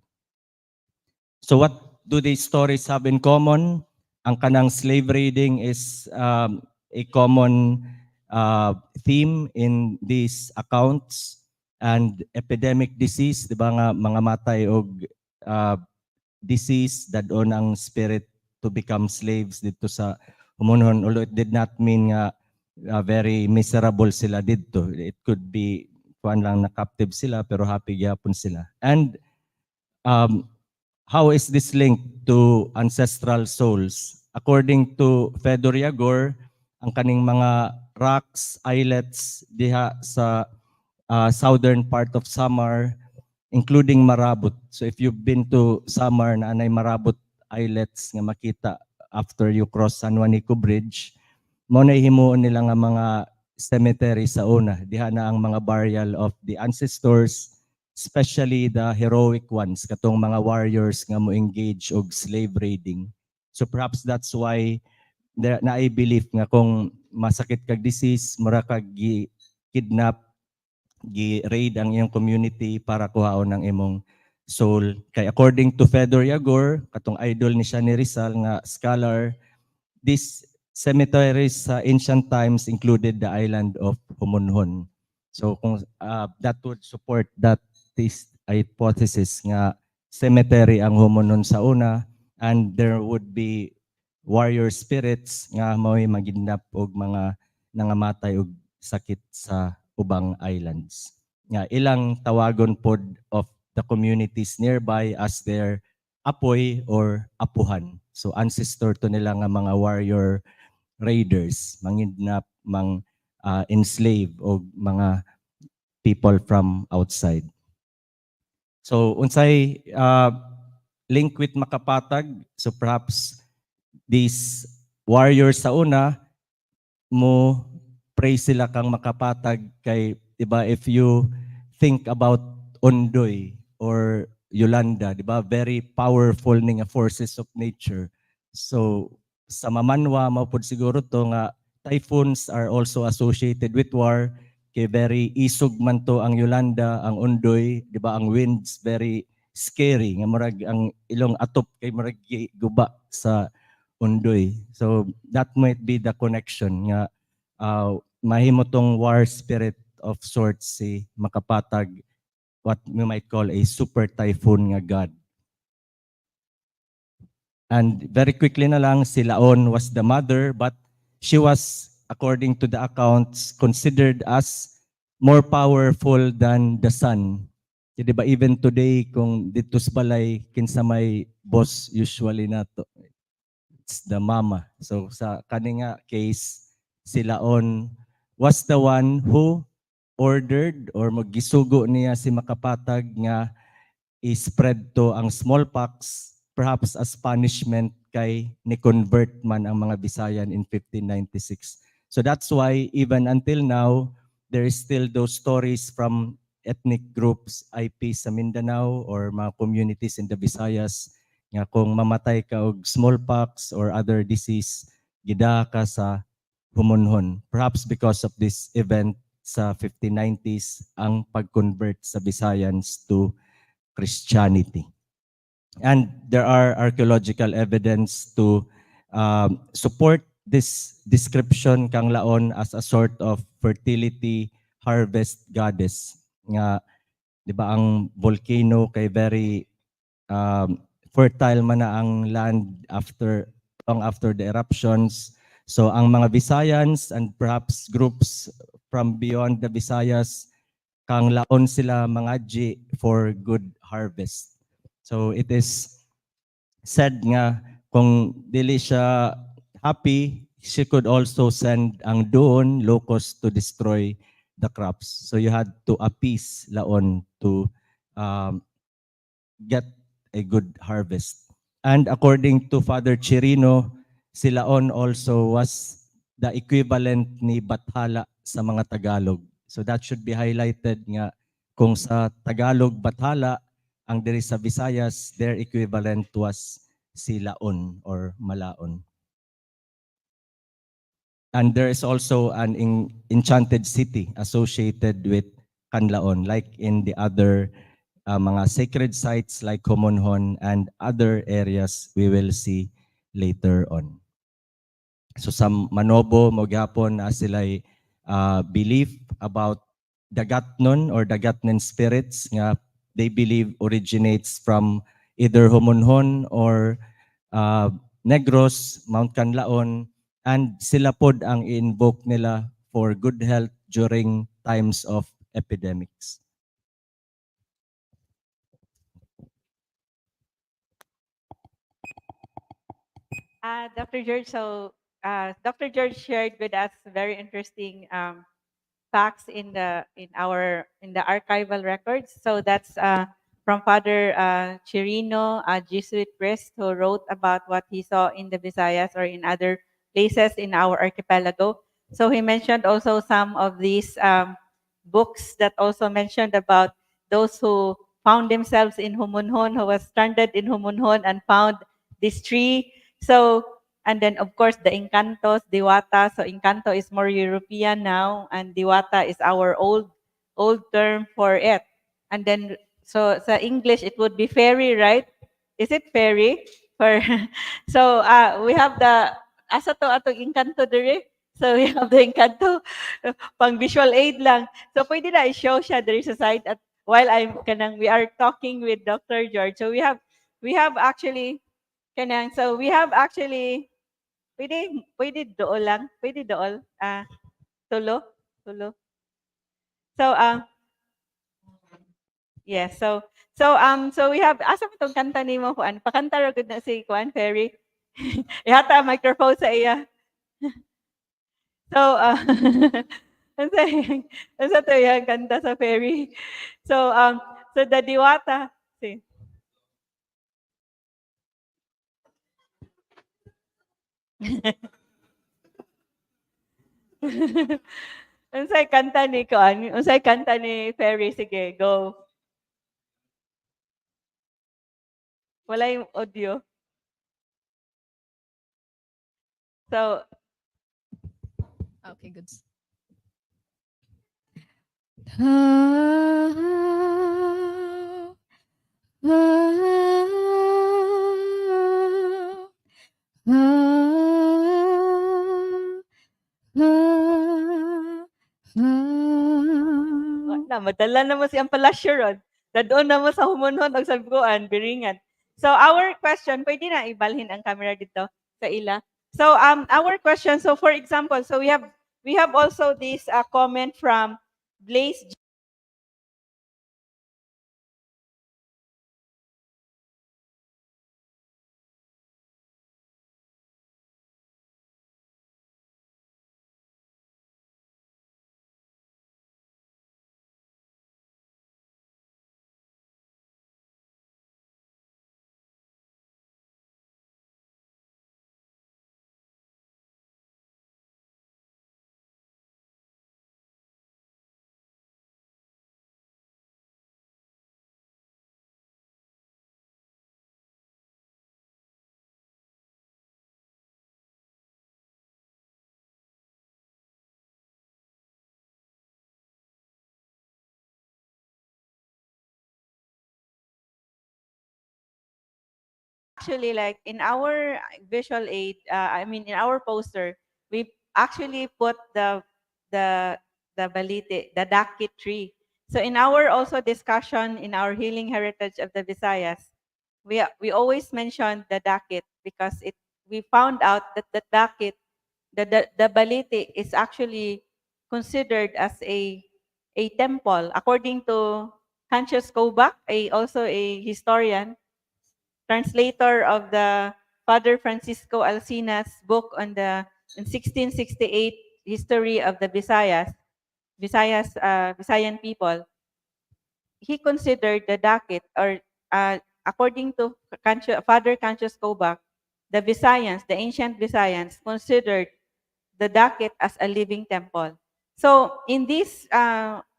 So what do these stories have in common? Ang kanang slave raiding is a common theme in these accounts, and epidemic disease, di ba nga mga matay og disease dadon ang spirit to become slaves dito sa Homonhon, although it did not mean nga very miserable sila dito. It could be kuan lang na captive sila pero happy gyapon sila. And how is this linked to ancestral souls? According to 𝗏𝗏𝗀𝗏, ang kaning mga rocks, islets diha sa southern part of Samar, including Marabot. So if you've been to Samar na anay Marabot islets nga makita after you cross San Juanico Bridge, mo na himuon nila nga mga cemetery sa una. Diha na ang mga burial of the ancestors, especially the heroic ones, katong mga warriors nga mo engage og slave raiding. So perhaps that's why na I believe nga kung masakit kag disease, mura kag kidnap, gi-raid ang iyong community para kuhaon ang imong soul. Kay according to 𝗏𝗏𝗀𝗏, katong idol ni siya ni Rizal nga scholar, these cemeteries sa ancient times included the island of Homonhon. So kung that would support that this hypothesis nga cemetery ang Homonhon sa una, and there would be warrior spirits nga mao'y maginap og mga nangamatay og sakit sa ubang islands. Nga ilang tawagon pod of the communities nearby as their apoy or apuhan. So ancestor to nila nga mga warrior raiders, manginap, enslave o mga people from outside. So unsay link with makapatag, so perhaps these warriors sa una mo pray sila kang makapatag kay diba, if you think about Ondoy or Yolanda, diba, very powerful ning forces of nature. So sa mamanwa mao pud siguro to nga typhoons are also associated with war, kay very isog man to ang Yolanda, ang Ondoy, diba, ang winds very scary nga murag ang ilong atop kay murag guba sa Ondoy. So that might be the connection nga mahimo tong war spirit of sorts si makapatag, what we might call a super typhoon nga god. And very quickly na lang, si Laon was the mother, but she was, according to the accounts, considered as more powerful than the sun. Di ba even today, kung dito sa balay, kinsa may boss usually nato, it's the mama. So sa kaninga case, si Laon was the one who ordered or magisugo niya si makapatag nga i-spread to ang smallpox, perhaps as punishment kay ni-convert man ang mga Visayan in 1596. So that's why even until now, there is still those stories from ethnic groups, IP sa Mindanao or mga communities in the Visayas nga kung mamatay ka og smallpox or other disease, gida ka sa Homonhon. Perhaps because of this event sa 1590s, ang pag-convert sa Visayans to Christianity. And there are archaeological evidence to support this description kang Laon as a sort of fertility harvest goddess. Nga, di ba ang volcano kay very fertile man na ang land after the eruptions. So ang mga Visayans and perhaps groups from beyond the Visayas, kang Laon sila mangadji for good harvest. So it is said nga kung dili siya happy, she could also send ang doon locusts to destroy the crops. So you had to appease Laon to get a good harvest. And according to Father Chirino, si Laon also was the equivalent ni Bathala sa mga Tagalog. So that should be highlighted nga kung sa Tagalog Bathala, ang diri sa Visayas, their equivalent was si Laon or Malaon. And there is also an enchanted city associated with Canlaon, like in the other mga sacred sites like Homonhon and other areas we will see later on. So sa Manobo, Magyapon, sila'y belief about dagatnon or dagatnen spirits nga they believe originates from either Homonhon or Negros, Mount Canlaon, and sila pod ang i-invoke nila for good health during times of epidemics. Dr. George, so Dr. George shared with us very interesting facts in the archival records. So that's from Father Chirino, a Jesuit priest who wrote about what he saw in the Visayas or in other places in our archipelago. So he mentioned also some of these books that also mentioned about those who found themselves in Homonhon, who was stranded in Homonhon and found this tree. So, and then of course the Engkantos, diwatas. So Engkanto is more European now, and diwata is our old term for it. And then So sa English, it would be fairy, right? Is it fairy? For so we have the asa to atong engkanto diri. So we have the engkanto pang visual aid lang. So pwede na i-show siya diri sa side at while we are talking with Dr. George. So we have actually so we have actually pwede dool lang, pwede dool. Tulo, tulo. So yes, so we have asa mo tong kanta nimo kuan? Pakanta ra gud na si kuan Fairy. Ihata ang microphone sa iya. So unsa unsa to yung kanta sa Fairy? So the diwata si unsay kanta ni kuan? Unsay kanta ni Fairy? Sige, go. Wala yung audio. So Okay, goods. na madala na mo si Ampalasyo ron. Dadoon na mo sa humunhon og sabguan, biringan. So our question, pwede na ibalhin ang camera dito sa ila. So our question, so for example, so we have also this comment from Blaze. Actually, like in our visual aid, in our poster, we actually put the balite, the dakit tree. So in our also discussion in our healing heritage of the Visayas, we always mention the dakit because we found out that the dakit, the balite is actually considered as a temple according to 𝗵𝗶𝗀𝗶𝗀𝗃, also a historian, translator of the Father Francisco Alcina's book on the in 1668 history of the Visayan people. He considered the dakit, or according to Father 𝗵𝗶𝗀𝗃, the Visayans, the ancient Visayans, considered the dakit as a living temple. So in this,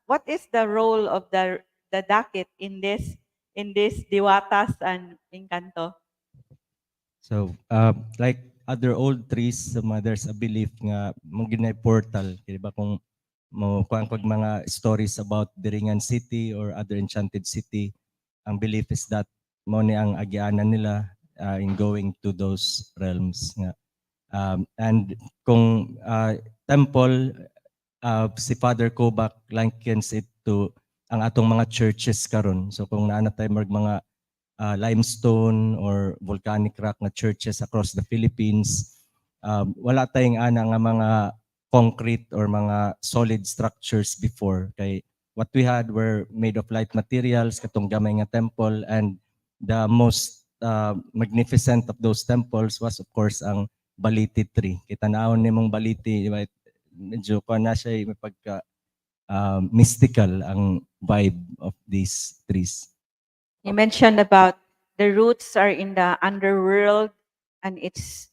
what is the role of the dakit in this diwatas and engkanto? So, like other old trees, there's a belief nga mo ginay portal, di ba kung mo kuan kog mga stories about Diringan City or other enchanted city, ang belief is that mo ni ang agianan nila in going to those realms nga. And kung temple, si Father Kobak likens it to ang atong mga churches karon. So kung naana tayo mga limestone or volcanic rock na churches across the Philippines, wala tayong ana nga mga concrete or mga solid structures before. Kay what we had were made of light materials, katong gamay nga temple, and the most magnificent of those temples was of course ang baliti tree. Kita naon nimong baliti, diba? Medyo pa na siya may pagka mystical ang vibe of these trees. You mentioned about the roots are in the underworld and its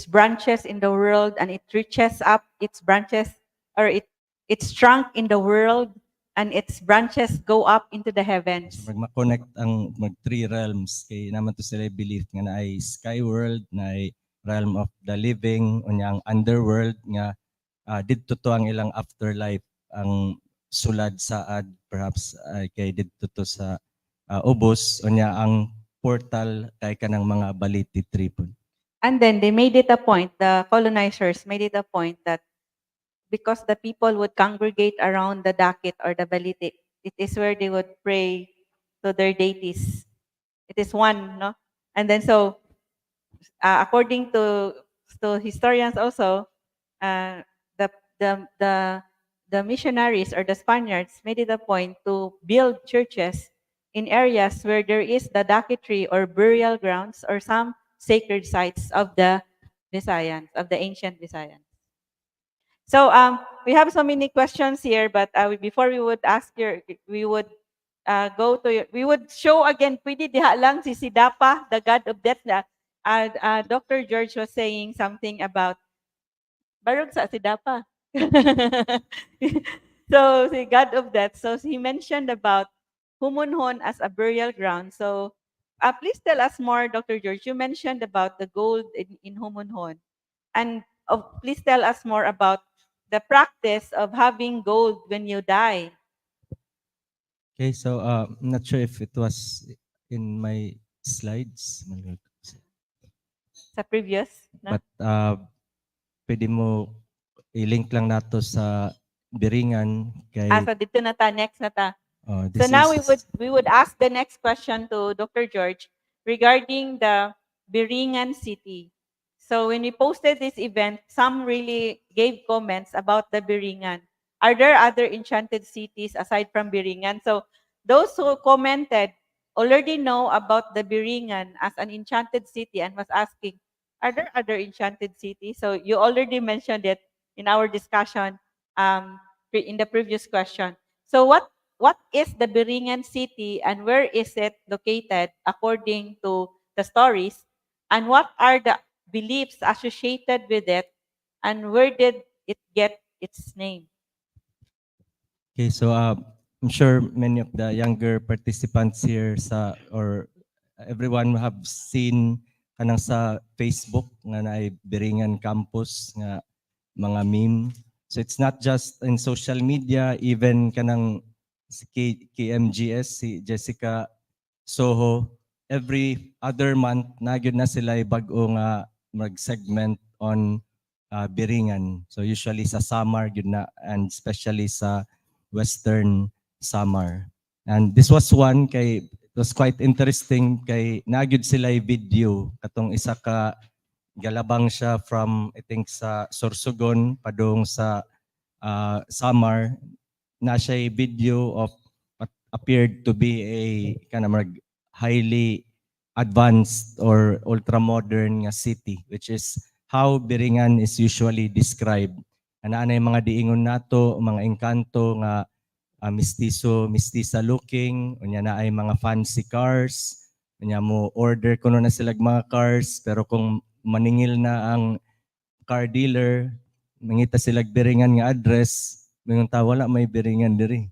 branches in the world, and it reaches up its branches, or it's trunk in the world and its branches go up into the heavens. So mag-connect ang three realms kay naman to sila belief nga na ay sky world, na ay realm of the living, unya ang underworld nga didto to ang ilang afterlife, ang sulad-saad, perhaps kay didto to sa ubos unya ang portal kay kanang mga baliti tripod. And then they made it a point, the colonizers made it a point that because the people would congregate around the dakit or the baliti, it is where they would pray to their deities. It is one, no? And then so, according to historians also, uh, the, the, the, the missionaries or the Spaniards made it a point to build churches in areas where there is the dakitry or burial grounds or some sacred sites of the Visayans, of the ancient Visayans. So we have so many questions here, but before we would ask we would we would show again, pwede diha lang si 𝗓𝗶𝘀𝗃, the god of death. Dr. George was saying something about, barog sa 𝗓𝗓𝗃. So, the god of death. So, he mentioned about Humunhon as a burial ground. So, please tell us more, Dr. George. You mentioned about the gold in Humunhon. And please tell us more about the practice of having gold when you die. Okay, so I'm not sure if it was in my slides. Sa previous, no? But pwede mo i-link lang nato sa Biringan kay So dito na ta, next na ta. So this now is- we would ask the next question to Dr. George regarding the Biringan city. So when we posted this event, some really gave comments about the Biringan. Are there other enchanted cities aside from Biringan? So those who commented already know about the Biringan as an enchanted city and was asking, are there other enchanted cities? So you already mentioned it in our discussion in the previous question. So what is the Biringan city and where is it located according to the stories? And what are the beliefs associated with it? And where did it get its name? Okay, so I'm sure many of the younger participants here or everyone have seen kanang sa Facebook nga naay Biringan campus nga mga meme. So it's not just in social media, even kanang si KMGS, si Jessica Soho, every other month nagyud na sila bag-o nga mag-segment on Biringan. So usually sa Samar yun na, and especially sa Western Samar. And this was one kay it was quite interesting kay nagyud sila video katong isa ka galabang siya from I think sa Sorsogon padung sa Samar, na siya video of what appeared to be a kind of highly advanced or ultra-modern nga city, which is how Biringan is usually described. Ana yung mga diingon nato, mga engkanto nga mistisa looking, unya na ay mga fancy cars, unya mo order kuno na sila mga cars, pero kung maningil na ang car dealer, mangita sila Biringan nga address, mingon ta wala may Biringan diri.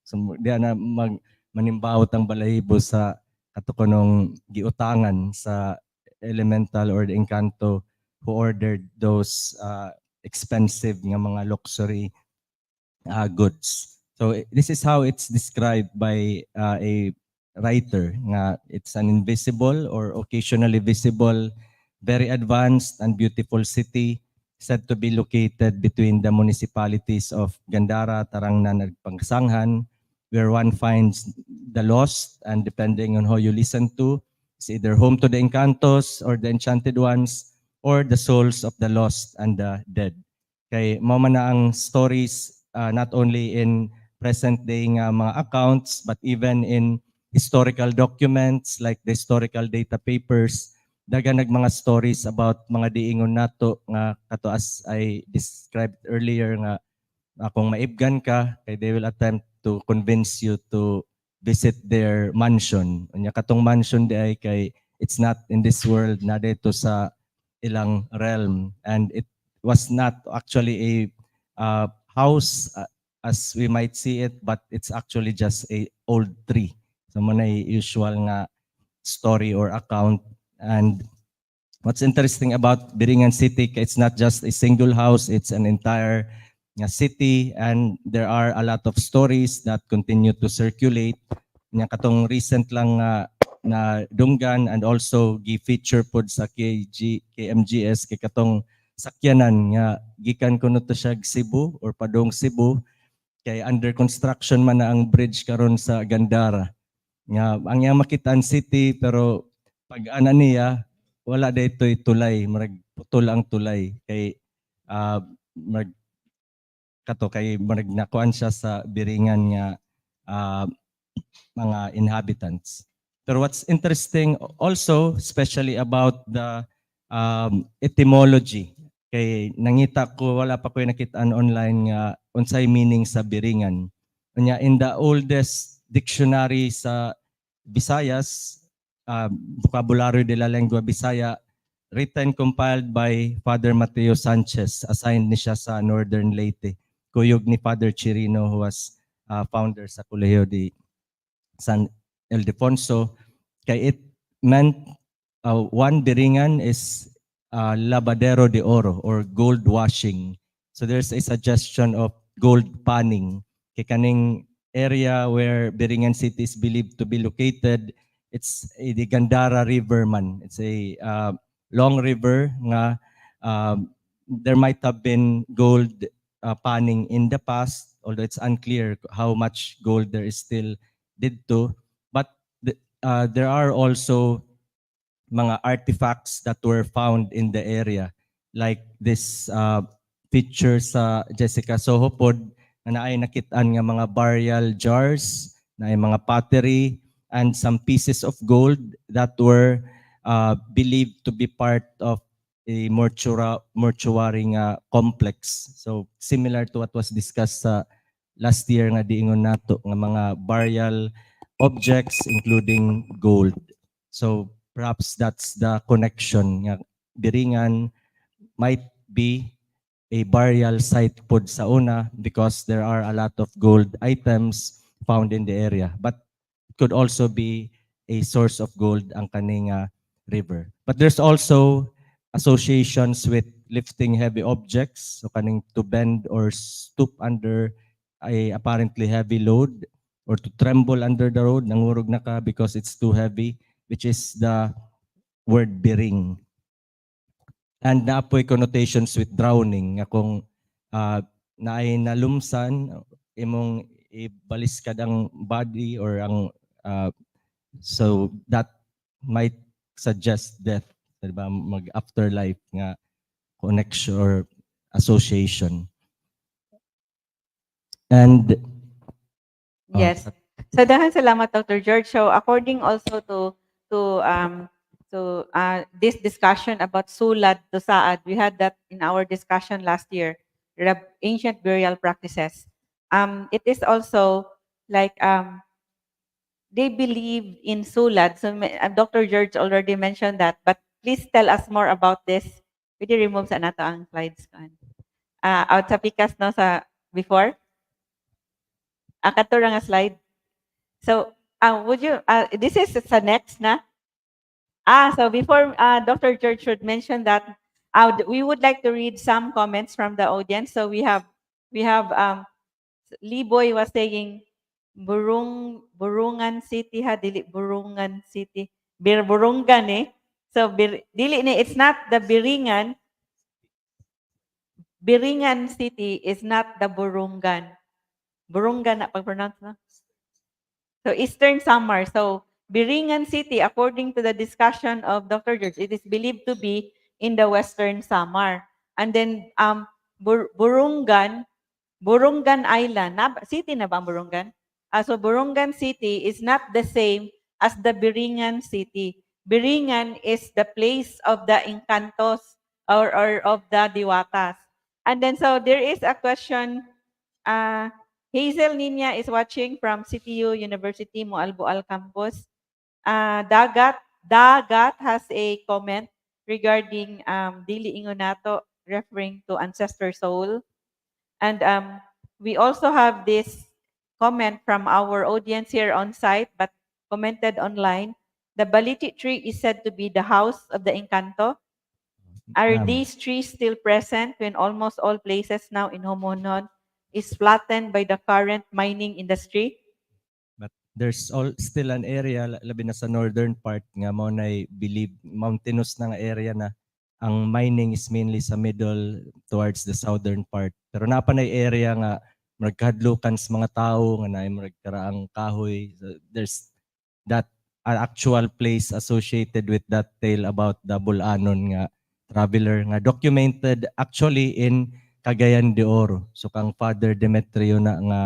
So, di na manimbawot ang balahibo sa katukonong giutangan sa elemental or the engkanto who ordered those expensive nga mga luxury goods. So this is how it's described by a writer nga it's an invisible or occasionally visible, very advanced and beautiful city said to be located between the municipalities of Gandara, Tarangnan, and Pangsanghan, where one finds the lost, and depending on how you listen to, it's either home to the Encantos or the Enchanted Ones or the souls of the lost and the dead. Kay mao man na ang stories not only in present day nga mga accounts but even in historical documents like the historical data papers, dagan mga stories about mga diingon nato nga kato as I described earlier nga kung maibgan ka kay they will attempt to convince you to visit their mansion. Unya katong mansion di ay kay it's not in this world, na dito sa ilang realm, and it was not actually a house as we might see it, but it's actually just a old tree. So mo na usual nga story or account. And what's interesting about Biringan City, it's not just a single house, it's an entire nga city, and there are a lot of stories that continue to circulate. Nya katong recent lang na dunggan, and also gi-feature pod sa KMGS kay katong sakyanan nga gikan kuno to siya Cebu or padong Cebu, kay under construction man na ang bridge karon sa Gandara. Nga ang yang makitaan city, pero pag ana niya wala daytoy tulay, marag putol ang tulay kay marag kato kay marag nakuan siya sa biringan nga mga inhabitants. Pero what's interesting also, especially about the etymology, kay nangita ko, wala pa ko nakitaan online nga unsay meaning sa biringan. Unya, in the oldest dictionary sa Visayas, Vocabulary de la Lengua Bisaya, written compiled by Father Mateo Sanchez, assigned ni siya sa Northern Leyte, kuyog ni Father Chirino, who was founder sa Colegio de San Ildefonso. Kay it meant one biringan is lavadero de oro or gold washing. So there's a suggestion of gold panning. Kay kaning area where Biringan City is believed to be located, it's the Gandara River man. It's a long river nga there might have been gold panning in the past, although it's unclear how much gold there is still dito. But there are also mga artifacts that were found in the area, like this picture sa Jessica Soho pod na naay nakitaan nga mga burial jars, naay mga pottery, and some pieces of gold that were believed to be part of a mortuary nga complex. So similar to what was discussed sa last year nga di Ingon nato nga mga burial objects including gold. So perhaps that's the connection nga Biringan might be a burial site pod sa una because there are a lot of gold items found in the area, but it could also be a source of gold ang kaning river. But there's also associations with lifting heavy objects, so kaning to bend or stoop under a apparently heavy load, or to tremble under the road, nangurog na ka because it's too heavy, which is the word biring. And naapoy connotations with drowning, nga kung naay nalumsan, imong ibaliskad ang body or ang so that might suggest death, diba? Mag afterlife nga connection or association. And yes. So dahan salamat, Dr. George. So according also to this discussion about sulad to saad, we had that in our discussion last year, ancient burial practices. It is also like they believe in sulad. So Dr. George already mentioned that, but please tell us more about this. Pwede remove sa nato ang slides kan. Out sa pikas no sa before. Kato ra nga slide. So would you this is sa next na. So before Dr. George should mention that, we would like to read some comments from the audience. So we have Liboy was saying Burungan City ha, dili Burungan City. Burungan eh. So dili ni, it's not the Biringan. Biringan City is not the Burungan. Burungan na pag-pronounce no? So Eastern Samar. So Biringan City, according to the discussion of Dr. George, it is believed to be in the Western Samar. And then Burungan Island, city na ba ang Burungan? So Burungan City is not the same as the Biringan City. Biringan is the place of the engkantos or of the diwatas. And then so there is a question, Hazel Nina is watching from CTU University Moalboal campus. Dagat has a comment regarding Dili Ingon nato, referring to ancestor soul. And we also have this comment from our audience here on site, but commented online. The baliti tree is said to be the house of the Encanto. Are Ma'am. these trees still present when almost all places now in Homonod is flattened by the current mining industry? But there's still an area, labi na sa northern part, nga mo na believe, mountainous na nga area na ang mining is mainly sa middle towards the southern part. Pero napanay area nga magkadlukan sa mga tao nga na magkaraang kahoy. So there's that actual place associated with that tale about the Bulanon nga traveler nga documented actually in Cagayan de Oro. So kang Father Demetrio na nga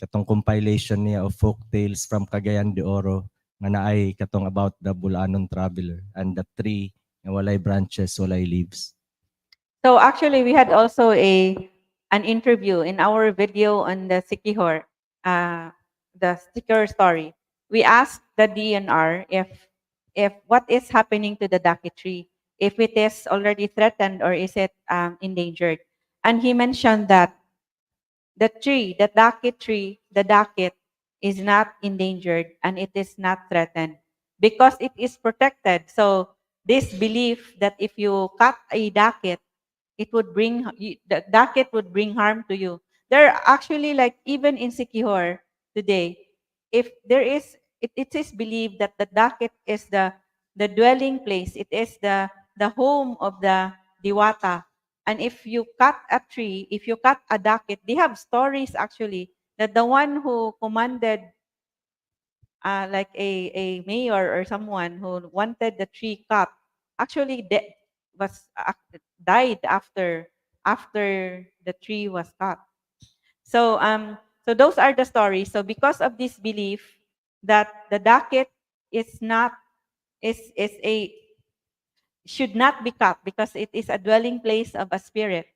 katong compilation niya of folk tales from Cagayan de Oro nga naay katong about the Bulanon traveler and the tree nga walay branches, walay leaves. So actually, we had also an interview in our video on the 𝗖𝗄𝗄𝗃, the sticker story. We asked the DNR if what is happening to the daki tree, if it is already threatened or is it endangered. And he mentioned that the tree, the dakit is not endangered and it is not threatened because it is protected. So this belief that if you cut a dakit, it would bring the dakit would bring harm to you. There are actually, like, even in 𝗖𝗄𝗄𝗃 today, if there is it is believed that the dakit is the dwelling place, it is the home of the diwata. And if you cut a tree, if you cut a dakit, they have stories actually that the one who commanded, like a mayor or someone who wanted the tree cut, actually died after the tree was cut. So so those are the stories. So because of this belief that the dakit is not should not be cut because it is a dwelling place of a spirit.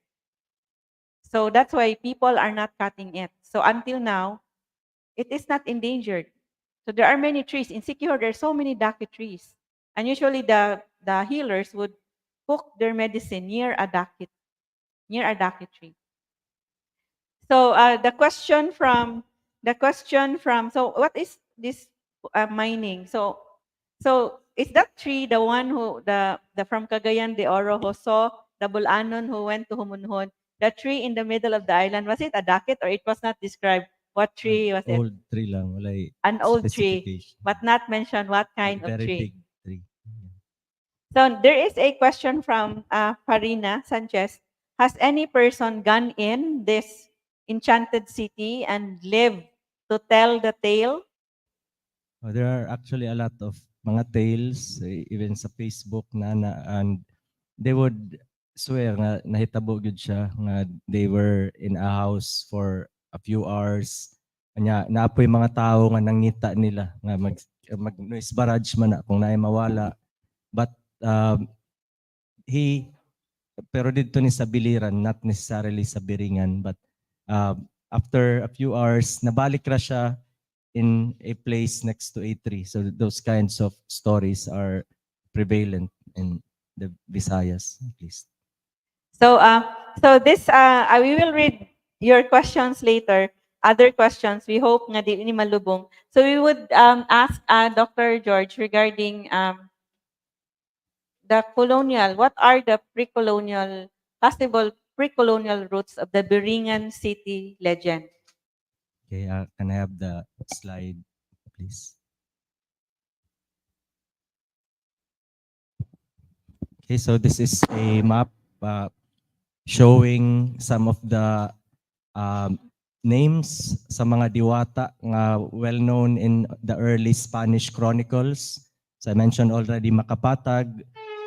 So that's why people are not cutting it. So until now, it is not endangered. So there are many trees. In 𝗖𝗄𝗄𝗃, there are so many daki trees. And usually the healers would cook their medicine near a daki tree. So the question from so what is this mining? So is that tree the one who the from Cagayan de Oro who saw the Bulanon who went to Humunhon? The tree in the middle of the island, was it a dakit or it was not described? What tree was it? Old tree lang, walay An old tree, specification. but not mentioned what kind of Very tree. big tree. So there is a question from Farina Sanchez. Has any person gone in this enchanted city and lived to tell the tale? There are actually a lot of mga tales, even sa Facebook and they would swear nga nahitabo gyud siya nga they were in a house for a few hours. Kanya naapoy mga tao nga nangita nila nga mag noise barrage man na kung naay mawala. But pero dito ni sa biliran, not necessarily sa biringan, but after a few hours nabalik ra siya in a place next to a tree. So those kinds of stories are prevalent in the Visayas, at least. So so this we will read your questions later. Other questions, we hope nga di ni malubong. So we would ask Dr. George regarding the colonial. What are the possible pre-colonial roots of the Biringan city legend? Okay, can I have the slide, please? Okay, so this is a map showing some of the names sa mga diwata nga well known in the early Spanish chronicles. So I mentioned already Makapatag,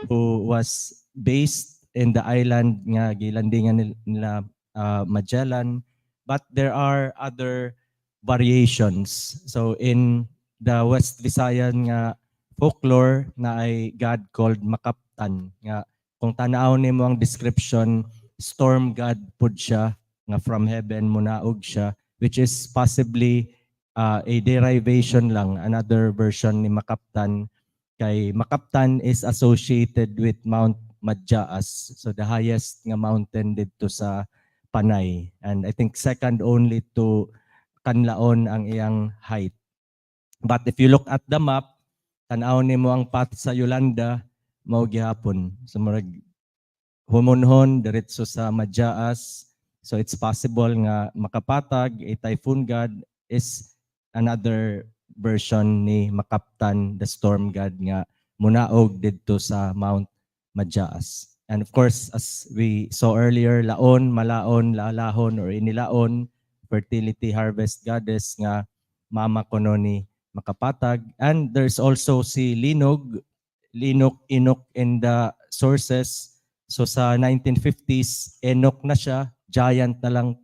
who was based in the island nga gilandingan nila Magellan, but there are other variations. So in the West Visayan nga folklore na ay god called Makaptan nga kung tanaw nimo ang description, storm god pud siya nga from heaven munaog siya, which is possibly a derivation lang, another version ni Makaptan. Kay Makaptan is associated with Mount Madjaas, so the highest nga mountain dito sa Panay, and I think second only to Kanlaon ang iyang height. But if you look at the map, tanaw nimo ang path sa Yolanda, mao gihapon. So murag humonhon diretso sa Madyaas. So it's possible nga makapatag a typhoon god is another version ni makaptan the storm god nga munaog didto sa Mount Madyaas. And of course, as we saw earlier, laon, malaon, lalahon, or inilaon, fertility harvest goddess nga mama kono ni makapatag. And there's also si Linog, Inok in the sources. So sa 1950s, Enoch na siya, giant na lang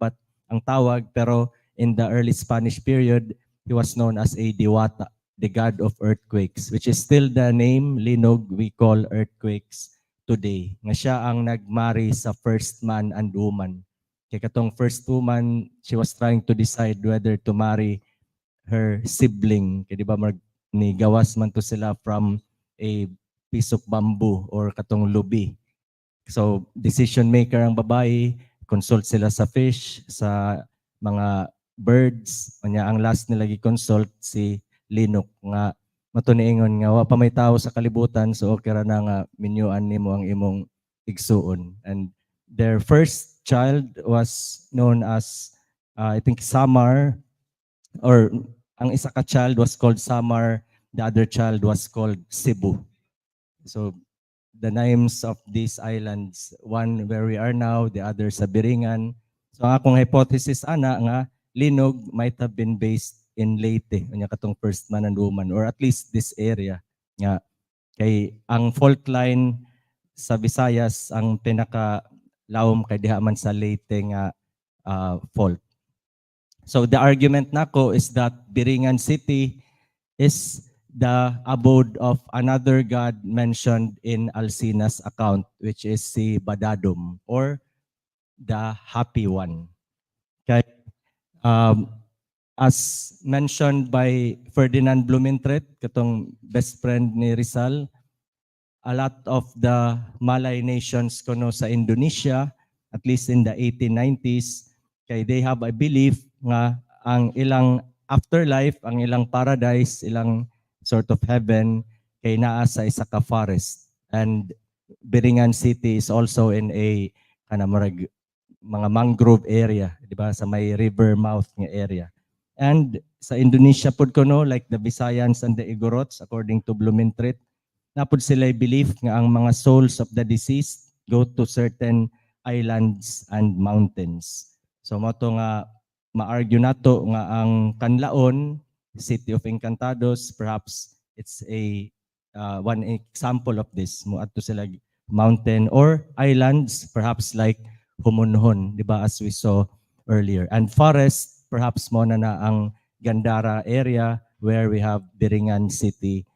ang tawag, pero in the early Spanish period, he was known as a diwata, the god of earthquakes, which is still the name, Linog, we call earthquakes today. Nga siya ang nagmari sa first man and woman. Kaya katong first woman, she was trying to decide whether to marry her sibling. Kaya di ba ni gawas man to sila from a piece of bamboo or katong lubi. So decision maker ang babae, consult sila sa fish, sa mga birds. Kanya ang last nila gi-consult si Linok nga matuniingon nga wa pa may tao sa kalibutan, so okay ra na nga minyuan nimo ang imong igsuon. And their first child was known as I think Samar, or ang isa ka child was called Samar, the other child was called Cebu. So the names of these islands, one where we are now, the other sa Biringan. So ang akong hypothesis ana nga Linog might have been based in Leyte, unya katong first man and woman, or at least this area nga kay ang fault line sa Visayas ang pinaka lawom kay diha man sa Leyte nga fault. So the argument nako is that Biringan City is the abode of another god mentioned in Alcina's account, which is si Badadom, or the happy one. Okay. As mentioned by Ferdinand Blumentritt, katong best friend ni Rizal, a lot of the Malay nations kuno sa Indonesia, at least in the 1890s, kay they have a belief nga ang ilang afterlife, ang ilang paradise, ilang sort of heaven, kay naa sa isa ka forest. And Biringan City is also in a kanamurag mga mangrove area, di ba, sa may river mouth nga area. And sa Indonesia pud kuno, like the Visayans and the Igorots, according to Blumentritt, napud sila believe nga ang mga souls of the deceased go to certain islands and mountains. So mo to nga ma-argue nato nga ang Kanlaon, city of Engkantos, perhaps it's a one example of this. Moadto sila mountain or islands, perhaps like Humunhon, di ba, as we saw earlier. And forest, perhaps mo na ang Gandara area where we have Biringan City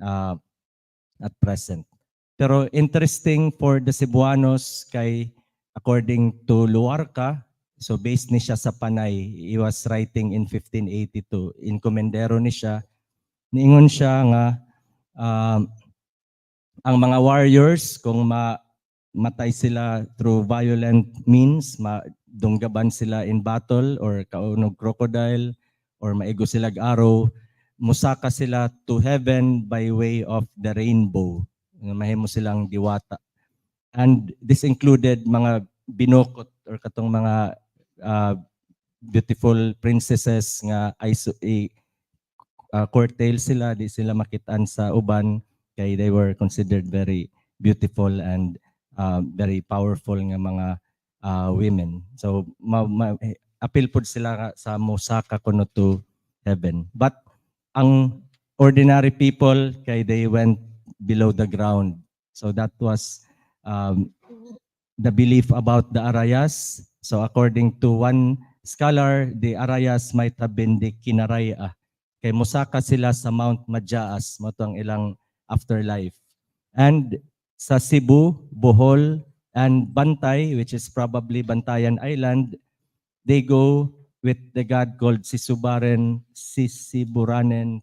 at present. Pero interesting for the Cebuanos kay according to Luarca, so based ni siya sa Panay, he was writing in 1582. In Komendero ni siya, niingon siya nga ang mga warriors kung matay sila through violent means, madunggaban sila in battle or kaunog crocodile or maigo sila arrow, musaka sila to heaven by way of the rainbow. Mahimo silang diwata. And this included mga binokot or katong mga beautiful princesses nga courtail sila, di sila makitaan sa uban kay they were considered very beautiful and very powerful nga mga women. So appeal pod sila sa mosaka kuno to heaven. But ang ordinary people kay they went below the ground. So that was the belief about the Arayas. So according to one scholar, the Arayas might have been the Kinaraya. Kay mosaka sila sa Mount Madyaas, mo ang ilang afterlife. And sa Cebu, Bohol, and Bantay, which is probably Bantayan Island, they go with the god called Sisiburanen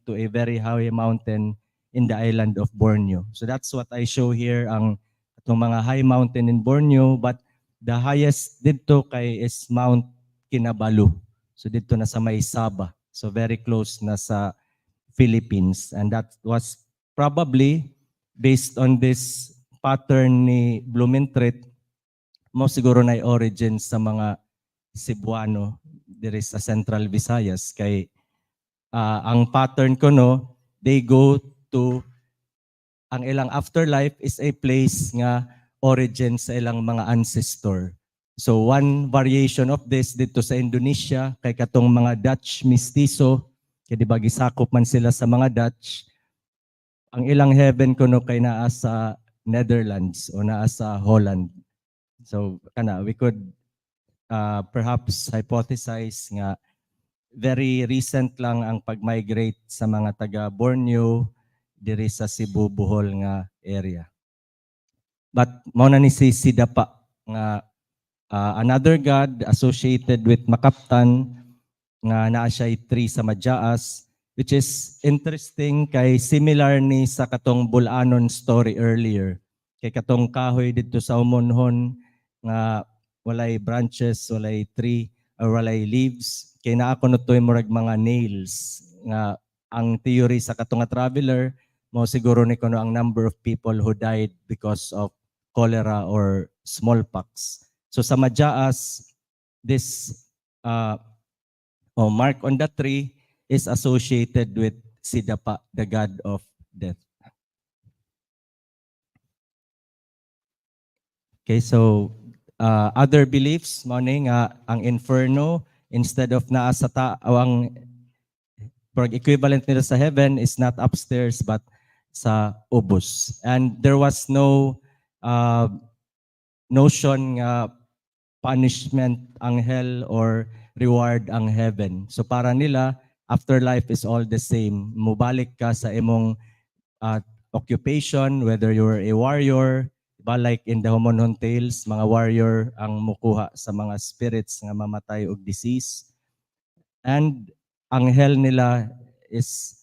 to a very high mountain in the island of Borneo. So that's what I show here, ang itong mga high mountain in Borneo, but the highest dito kay is Mount Kinabalu. So dito na sa may Sabah. So very close na sa Philippines. And that was probably based on this pattern ni Blumentritt, mo siguro na origin sa mga Cebuano diri sa Central Visayas kay ang pattern ko no, they go to ang ilang afterlife is a place nga origin sa ilang mga ancestor. So one variation of this dito sa Indonesia kay katong mga Dutch mestizo kay di ba gisakop man sila sa mga Dutch. Ang ilang heaven kuno kay naa sa Netherlands o naa sa Holland. So kana we could perhaps hypothesize nga very recent lang ang pag-migrate sa mga taga Borneo diri sa Cebu Bohol nga area. But mao na ni si 𝗓𝗶𝗏 nga another god associated with Makaptan nga naa siya 3 sa Madyaas, which is interesting kay similar ni sa katong Bulanon story earlier. Kay katong kahoy dito sa umonhon nga walay branches, walay tree, or walay leaves. Kay naa kuno toy murag mga nails nga ang theory sa katong traveler mo siguro ni kuno ang number of people who died because of cholera or smallpox. So sa Madyaas, this mark on the tree is associated with 𝗓𝗶, the god of death. Okay, so other beliefs, morning, ang inferno, instead of naa sa ang equivalent nila sa heaven is not upstairs but sa ubos. And there was no notion nga punishment ang hell or reward ang heaven. So para nila, afterlife is all the same. Mubalik ka sa imong occupation, whether you're a warrior, diba, like in the Homonhon Tales, mga warrior ang mukuha sa mga spirits nga mamatay og disease. And ang hell nila is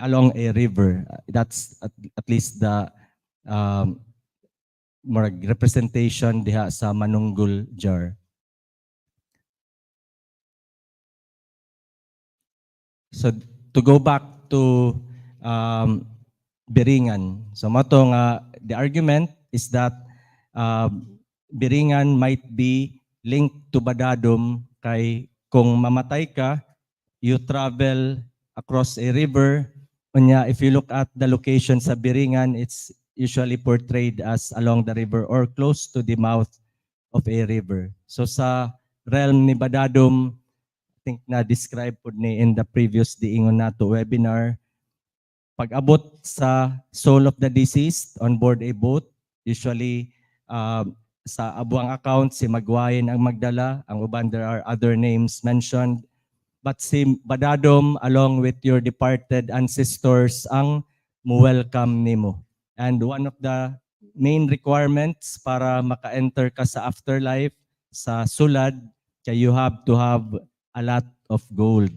along a river. That's at least the representation diha sa manunggul jar. So to go back to Biringan. So mato nga the argument is that Biringan might be linked to Badadom kay kung mamatay ka, you travel across a river. Unya, if you look at the location sa Biringan, it's usually portrayed as along the river or close to the mouth of a river. So sa realm ni Badadom, I think na-describe po ni in the previous Ingon Nato webinar, pag-abot sa soul of the deceased on board a boat, usually sa abuang account, si Magwayin ang magdala, ang uban there are other names mentioned, but si Badadom along with your departed ancestors ang mu-welcome nimo. And one of the main requirements para maka-enter ka sa afterlife, sa sulad, kaya you have to have a lot of gold.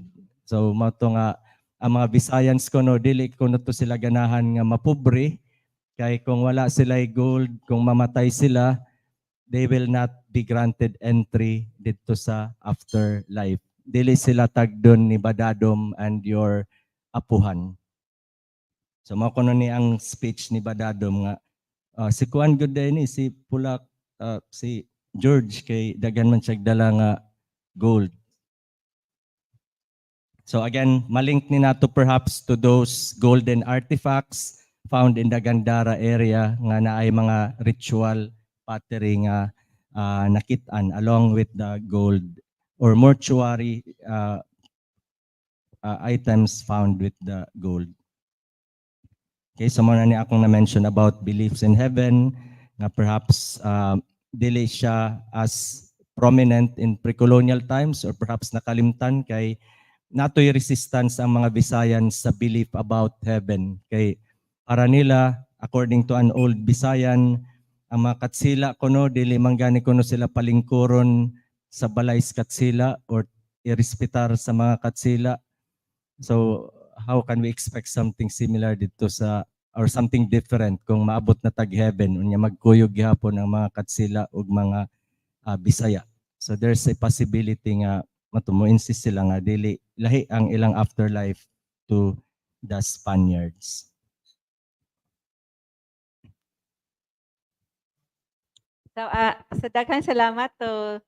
So mato nga ang mga Visayans kuno dili kuno to sila ganahan nga mapobre, kay kung wala sila gold, kung mamatay sila, they will not be granted entry dito sa afterlife. Dili sila tagdon ni Badadom and your apuhan. So mao kuno ni ang speech ni Badadom nga si Kuan good day ni si Pulak si George kay dagan man siya dala nga gold. So again, malink ni nato perhaps to those golden artifacts found in the Gandara area nga naay mga ritual pottery nga nakit-an along with the gold or mortuary items found with the gold. Okay, so muna ni akong na-mention about beliefs in heaven na perhaps dili siya as prominent in pre-colonial times or perhaps nakalimtan kay nato'y resistance ang mga Visayan sa belief about heaven. Kay para nila, according to an old Visayan, ang mga katsila kuno dili manggani kuno sila palingkuron sa balay sa katsila or irespetar sa mga katsila. So how can we expect something similar dito sa or something different kung maabot na tag heaven unya magkuyog gihapon ang mga katsila ug mga Bisaya. So there's a possibility nga mo insist sila nga dili lahi ang ilang afterlife to the Spaniards. So daghang salamat to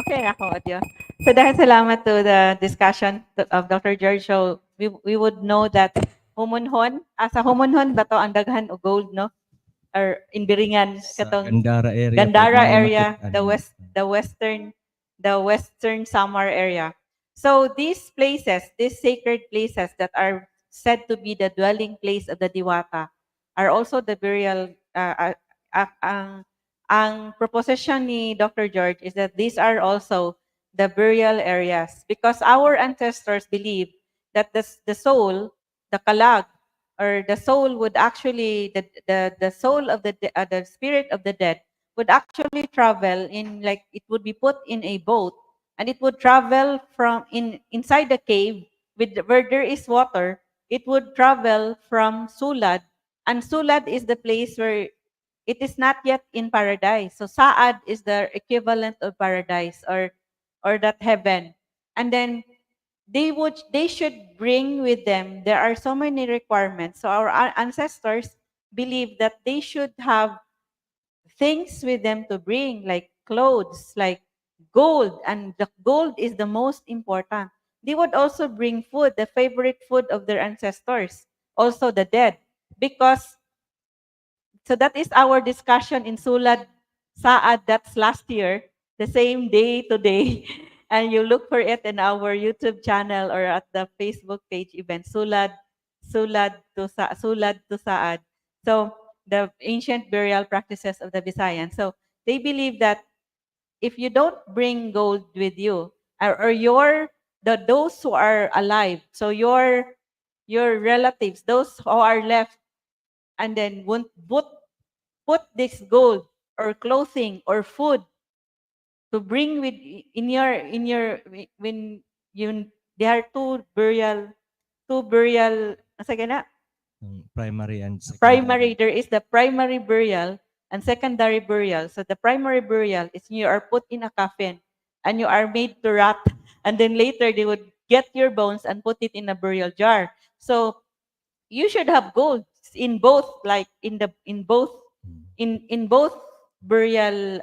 okay na ako audio. So daghang salamat to the discussion of Dr. George. So we would know that humunhon, sa humunhon ba to ang daghan o gold, no? Or in Biringan Sa katong Gandara area. Gandara pag may area, makit- the western Samar area. So these places, these sacred places that are said to be the dwelling place of the Diwata, are also the burial. Ang proposition ni Dr. George is that these are also the burial areas because our ancestors believed that the soul, the kalag, or the soul would actually the soul of the spirit of the dead would actually travel in, like, it would be put in a boat and it would travel from inside the cave where there is water. It would travel from Sulad, and Sulad is the place where it is not yet in paradise. So Saad is the equivalent of paradise, or that heaven. And then they should bring with them, there are so many requirements. So our ancestors believe that they should have things with them to bring, like clothes, like gold, and the gold is the most important. They would also bring food, the favorite food of their ancestors, also the dead, because so that is our discussion in Sulad Saad. That's last year, the same day today. And you look for it in our YouTube channel or at the Facebook page event, Sulad to Saad. So the ancient burial practices of the Visayan. So they believe that if you don't bring gold with you, or those who are alive, so your relatives, those who are left, and then won't put this gold or clothing or food to bring with in your when you there are two burial asa na? Primary and secondary. Primary, there is the primary burial and secondary burial. So the primary burial is you are put in a coffin and you are made to rot, and then later they would get your bones and put it in a burial jar. So you should have gold in both, like in both burial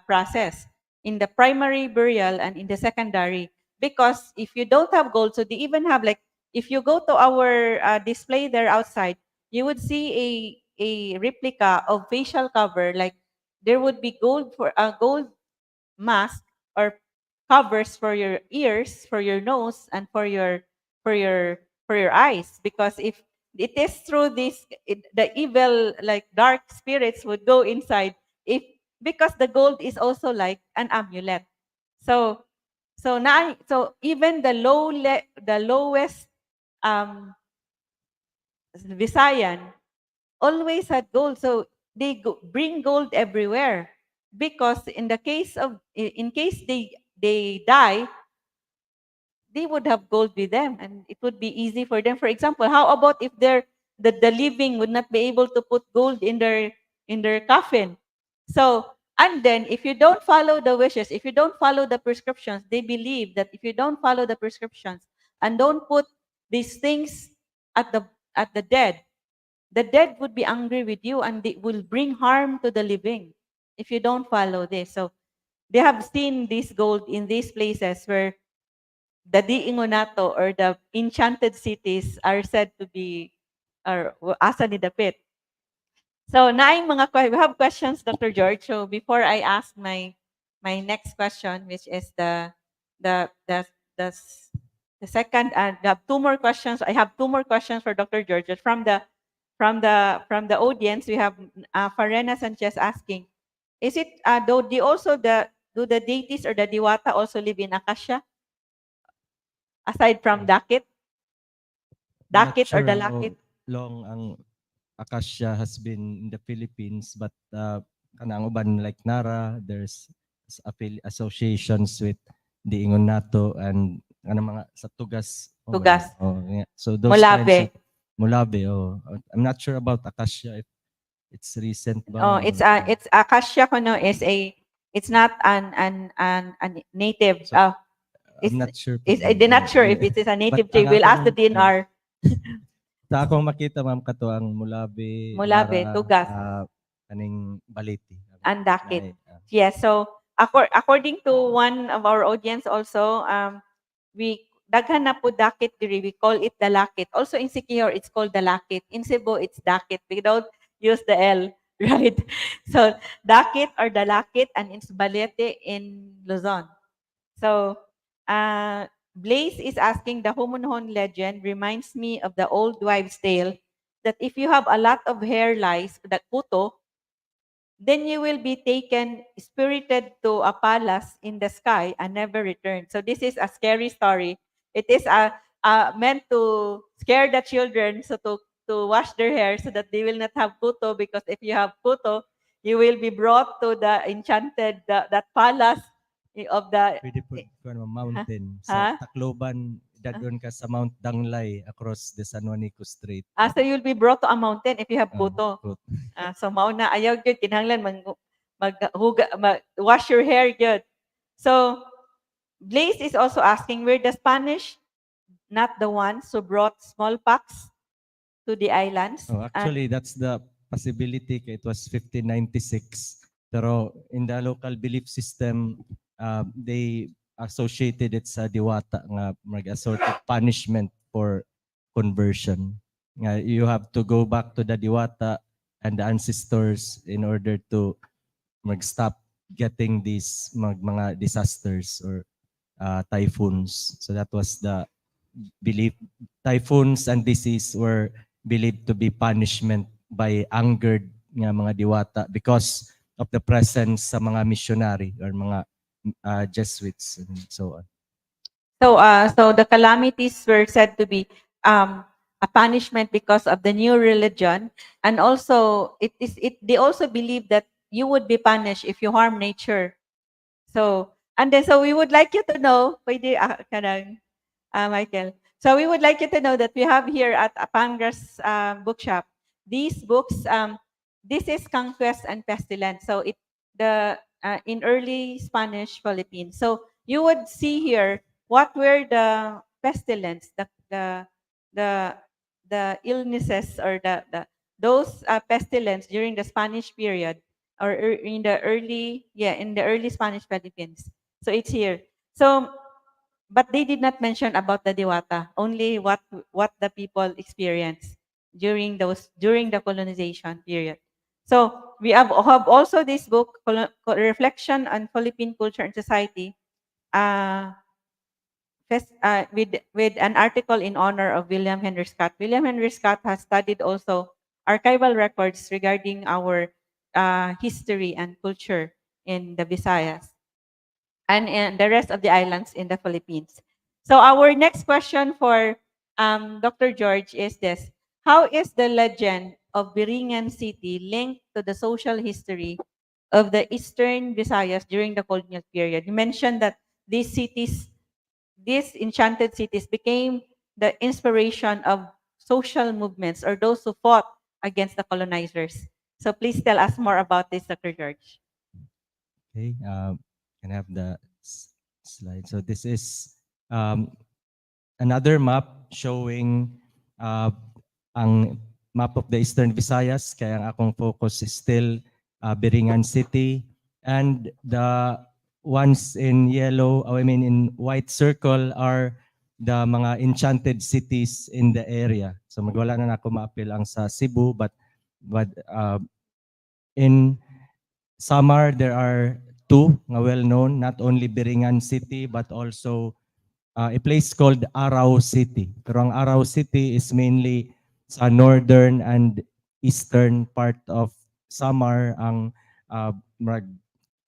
process, in the primary burial and in the secondary. Because if you don't have gold, so they even have, like, if you go to our display there outside, you would see a replica of facial cover. Like there would be gold for a gold mask or covers for your ears, for your nose, and for your eyes. Because if it is through this, the evil, like dark spirits would go inside. If because the gold is also like an amulet. So so even the lowest Visayan always had gold. So they bring gold everywhere because in case they die, they would have gold with them and it would be easy for them. For example, how about if the living would not be able to put gold in their coffin? So, and then if you don't follow the wishes, if you don't follow the prescriptions, they believe that if you don't follow the prescriptions and don't put these things at the dead, the dead would be angry with you and they will bring harm to the living if you don't follow this. So they have seen this gold in these places where the Ingonato or the enchanted cities are said to be, or asa ni dapit. So we have questions, Dr. George. So before I ask my next question, which is the the the, s- the second, I have two more questions. I have two more questions for Dr. George. From the audience. We have Farena Sanchez asking, is it do the deities or the diwata also live in Akasha aside from Dakit? Not Dakit or sure how Dalakit? long ang Acacia has been in the Philippines, but kanang uban like Nara, there's associations with the Ingon Nato and mga sa Tugas. Tugas. Yeah. So those Mulabe. kinds of Mulabe. I'm not sure about Acacia if it's recent ba. Oh, it's Akasha kono it's not an native. So, I'm not sure. I'm not sure if it is a native tree. We'll ask the DNR Sa akong makita ma'am kato ang mulabi, Mulabi, Lara, tugas. kaning baliti. Andakit. Nay, Yes, so according to one of our audience also, we daghan na po dakit diri, we call it dalakit. Also in Siquijor, it's called dalakit. In Cebu, it's dakit. We don't use the L, right? So dakit or dalakit, and it's balete in Luzon. So Blaze is asking, the Homonhon legend reminds me of the old wives' tale that if you have a lot of hair lice, that puto, then you will be taken spirited to a palace in the sky and never return. So this is a scary story. It is meant to scare the children, so to wash their hair so that they will not have puto, because if you have puto, you will be brought to the enchanted, that palace of the pwede po kuno mountain Ha? sa Tacloban, dadon ka sa Mount Danglay across the San Juanico Street. so you'll be brought to a mountain if you have puto. Put- So mauna ayaw gyud kinahanglan wash your hair good. So Blaze is also asking, were the Spanish not the ones who brought smallpox to the islands? Oh, actually, that's the possibility. It was 1596. Pero in the local belief system, they associated it sa diwata nga a sort of punishment for conversion. You have to go back to the diwata and the ancestors in order to stop getting these mga disasters or typhoons. So that was the belief. Typhoons and disease were believed to be punishment by angered nga mga diwata because of the presence sa mga missionary or mga Jesuits and so on. So the calamities were said to be a punishment because of the new religion, and also they also believe that you would be punished if you harm nature. So we would like you to know, pwede Michael. So we would like you to know that we have here at Pangras's bookshop these books. This is Conquest and Pestilence. So in early Spanish Philippines. So you would see here what were the pestilence, the illnesses, or those pestilence during the Spanish period, or in the early Spanish Philippines. So it's here. So but they did not mention about the diwata, only what the people experienced during the colonization period. So we have also this book, Reflection on Philippine Culture and Society, with an article in honor of William Henry Scott. William Henry Scott has studied also archival records regarding our history and culture in the Visayas and in the rest of the islands in the Philippines. So our next question for Dr. George is this: how is the legend of Biringan City linked to the social history of the Eastern Visayas during the colonial period? You mentioned that these enchanted cities became the inspiration of social movements or those who fought against the colonizers. So please tell us more about this, Dr. George. Okay, can I have the slide? So this is another map showing ang map of the Eastern Visayas. Kaya ang akong focus is still Biringan City, and the ones in yellow, in white circle are the mga enchanted cities in the area. So magwala na ako ma-appeal ang sa Cebu, but in Samar there are two nga well-known, not only Biringan City but also a place called 𝗚𝗲𝗄 City. Pero ang 𝗚𝗲𝗄 City is mainly sa northern and eastern part of Samar ang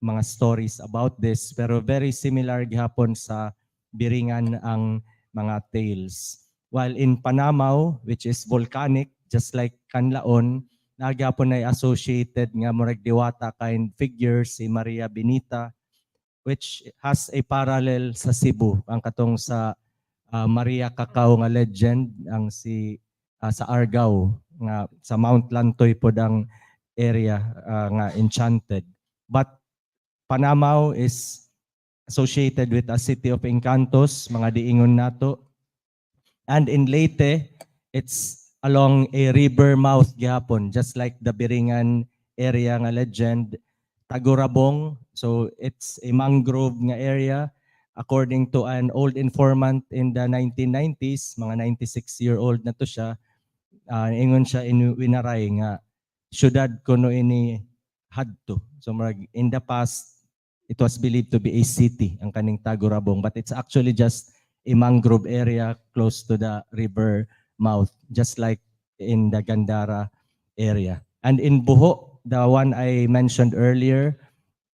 mga stories about this, pero very similar gihapon sa Biringan ang mga tales. While in Panamaw, which is volcanic, just like Canlaon, nagyapon ay associated nga murag diwata kind figure si Maria Benita, which has a parallel sa Cebu, ang katong sa Maria Cacao nga legend, ang sa Argao nga sa Mount Lantoy pod ang area nga enchanted. But Panamaw is associated with a city of Engkantos, mga diingon nato. And in Leyte, it's along a river mouth gihapon, just like the Biringan area nga legend, Tagurabong. So it's a mangrove nga area. According to an old informant in the 1990s, mga 96-year-old na to siya, ingon siya winaray nga syudad kuno ini hadto. So in the past, it was believed to be a city, ang kaning Tagurabong, but it's actually just a mangrove area close to the river mouth, just like in the Gandara area. And in Buho, the one I mentioned earlier,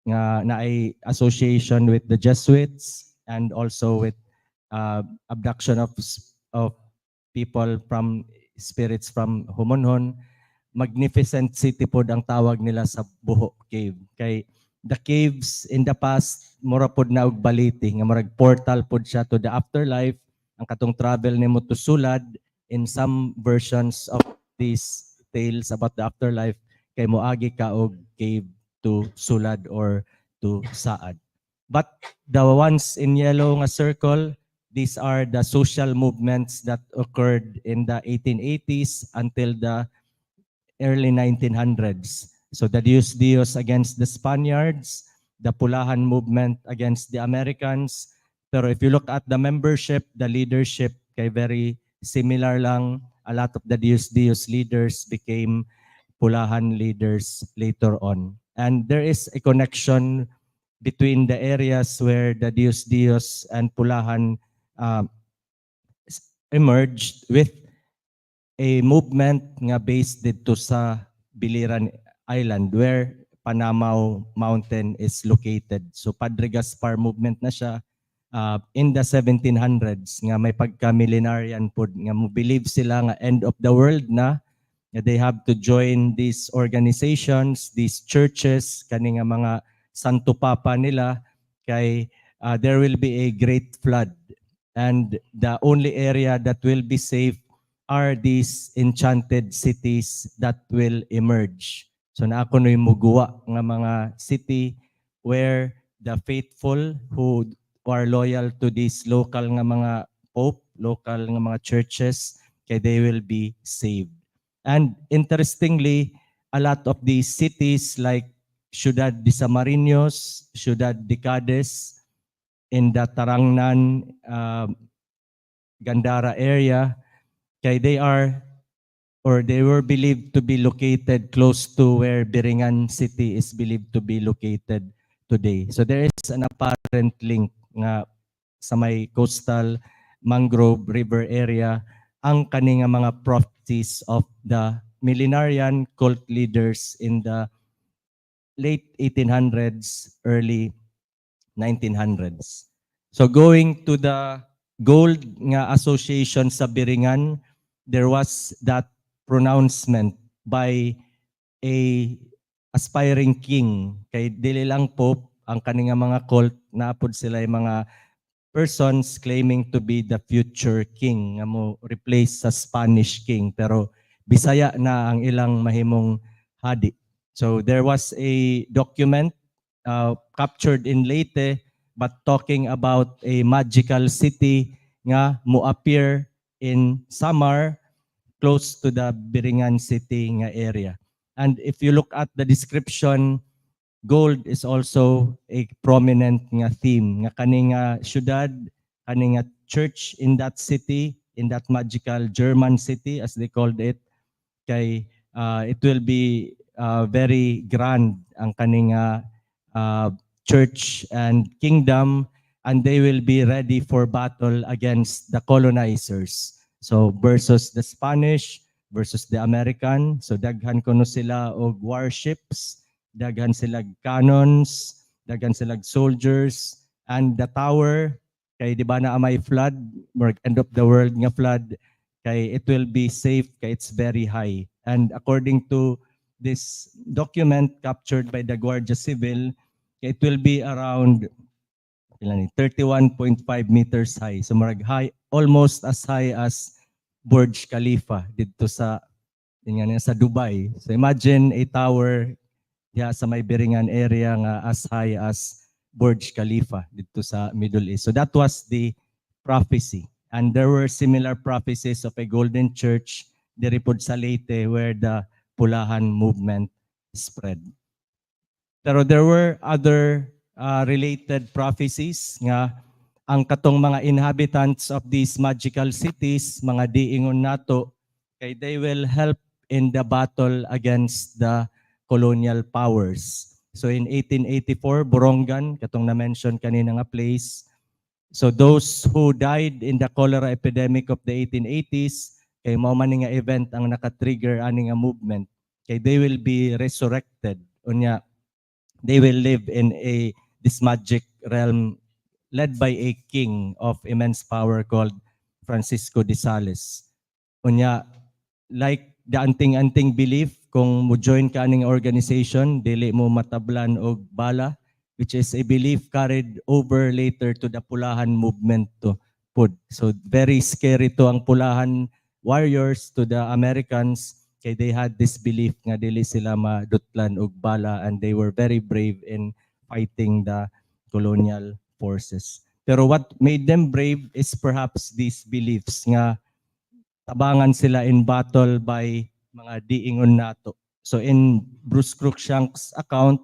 nga na ay association with the Jesuits and also with abduction of people from spirits from Humonhon. Magnificent city pod ang tawag nila sa Buho Cave. Kay the caves in the past, mura pod na og baliti, nga murag portal pod siya to the afterlife. Ang katong travel nimo to Sulad, in some versions of these tales about the afterlife, kay moagi ka og cave to Sulad or to Saad. But the ones in yellow nga circle, these are the social movements that occurred in the 1880s until the early 1900s. So the Dios Dios against the Spaniards, the Pulahan movement against the Americans. Pero if you look at the membership, the leadership, kay very similar lang. A lot of the Dios Dios leaders became Pulahan leaders later on. And there is a connection between the areas where the Dios Dios and Pulahan emerged with a movement nga based dito sa Biliran Island where Panamaw Mountain is located. So Padre Gaspar movement na siya in the 1700s nga may pagka-millenarian pod nga mo believe sila nga end of the world na they have to join these organizations, these churches, kani nga mga Santo Papa nila kay there will be a great flood and the only area that will be safe are these enchanted cities that will emerge. So na ako no'y muguwa nga mga city where the faithful who are loyal to these local nga mga pope, local nga mga churches, kay they will be saved. And interestingly, a lot of these cities like Ciudad de Samariños, Ciudad de Cadiz, in the Tarangnan, Gandara area, kay they were believed to be located close to where Biringan City is believed to be located today. So there is an apparent link nga sa may coastal mangrove river area ang kaning mga prophecies of the millenarian cult leaders in the late 1800s, early 1900s. So going to the gold nga association sa Biringan, there was that pronouncement by a aspiring king. Kay dili lang pope ang kaninga mga cult, naapod sila yung mga persons claiming to be the future king nga mo replace sa Spanish king, pero Bisaya na ang ilang mahimong hadi. So there was a document captured in Leyte but talking about a magical city nga mo appear in Samar close to the Biringan City nga area. And if you look at the description, gold is also a prominent nga theme nga kaning syudad, kaning church in that city, in that magical German city as they called it, kay it will be very grand ang kaning church and kingdom, and they will be ready for battle against the colonizers. So versus the Spanish, versus the American. So daghan kuno sila og warships, daghan sila cannons, daghan sila soldiers, and the tower kay di ba na may flood, end of the world nga flood, kay it will be safe kay it's very high. And according to this document captured by the Guardia Civil, it will be around 31.5 meters high. So marag high, almost as high as Burj Khalifa dito sa Dubai. So imagine a tower sa may Biringan area nga as high as Burj Khalifa dito sa Middle East. So that was the prophecy. And there were similar prophecies of a golden church diripod sa Leyte where the Pulahan movement spread. Pero there were other related prophecies nga ang katong mga inhabitants of these magical cities, mga diingon nato, kay they will help in the battle against the colonial powers. So in 1884, Borongan, katong na-mention kanina nga place, so those who died in the cholera epidemic of the 1880s, kay mao man nga event ang naka-trigger ani nga movement, kay they will be resurrected. Unya, they will live in this magic realm led by a king of immense power called Francisco de Sales. Unya, like the anting-anting belief, kung mo join ka aning organization, dili mo matablan og bala, which is a belief carried over later to the Pulahan movement to pud. So very scary to ang Pulahan warriors to the Americans, kay they had this belief nga dili sila madutlan og bala, and they were very brave in fighting the colonial forces. Pero what made them brave is perhaps these beliefs nga tabangan sila in battle by mga diingon nato. So in Bruce Cruikshank's account,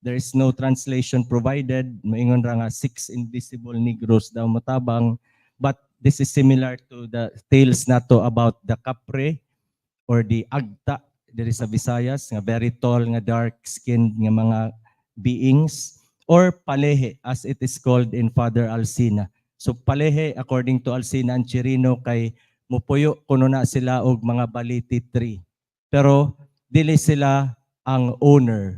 there is no translation provided. Moingon ra nga 6 invisible Negros daw motabang, but this is similar to the tales nato about the 𝗘𝗶𝘀𝗆 or the 𝗚𝗲𝗃 there is sa Visayas, nga very tall, nga dark-skinned nga mga beings, or 𝗶𝗴𝗃 as it is called in Father Alcina. So 𝗶𝗴𝗃, according to Alcina and Chirino, kay mupuyo kuno na sila og mga baliti tree. Pero dili sila ang owner.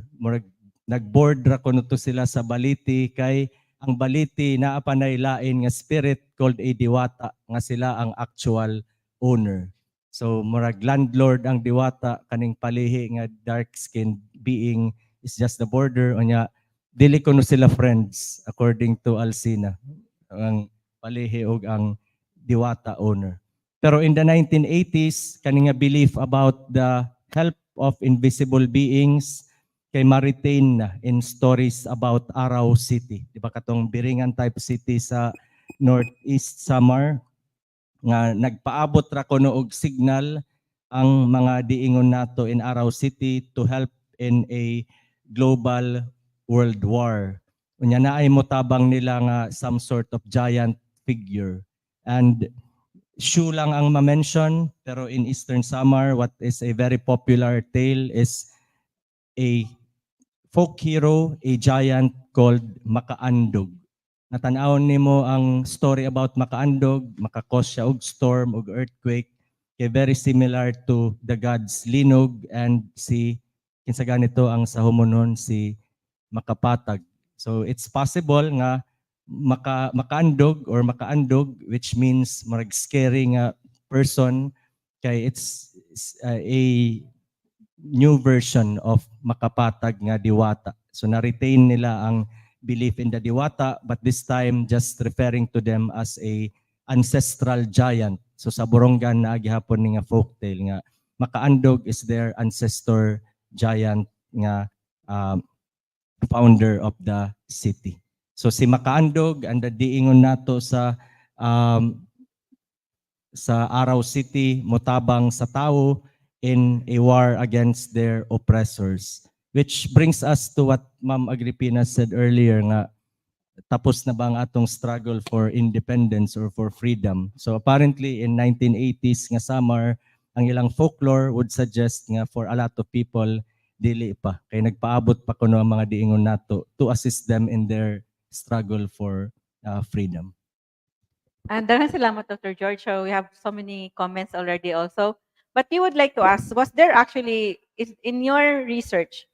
Nag-board ra kuno to sila sa baliti, kay ang baliti naa panay lain nga spirit called a diwata nga sila ang actual owner. So murag landlord ang diwata, kaning 𝗶𝗴𝗃 nga dark-skinned being is just the border. Unya dili kuno sila friends according to Alcina, ang 𝗶𝗴𝗃 og ang diwata owner. Pero in the 1980s, kaning nga belief about the help of invisible beings kay ma-retain na in stories about Araw City. Di ba katong Biringan type city sa northeast Samar, nga nagpaabot ra kuno og signal ang mga diingon nato in Araw City to help in a global world war. Unya naay motabang nila nga some sort of giant figure. And Shu lang ang ma-mention, pero in Eastern Samar, what is a very popular tale is a folk hero, a giant called Makaandog. Natanawon nimo ang story about Makaandog, makakos siya og storm, og earthquake, kay very similar to the gods Linog and si, kinsa ganito ang sa humunon, si Makapatag. So it's possible nga makaandog or makaandog, which means marag scary nga person, kay it's a new version of Makapatag nga diwata. So na-retain nila ang belief in the diwata, but this time just referring to them as a ancestral giant. So sa Borongan na gihapon ni nga folktale nga Makaandog is their ancestor giant nga founder of the city. So si Makaandog and the diingon nato sa Araw City motabang sa tao in a war against their oppressors. Which brings us to what Ma'am Agripina said earlier nga tapos na ba ang atong struggle for independence or for freedom. So apparently in 1980s nga Samar, ang ilang folklore would suggest nga for a lot of people dili pa, kay nagpaabot pa kuno ang mga diingon nato to assist them in their struggle for freedom. And daghang salamat, Dr. George. So we have so many comments already also. But we would like to ask, was there actually, in your research,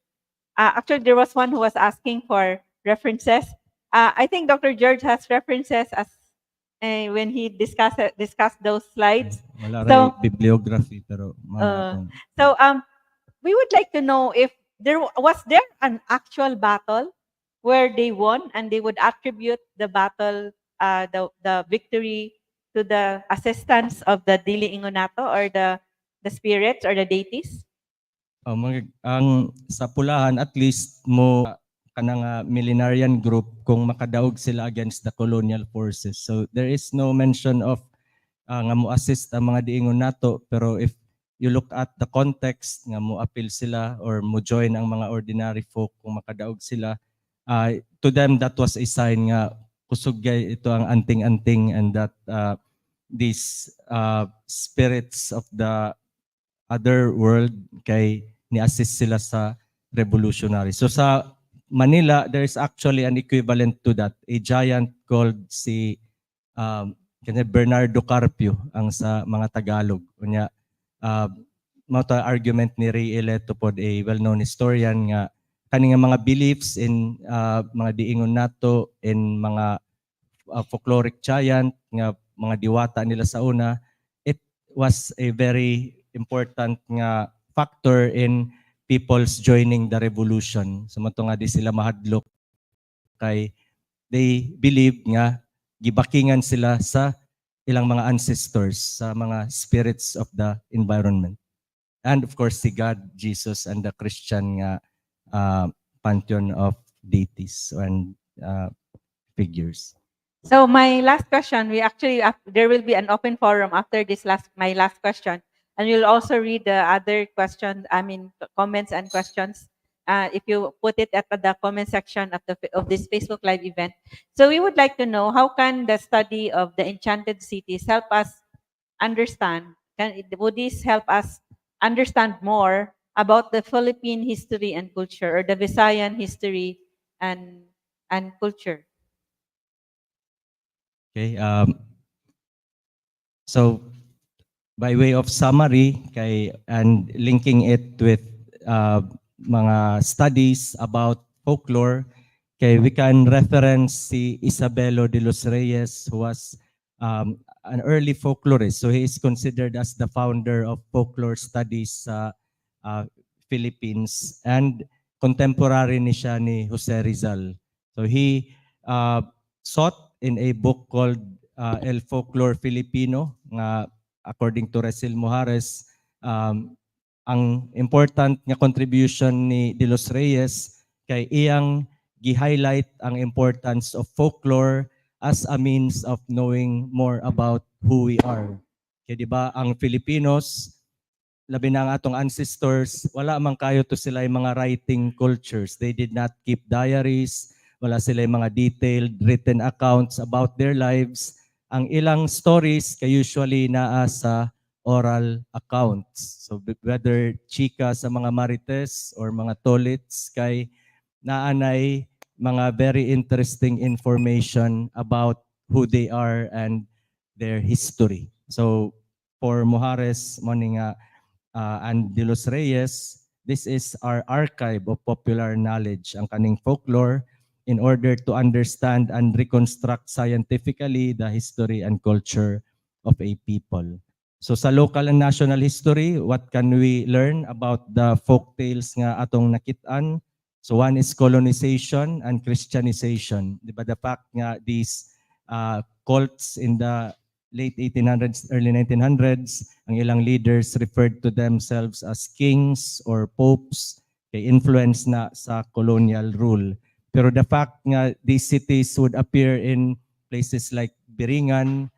actually there was one who was asking for references. I think Dr. George has references as when he discussed those slides. Wala So, ray bibliography pero So we would like to know if was there an actual battle where they won and they would attribute the battle, the victory to the assistance of the Dili Ingonato or the spirits or the deities? ang sa Pulahan at least mo kanang millenarian group kung makadaog sila against the colonial forces. So there is no mention of nga mo-assist ang mga diingon nato, pero if you look at the context nga mo-appeal sila or mo-join ang mga ordinary folk kung makadaog sila, to them that was a sign nga kusog gay ito ang anting-anting, and that these spirits of the other world kay ni-assist sila sa revolutionary. So sa Manila, there is actually an equivalent to that, a giant called si Bernardo Carpio ang sa mga Tagalog. Unya, mata argument ni 𝗓𝗏𝗃𝗀𝗃𝗏𝗃, a well-known historian, nga kaning mga beliefs in mga diingon nato, in mga folkloric giant nga mga diwata nila sa una, it was a very important nga factor in people's joining the revolution. So mato nga di sila mahadlok kay they believe nga gibakingan sila sa ilang mga ancestors, sa mga spirits of the environment. And of course, si God, Jesus, and the Christian pantheon of deities and figures. So my last question, we actually, there will be an open forum after this my last question. And we'll also read the other questions, comments and questions, if you put it at the comment section of this Facebook Live event. So we would like to know, how can the study of the enchanted cities help us understand, would this help us understand more about the Philippine history and culture, or the Visayan history and culture? Okay, so by way of summary and linking it with mga studies about folklore, we can reference si Isabelo de los Reyes, who was an early folklorist. So he is considered as the founder of folklore studies sa Philippines, and contemporary ni siya ni Jose Rizal. So he sought in a book called 𝗓𝗏𝗀𝗏𝗃 Filipino, nga according to Resil Mujares, ang important nga contribution ni De Los Reyes kay iyang gi-highlight ang importance of folklore as a means of knowing more about who we are. Kaya di ba ang Filipinos, labi na ang atong ancestors, wala man kayo to sila yung mga writing cultures. They did not keep diaries, wala sila yung mga detailed written accounts about their lives. Ang ilang stories kay usually naa sa oral accounts. So whether chika sa mga marites or mga tolits, kay naanay mga very interesting information about who they are and their history. So for Mujares, and De Los Reyes, this is our archive of popular knowledge, ang kaning folklore, in order to understand and reconstruct scientifically the history and culture of a people. So sa local and national history, what can we learn about the folk tales nga atong nakit-an? So one is colonization and Christianization. Di ba, the fact nga these cults in the late 1800s, early 1900s, ang ilang leaders referred to themselves as kings or popes, kay influence na sa colonial rule. Pero the fact nga these cities would appear in places like Biringan,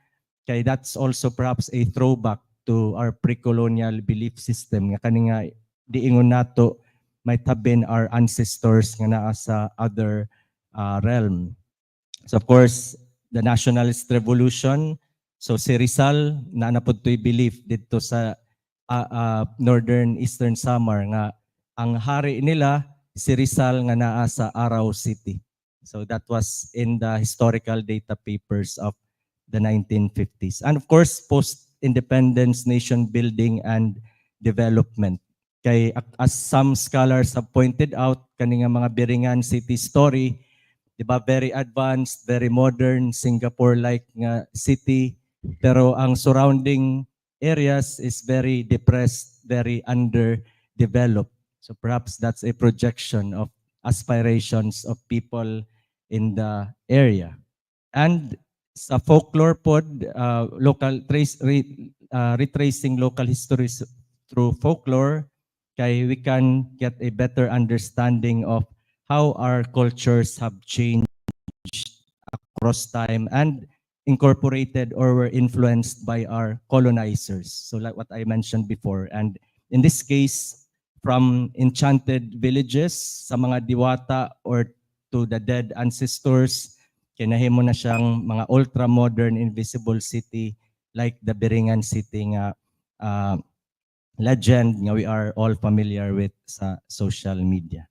kay that's also perhaps a throwback to our pre-colonial belief system. Nga kani nga diingon nato might have been our ancestors nga naa sa other realm. So of course, the nationalist revolution, so si Rizal na napod to'y belief dito sa northern eastern Samar nga ang hari nila si Rizal nga naa sa Araw City. So that was in the historical data papers of the 1950s. And of course, post-independence nation building and development. Kay as some scholars have pointed out, kaning mga Biringan city story, di ba, very advanced, very modern, Singapore-like nga city, pero ang surrounding areas is very depressed, very underdeveloped. So perhaps that's a projection of aspirations of people in the area. And sa folklore pod, retracing local histories through folklore, kay we can get a better understanding of how our cultures have changed across time, and incorporated or were influenced by our colonizers. So like what I mentioned before. And in this case, from enchanted villages, sa mga diwata or to the dead ancestors, kinahimo na siyang mga ultra-modern invisible city like the Biringan City nga legend nga we are all familiar with sa social media.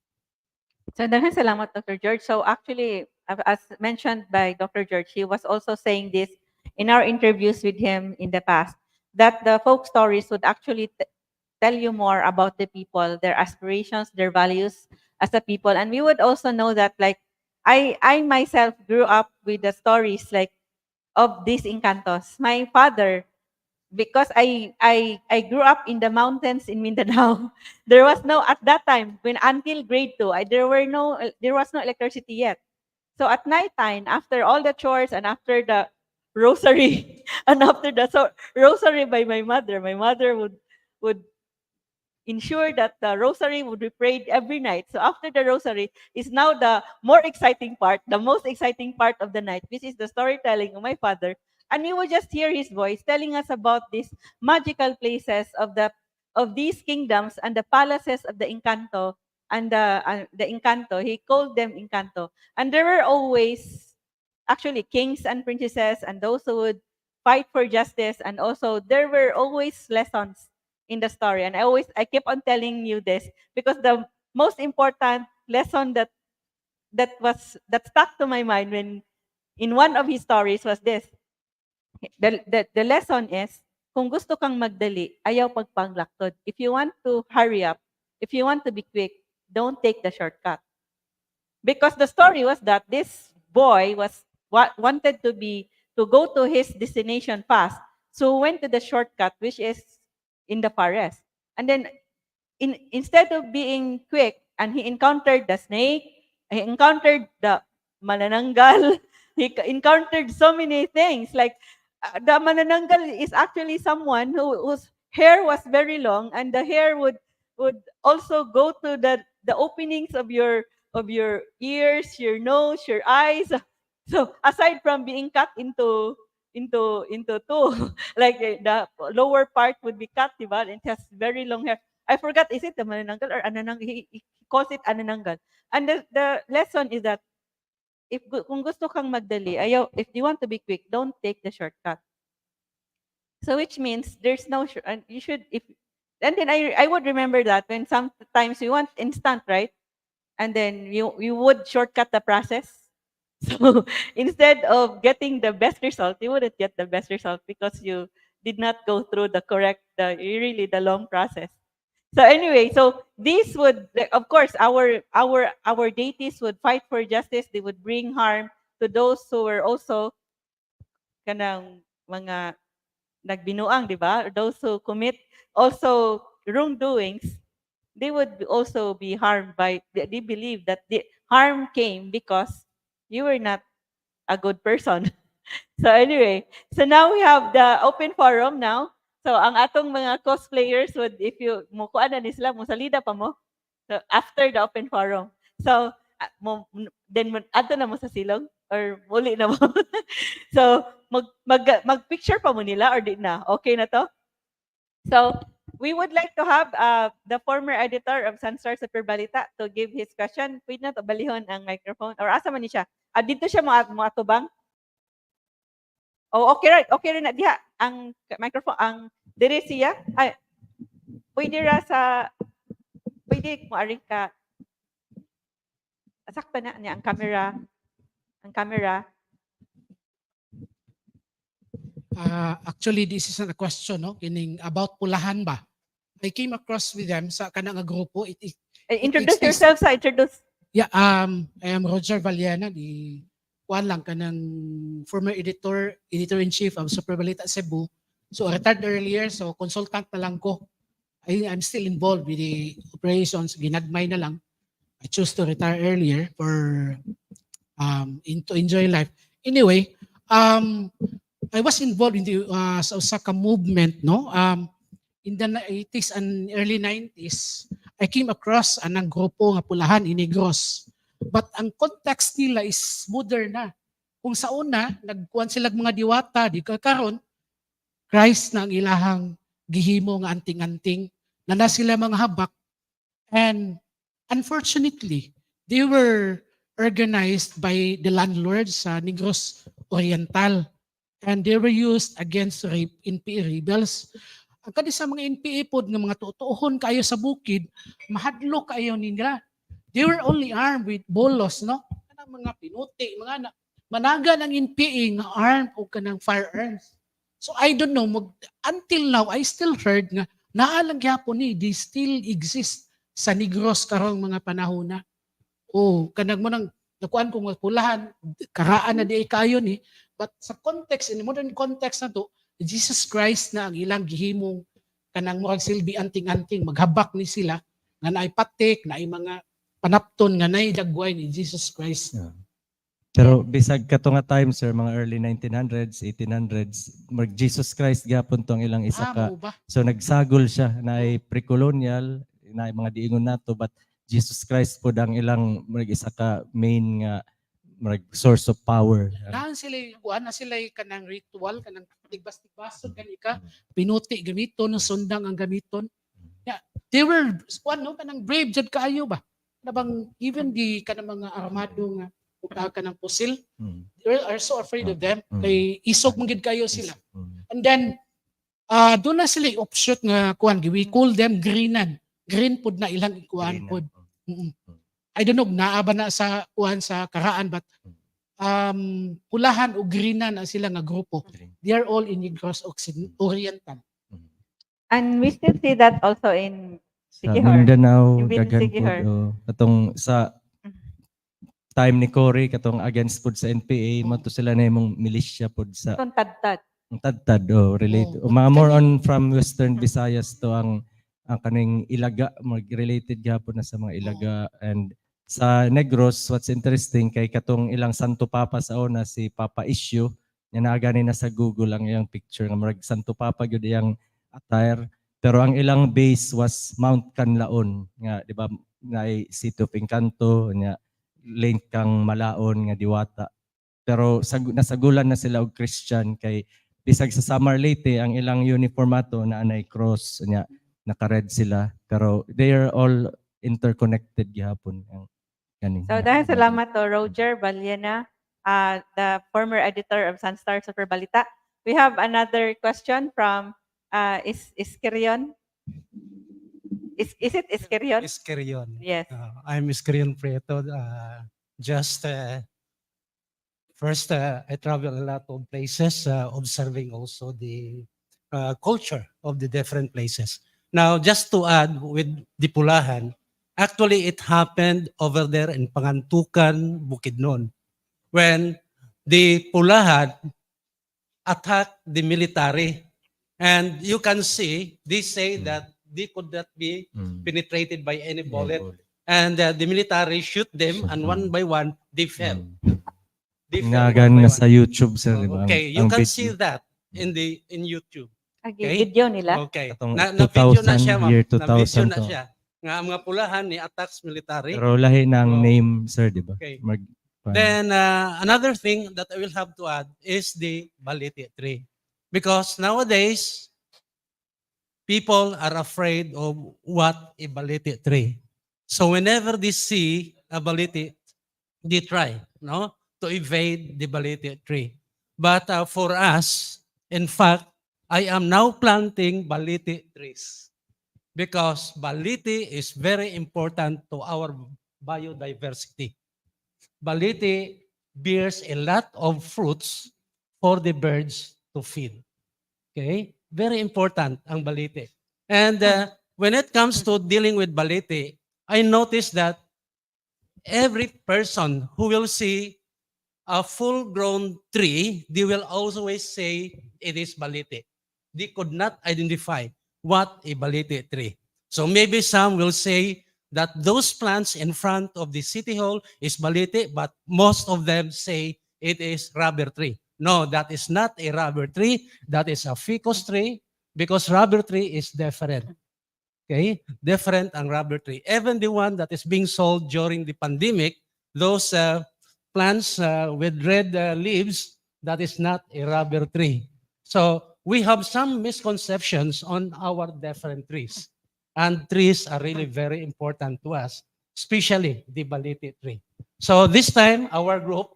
So, daghang salamat, Dr. George. So, actually, as mentioned by Dr. George, he was also saying this in our interviews with him in the past, that the folk stories would actually tell you more about the people, their aspirations, their values as a people. And we would also know that, like, I myself grew up with the stories, like, of these Encantos. My father, because I grew up in the mountains in Mindanao. There was no, at that time, when until grade 2, there was no electricity yet. So at night time, after all the chores and after the rosary, and after the rosary by my mother would ensure that the rosary would be prayed every night. So after the rosary is now the more exciting part, the most exciting part of the night, which is the storytelling of my father. And you would just hear his voice telling us about these magical places of these kingdoms and the palaces of the Encanto and the Encanto. He called them Encanto. And there were always actually kings and princesses and those who would fight for justice, and also there were always lessons in the story. And I keep on telling you this because the most important lesson that stuck to my mind when in one of his stories was this. The lesson is, kung gusto kang magdali, ayaw pagpanglaktod. If you want to hurry up, if you want to be quick, don't take the shortcut. Because the story was that this boy wanted to go to his destination fast, so went to the shortcut, which is in the forest. And then instead of being quick, and he encountered the snake, he encountered the manananggal, he encountered so many things. Like the manananggal is actually someone whose hair was very long, and the hair would also go to the openings of your ears, your nose, your eyes. So aside from being cut into two, like the lower part would be cut, diba? It has very long hair. I forgot, is it the manananggal or anananggal? He calls it anananggal. And the lesson is that kung gusto kang magdali, if you want to be quick, don't take the shortcut. So which means there's no you should, and then I would remember that when sometimes you want instant, right? And then you would shortcut the process. So instead of getting the best result, you wouldn't get the best result because you did not go through the long process. So anyway, so this would, of course, our deities would fight for justice. They would bring harm to those who were also kanang mga nagbinuang, di ba? Those who commit also wrongdoings, they would also be harmed by, they believe that the harm came because you were not a good person. So anyway, so now we have the open forum now. So ang atong mga cosplayers would, if you mukuan na sila, musalida pa mo. So after the open forum. So then ato na mo sa silong or muli na mo. So mag-picture pa mo nila or di na? Okay na to? So we would like to have the former editor of Sunstar Super Balita to give his question. Pwede na to balihon ang microphone. Or asa man ni siya? Dito siya mo atubang? Oh, okay right. Okay rin na diha ang microphone, ang dire siya. Ay, pwede mo aring ka sakta na niya ang camera. Actually, this is a question, no? Kining about Pulahan ba? I came across with them sa kanang grupo. Introduce yourself, sa introduce. Yeah, I am Roger Valiana, di kuan lang kanang former editor-in-chief of Super Balita Cebu. So retired earlier, so consultant na lang ko. I'm still involved with the operations, ginagmay na lang. I chose to retire earlier for to enjoy life. Anyway, I was involved in the sa Osaka movement, no? In the 80s and early 90s, I came across anang grupo nga Pulahan in Negros. But ang context nila is modern na. Kung sa una, nagkuhan sila mga diwata, di karon Christ na ang ilahang gihimo nga anting-anting, na sila mga habak. And unfortunately, they were organized by the landlords sa Negros Oriental. And they were used against rape NPA rebels. Ang kadi sa mga NPA pod nga mga tutuhon kayo sa bukid, mahadlo kayo nila. They were only armed with bolos, no? Kanang mga pinuti, mga managa ng NPA nga armed o kanang firearms. So I don't know, until now, I still heard nga naalang gyapon ni, they still exist sa Negros karong mga panahon na. O, kanang mo nang nakuan kong pulahan, karaan na di kayo ni. But sa context, in the modern context na to, Jesus Christ na ang ilang gihimong kanang murag silbi anting-anting, maghabak ni sila, nga naay patik, naay mga panapton, nga naay dagway ni Jesus Christ. Yeah. Pero bisag kato nga time, sir, mga early 1900s, 1800s, mag Jesus Christ gapon tong ilang isa ka. Mao ba? So nagsagol siya na pre-colonial, na mga diingon nato, but Jesus Christ po ang ilang mag isa ka main nga source of power. Daan sila, na sila kanang ritual, kanang tigbas-tigbason, kanika, pinuti gamiton, sundang ang gamiton. Yeah, they were, kanang brave jud kaayo ba? Nabang even di kanang mga armado nga, kanang pusil, they are so afraid of them, kay isog mong gid kayo sila. And then, doon na sila offshoot nga, we call them greenan. Green pod na ilang ikuan pod. I don't know, naaba na sa kuhan sa karaan, but pulahan o greenan na sila nga grupo. They are all in Negros Oriental. And we still see that also in Sa Siquijor. Mindanao, Yung daghan Siquijor. po. Katong sa time ni Cory, katong against po sa NPA, mato sila na yung militia po sa Itong tad-tad. Tad-tad, related. Mga more on from Western Visayas to ang kaning Ilaga, related gapon na sa mga Ilaga. And sa Negros, what's interesting, kay katong ilang Santo Papa sa una, si Papa Issue, yan nagani na sa Google ang iyang picture, nga marag Santo Papa yun iyang attire. Pero ang ilang base was Mount Canlaon, nga, di ba, na City of Encanto, nga, link kang Malaon, nga diwata. Pero nasagulan na sila og Christian, kay bisag sa Samar Leyte, ang ilang uniformato na anay cross, nga, naka-red sila. Pero they are all interconnected gihapon. So dahil salamat to Roger Valiena, the former editor of Sunstar Super Balita. We have another question from Iskerion. Is it Iskerion? Iskerion. Yes. I'm Iskerion Prieto. First, I travel a lot of places, observing also the culture of the different places. Now, just to add with the Pulahan, actually it happened over there in Pangantukan, Bukidnon, when the Pulahan attacked the military. And you can see, they say that they could not be penetrated by any bullet. And the military shoot them, and one by one, they fell. They fell Nagan na sa YouTube, sir. Okay, you can see that in YouTube. Okay. Video nila. Okay. Na-video na siya, ma'am. year Na-video 2000 na siya. Nga ang mga Pulahan ni attacks military. Pero lahi ng name, sir, di ba? Okay. Then, another thing that I will have to add is the baliti tree. Because nowadays, people are afraid of what a baliti tree. So whenever they see a baliti, they try, no, to evade the baliti tree. But for us, in fact, I am now planting baliti trees because baliti is very important to our biodiversity. Baliti bears a lot of fruits for the birds to feed. Okay? Very important ang baliti. And when it comes to dealing with baliti, I noticed that every person who will see a full-grown tree, they will always say it is baliti. They could not identify what a baliti tree. So maybe some will say that those plants in front of the city hall is baliti, but most of them say it is rubber tree. No, that is not a rubber tree. That is a ficus tree because rubber tree is different. Okay? Different ang rubber tree. Even the one that is being sold during the pandemic, those plants with red leaves, that is not a rubber tree. So we have some misconceptions on our different trees. And trees are really very important to us, especially the baliti tree. So this time, our group,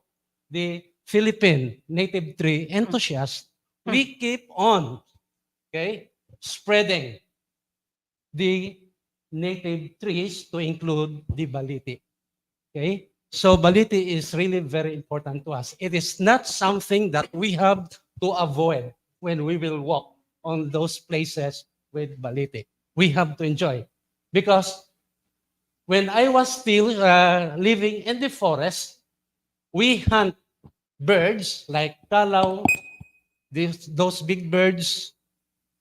the Philippine native tree enthusiasts, we keep on, okay, spreading the native trees to include the baliti. Okay? So baliti is really very important to us. It is not something that we have to avoid when we will walk on those places with baliti. We have to enjoy. Because when I was still living in the forest, we hunt birds like kalaw, those big birds.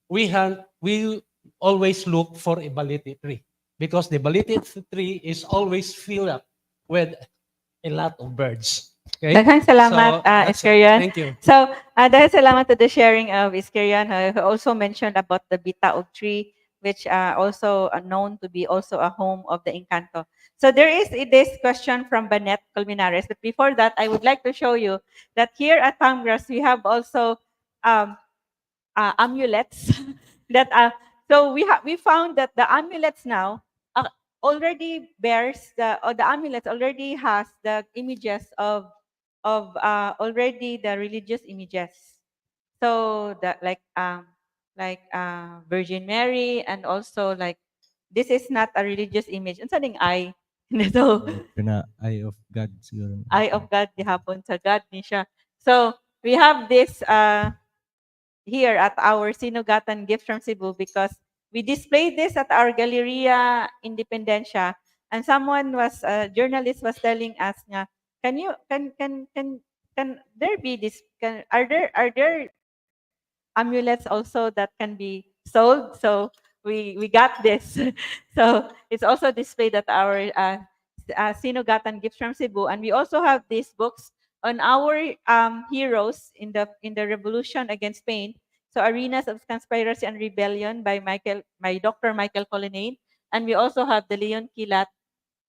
We always look for a baliti tree because the baliti tree is always filled up with a lot of birds. Okay? Daghang salamat, that's it. Iskerian. Thank you. So, dahil salamat to the sharing of Iskerian, who also mentioned about the bitaog tree, which also known to be also a home of the Encanto. So there is this question from Banet Colmenares, but before that, I would like to show you that here at Pangrasss, we have also amulets that so we found that the amulets now already bears the amulets already has the images of already the religious images. So that like Virgin Mary, and also like this is not a religious image. Unsa ding eye? So Kana eye of God siguro. eye of God gihapon sa God ni siya. So we have this here at our Sinugatan Gift from Cebu because we displayed this at our Galleria Independencia, and someone was a journalist was telling us nga, can there be this are there amulets also that can be sold? So we got this. So it's also displayed at our Sinugatan Gifts from Cebu, and we also have these books on our heroes in the revolution against Spain. So Arenas of Conspiracy and Rebellion by Dr. Michael Colonnade, and we also have the Leon Quilat,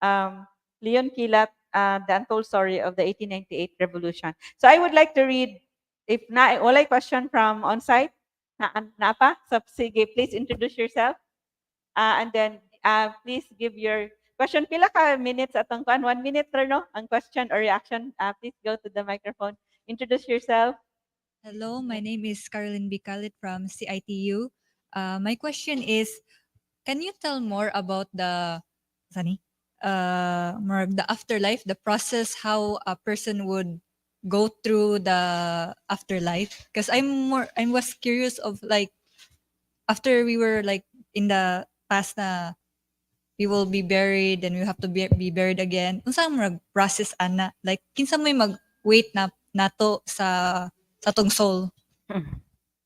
the untold story of the 1898 revolution. So I would like to read, if na walay question from on-site, na pa? So sige, please introduce yourself. And then please give your question. Pila ka minutes atong kuan? 1 minute ra no? Ang question or reaction. Please go to the microphone. Introduce yourself. Hello, my name is Caroline Bicalit from CITU. My question is, can you tell more about the more of the afterlife, the process, how a person would go through the afterlife? Because I was curious of like after we were like in the past na we will be buried and we have to be buried again. Unsa ang process ana? Like kinsa may mag-wait na nato sa atong soul?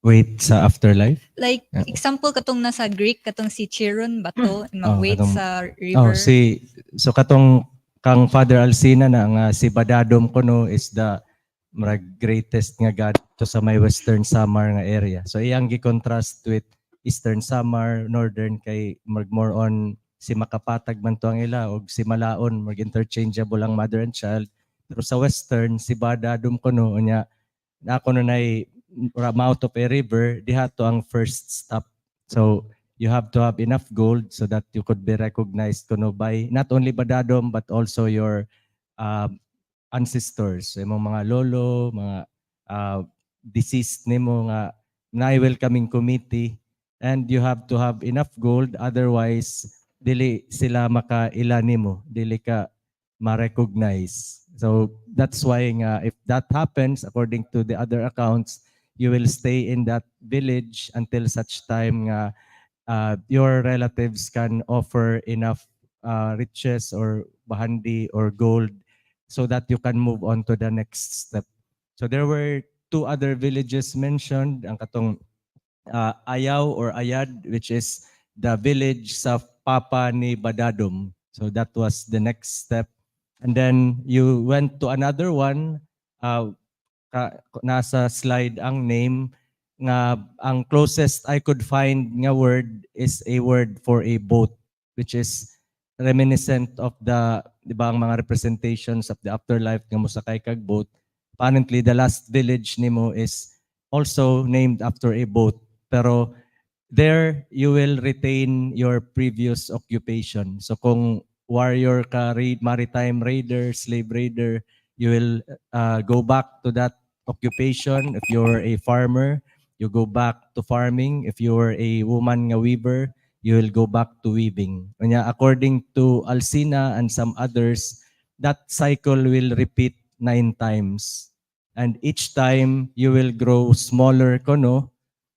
Wait sa afterlife? Like example katong nasa Greek katong si Chiron bato and mag-wait katong- sa river. So katong kang Father Alcina na nga si Badadom kuno is the greatest nga god to sa may Western Samar nga area. So iyang gi-contrast with Eastern Samar, Northern kay more on si makapatag man to ang ila og si Malaon interchangeable ang mother and child. Pero sa Western si Badadom kuno unya na ako nay mouth of a river, diha to ang first stop. So you have to have enough gold so that you could be recognized kuno by not only Badadom but also your ancestors, imong mga lolo, mga deceased nimo nga na-welcoming committee, and you have to have enough gold, otherwise dili sila makaila nimo, dili ka ma-recognize. So that's why nga if that happens, according to the other accounts, you will stay in that village until such time nga your relatives can offer enough riches or bahandi or gold so that you can move on to the next step. So there were 2 other villages mentioned, ang katong Ayaw or Ayad, which is the village sa papa ni Badadom. So that was the next step. And then you went to another one, nasa slide ang name, nga ang closest I could find nga word is a word for a boat, which is reminiscent of the di ba ang mga representations of the afterlife nga mosakay kag boat. Apparently the last village nimo is also named after a boat, pero there you will retain your previous occupation. So kung warrior ka, maritime raider, slave raider, you will go back to that occupation. If you're a farmer, you go back to farming. If you're a woman nga weaver, you will go back to weaving. Kanya, according to Alcina and some others, that cycle will repeat 9 times. And each time you will grow smaller kono,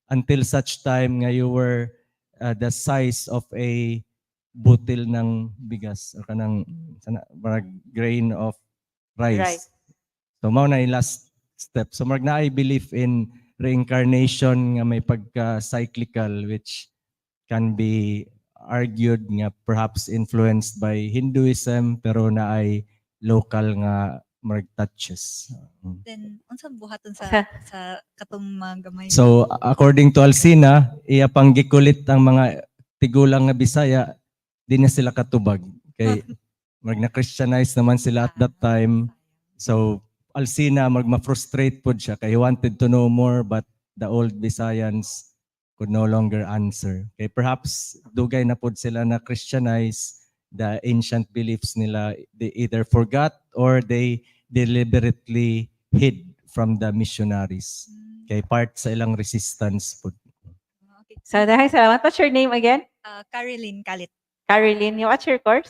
until such time nga you were the size of a butil ng bigas o kanang grain of rice. So mao na yung last step. So marag na I believe in reincarnation nga may pagka-cyclical, which can be argued nga perhaps influenced by Hinduism, pero na ay local nga marag touches. Then unsa buhaton sa katong mga gamay? So according to Alcina, iya pang gikulit ang mga tigulang nga Bisaya, di na sila katubag. Kay mag-na-Christianize naman sila at that time. So Alcina magma-frustrate pod siya kay he wanted to know more, but the old Visayans could no longer answer. Kay perhaps dugay na pod sila na Christianize, the ancient beliefs nila, they either forgot or they deliberately hid from the missionaries. Kay part sa ilang resistance po. Okay. So dahil salamat. What's your name again? Caroline Kalit. Caroline, what's your course?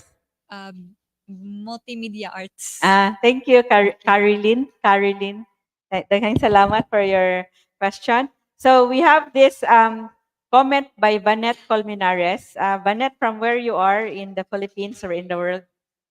Multimedia arts. Thank you, Caroline. Caroline, daghang salamat for your question. So we have this comment by Vanette Colmenares. Vanette, from where you are in the Philippines or in the world?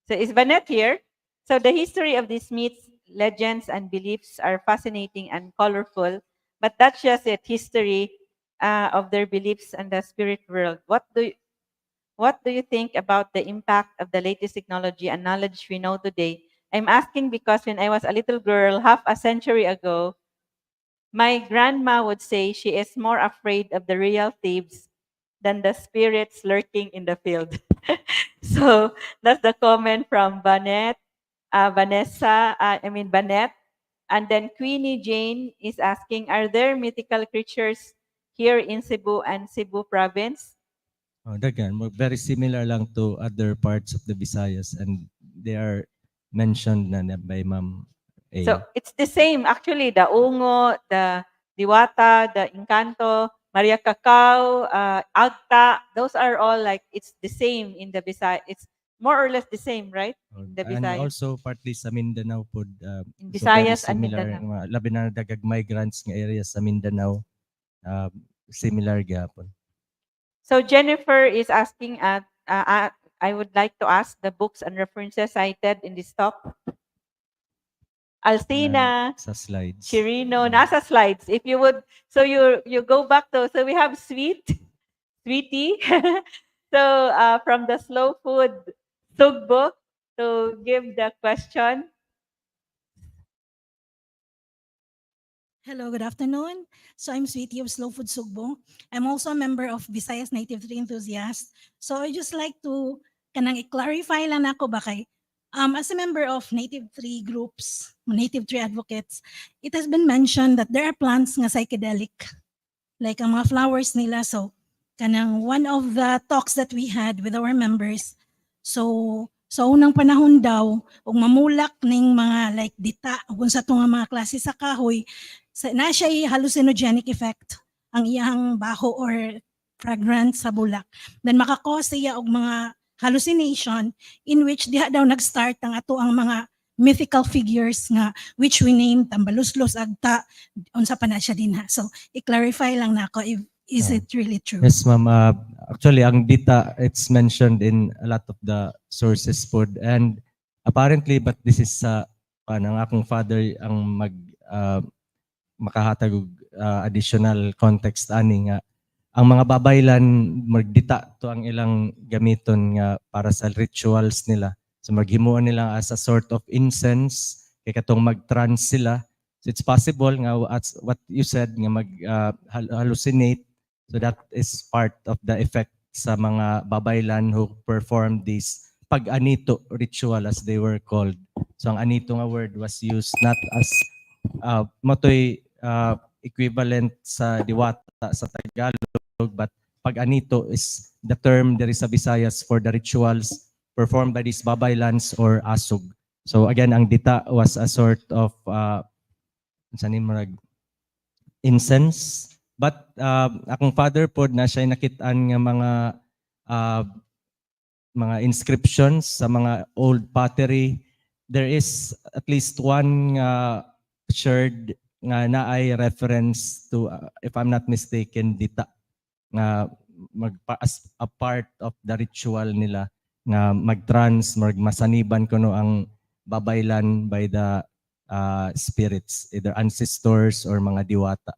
So is Vanette here? So the history of these myths, legends, and beliefs are fascinating and colorful, but that's just it, history of their beliefs and the spirit world. What do you think about the impact of the latest technology and knowledge we know today? I'm asking because when I was a little girl, half a century ago, my grandma would say she is more afraid of the real thieves than the spirits lurking in the field. So that's the comment from Vanette. Vanette. And then Queenie Jane is asking, are there mythical creatures here in Cebu and Cebu province? Dagan, very similar lang to other parts of the Visayas, and they are mentioned na by Ma'am A. So it's the same. Actually, the ungo, the diwata, the encanto, Maria Cacao, agta, those are all like, it's the same in the Visayas. It's more or less the same, right? In the And Visayas. also partly sa Mindanao po. In Visayas and similar, Mindanao. labi na dagag migrants nga areas sa Mindanao, similar gapon. So Jennifer is asking, I would like to ask the books and references cited in this talk. Alcina, Sa slides. Chirino, nasa slides. If you would, so you go back to, so we have Sweetie. So from the Slow Food Ugbo to give the question. Hello, good afternoon. So I'm Sweetie of Slow Food Sugbo. I'm also a member of Visayas Native Tree Enthusiasts. So I just like to kanang i-clarify lang ako ba kay as a member of Native Tree groups, Native Tree advocates, it has been mentioned that there are plants nga psychedelic, like ang mga flowers nila. So kanang one of the talks that we had with our members, so unang panahon daw, ug mamulak ning mga like dita, kung sa itong mga klase sa kahoy, na siya hallucinogenic effect ang iyang baho or fragrance sa bulak. Then makakause siya og mga hallucination in which diha daw nag-start ang ato ang mga mythical figures nga which we named Tambaluslos, Agta, unsa pa na siya din ha. So i-clarify lang na ako if is it really true? Yes, ma'am. Actually, ang dita, it's mentioned in a lot of the sources po. And apparently, but this is ang akong father ang makahatag additional context ani nga ang mga babaylan magdita to ang ilang gamiton nga para sa rituals nila. So maghimuon nila as a sort of incense kay katong mag-trance sila. So it's possible nga what you said nga hallucinate. So that is part of the effect sa mga babaylan who perform these pag-anito ritual as they were called. So ang anito nga word was used not as matoy equivalent sa diwata sa Tagalog, but pag-anito is the term there is sa Visayas for the rituals performed by these babaylans or asog. So again, ang dita was a sort of incense. But akong father pod na siya nakitaan nga mga inscriptions sa mga old pottery. There is at least one sherd nga naay reference to, if I'm not mistaken, dita nga as a part of the ritual nila nga masaniban kuno ang babaylan by the spirits, either ancestors or mga diwata.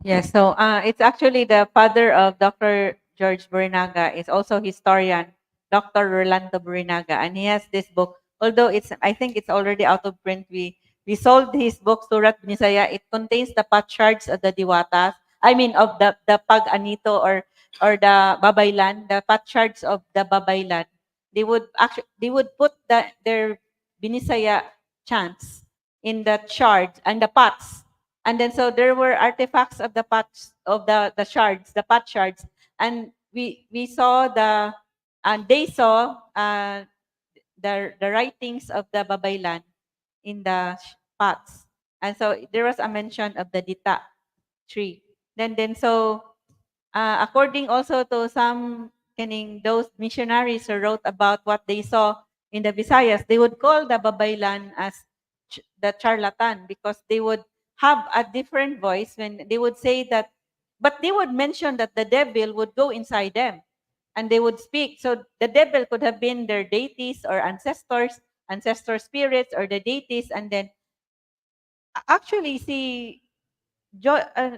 Yes, so it's actually the father of Dr. George Borinaga is also historian, Dr. Rolando Borinaga, and he has this book. Although I think it's already out of print. We sold his book Surat Bisaya. It contains the potsherds of the diwatas. I mean of the pag-anito or the babaylan, the potsherds of the babaylan. They would put their Binisaya chants in the shards and the pots. And then so there were artifacts of the pots of the shards, the pot shards, and we saw they saw the writings of the babaylan in the pots, and so there was a mention of the dita tree. Then so according also to some those missionaries who wrote about what they saw in the Visayas, they would call the babaylan as the charlatan because they would have a different voice when they would say that, but they would mention that the devil would go inside them and they would speak. So the devil could have been their deities or ancestor spirits or the deities. And then actually Dr.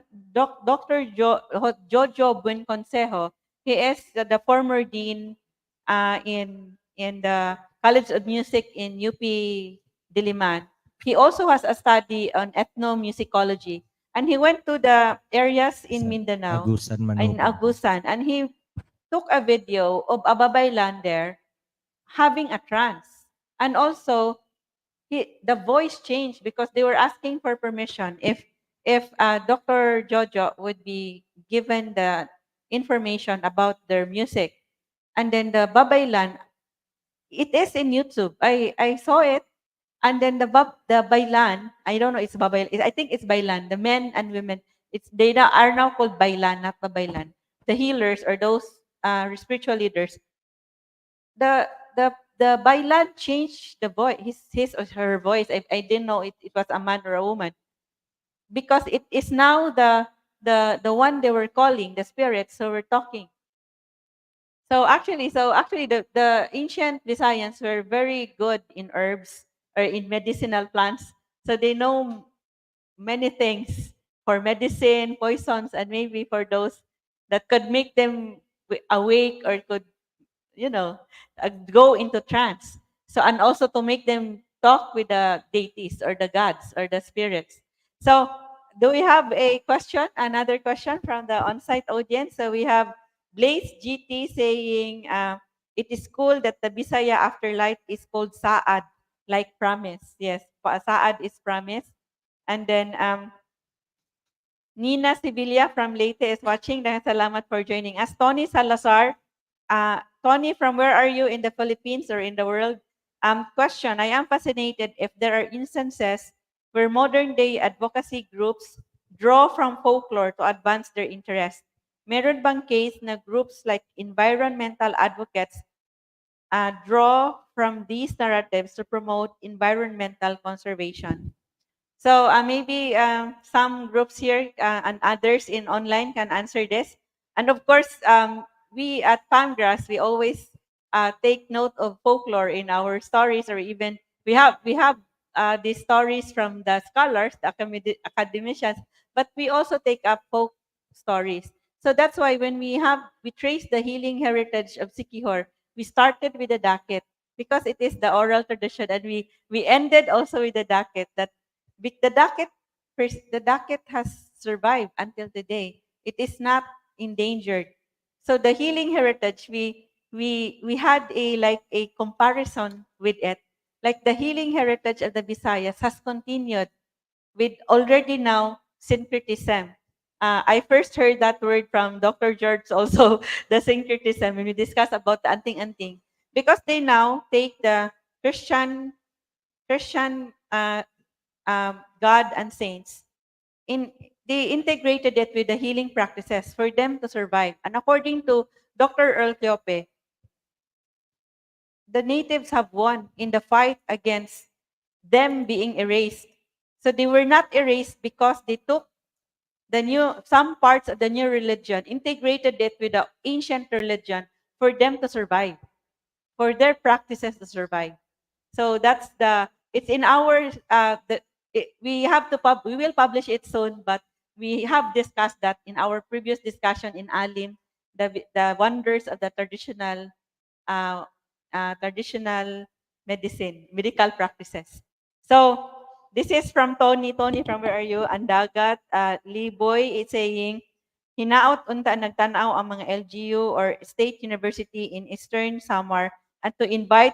Jojo Buenconsejo, he is the former dean in the College of Music in UP Diliman. He also has a study on ethnomusicology, and he went to the areas in Mindanao, in Agusan, and he took a video of a babaylan there having a trance. And also, the voice changed because they were asking for permission if Dr. Jojo would be given the information about their music. And then the babaylan, it is in YouTube. I saw it. And then the baylan, I don't know, it's babaylan. I think it's baylan. The men and women, they are now called baylan, not babaylan. The healers or those spiritual leaders. The baylan changed the voice, his or her voice. I didn't know it was a man or a woman, because it is now the one they were calling, the spirits who were talking. So actually the ancient Visayans were very good in herbs or in medicinal plants. So they know many things for medicine, poisons, and maybe for those that could make them awake or could, go into trance. So, and also to make them talk with the deities or the gods or the spirits. So, do we have a question? Another question from the on-site audience? So we have Blaze GT saying, it is cool that the Bisaya afterlife is called Saad, like promise. Yes, Saad is promise. And then Nina Sibilia from Leyte is watching. Salamat for joining us. Tony Salazar. Tony, from where are you, in the Philippines or in the world? Question, I am fascinated if there are instances where modern day advocacy groups draw from folklore to advance their interest. Meron bang case na groups like environmental advocates draw from these narratives to promote environmental conservation? So maybe some groups here and others in online can answer this. And of course, we at Pamgrass, we always take note of folklore in our stories, or even we have these stories from the scholars, the academicians, but we also take up folk stories. So that's why when we trace the healing heritage of Siquijor, we started with the daket because it is the oral tradition, and we ended also with the daket. That the daket has survived until today. It is not endangered. So the healing heritage, we we had a comparison with it. Like the healing heritage of the Visayas has continued with already now syncretism. I first heard that word from Dr. George also, the syncretism, when we discuss about the anting-anting. Because they now take the Christian God and saints, they integrated it with the healing practices for them to survive. And according to Dr. 𝗘𝗶𝗀𝗃𝗺𝗏, the natives have won in the fight against them being erased. So they were not erased because they took some parts of the new religion, integrated it with the ancient religion for them to survive, for their practices to survive. So that's it's in our, we will publish it soon, but we have discussed that in our previous discussion in Alim, the wonders of the traditional medicine, medical practices. So this is from Tony. Tony, from where are you? Andagat. Liboy is saying, hinaot unta nagtanaw ang mga LGU or State University in Eastern Samar and to invite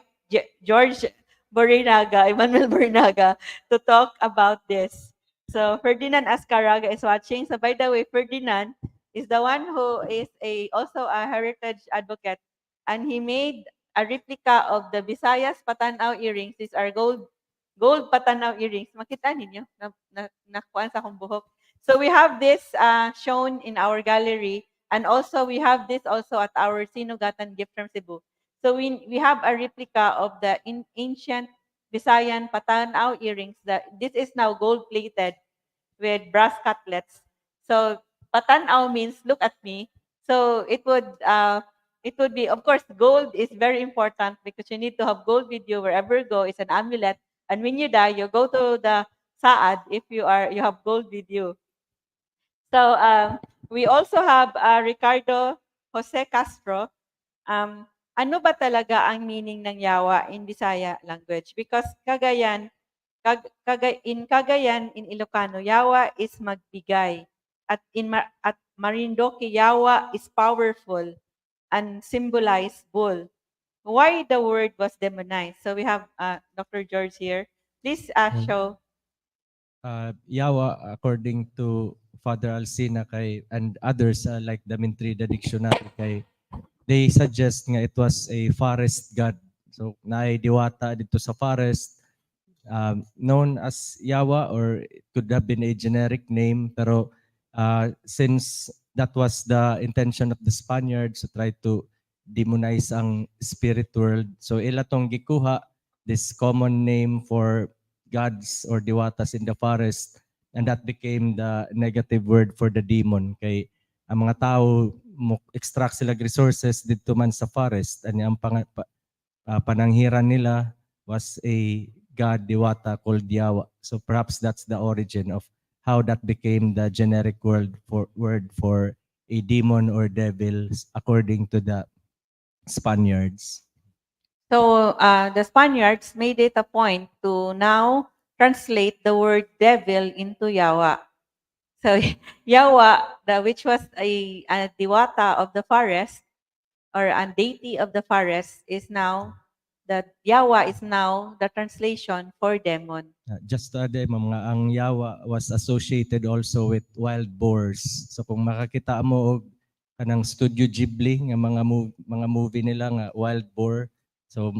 George Borinaga, Emmanuel Borinaga, to talk about this. So Ferdinand Ascaraga is watching. So by the way, Ferdinand is the one who is also a heritage advocate, and he made a replica of the Visayas Patanaw earrings. These are gold Patanaw earrings. Makita ninyo? Nakuhaan sa akong buhok. So we have this shown in our gallery, and also we have this also at our Sinugatan gift from Cebu. So we have a replica of the ancient Visayan Patanaw earrings. This is now gold-plated with brass cutlets. So Patanaw means look at me. So it would be, of course, gold is very important because you need to have gold with you wherever you go. It's an amulet. And when you die, you go to the saad if you have gold with you. So we also have Ricardo Jose Castro. Ano ba talaga ang meaning ng yawa in Bisaya language? Because in Cagayan, in Ilocano, yawa is magbigay. At Marindoque, yawa is powerful and symbolize bull. Why the word was demonized? So we have Dr. George here. Please show. Yawa, according to Father Alcina and others like the Mintrida Dictionary, they suggest nga it was a forest god. So naay diwata dito sa forest, known as Yawa, or it could have been a generic name, pero since that was the intention of the Spaniards to try to demonize ang spirit world, so ila tong gikuha this common name for gods or diwatas in the forest, and that became the negative word for the demon. Kay ang mga tao extract sila resources dito man sa forest, and ang pananghiran nila was a god diwata called Yawa. So perhaps that's the origin of how that became the generic word for a demon or devil according to the Spaniards. So the Spaniards made it a point to now translate the word devil into Yawa. So Yawa, which was a diwata of the forest or a deity of the forest, is now Yawa is now the translation for demon. Just to add, ang Yawa was associated also with wild boars. So kung makakita mo kanang Studio Ghibli nga mga movie nila nga wild boar. So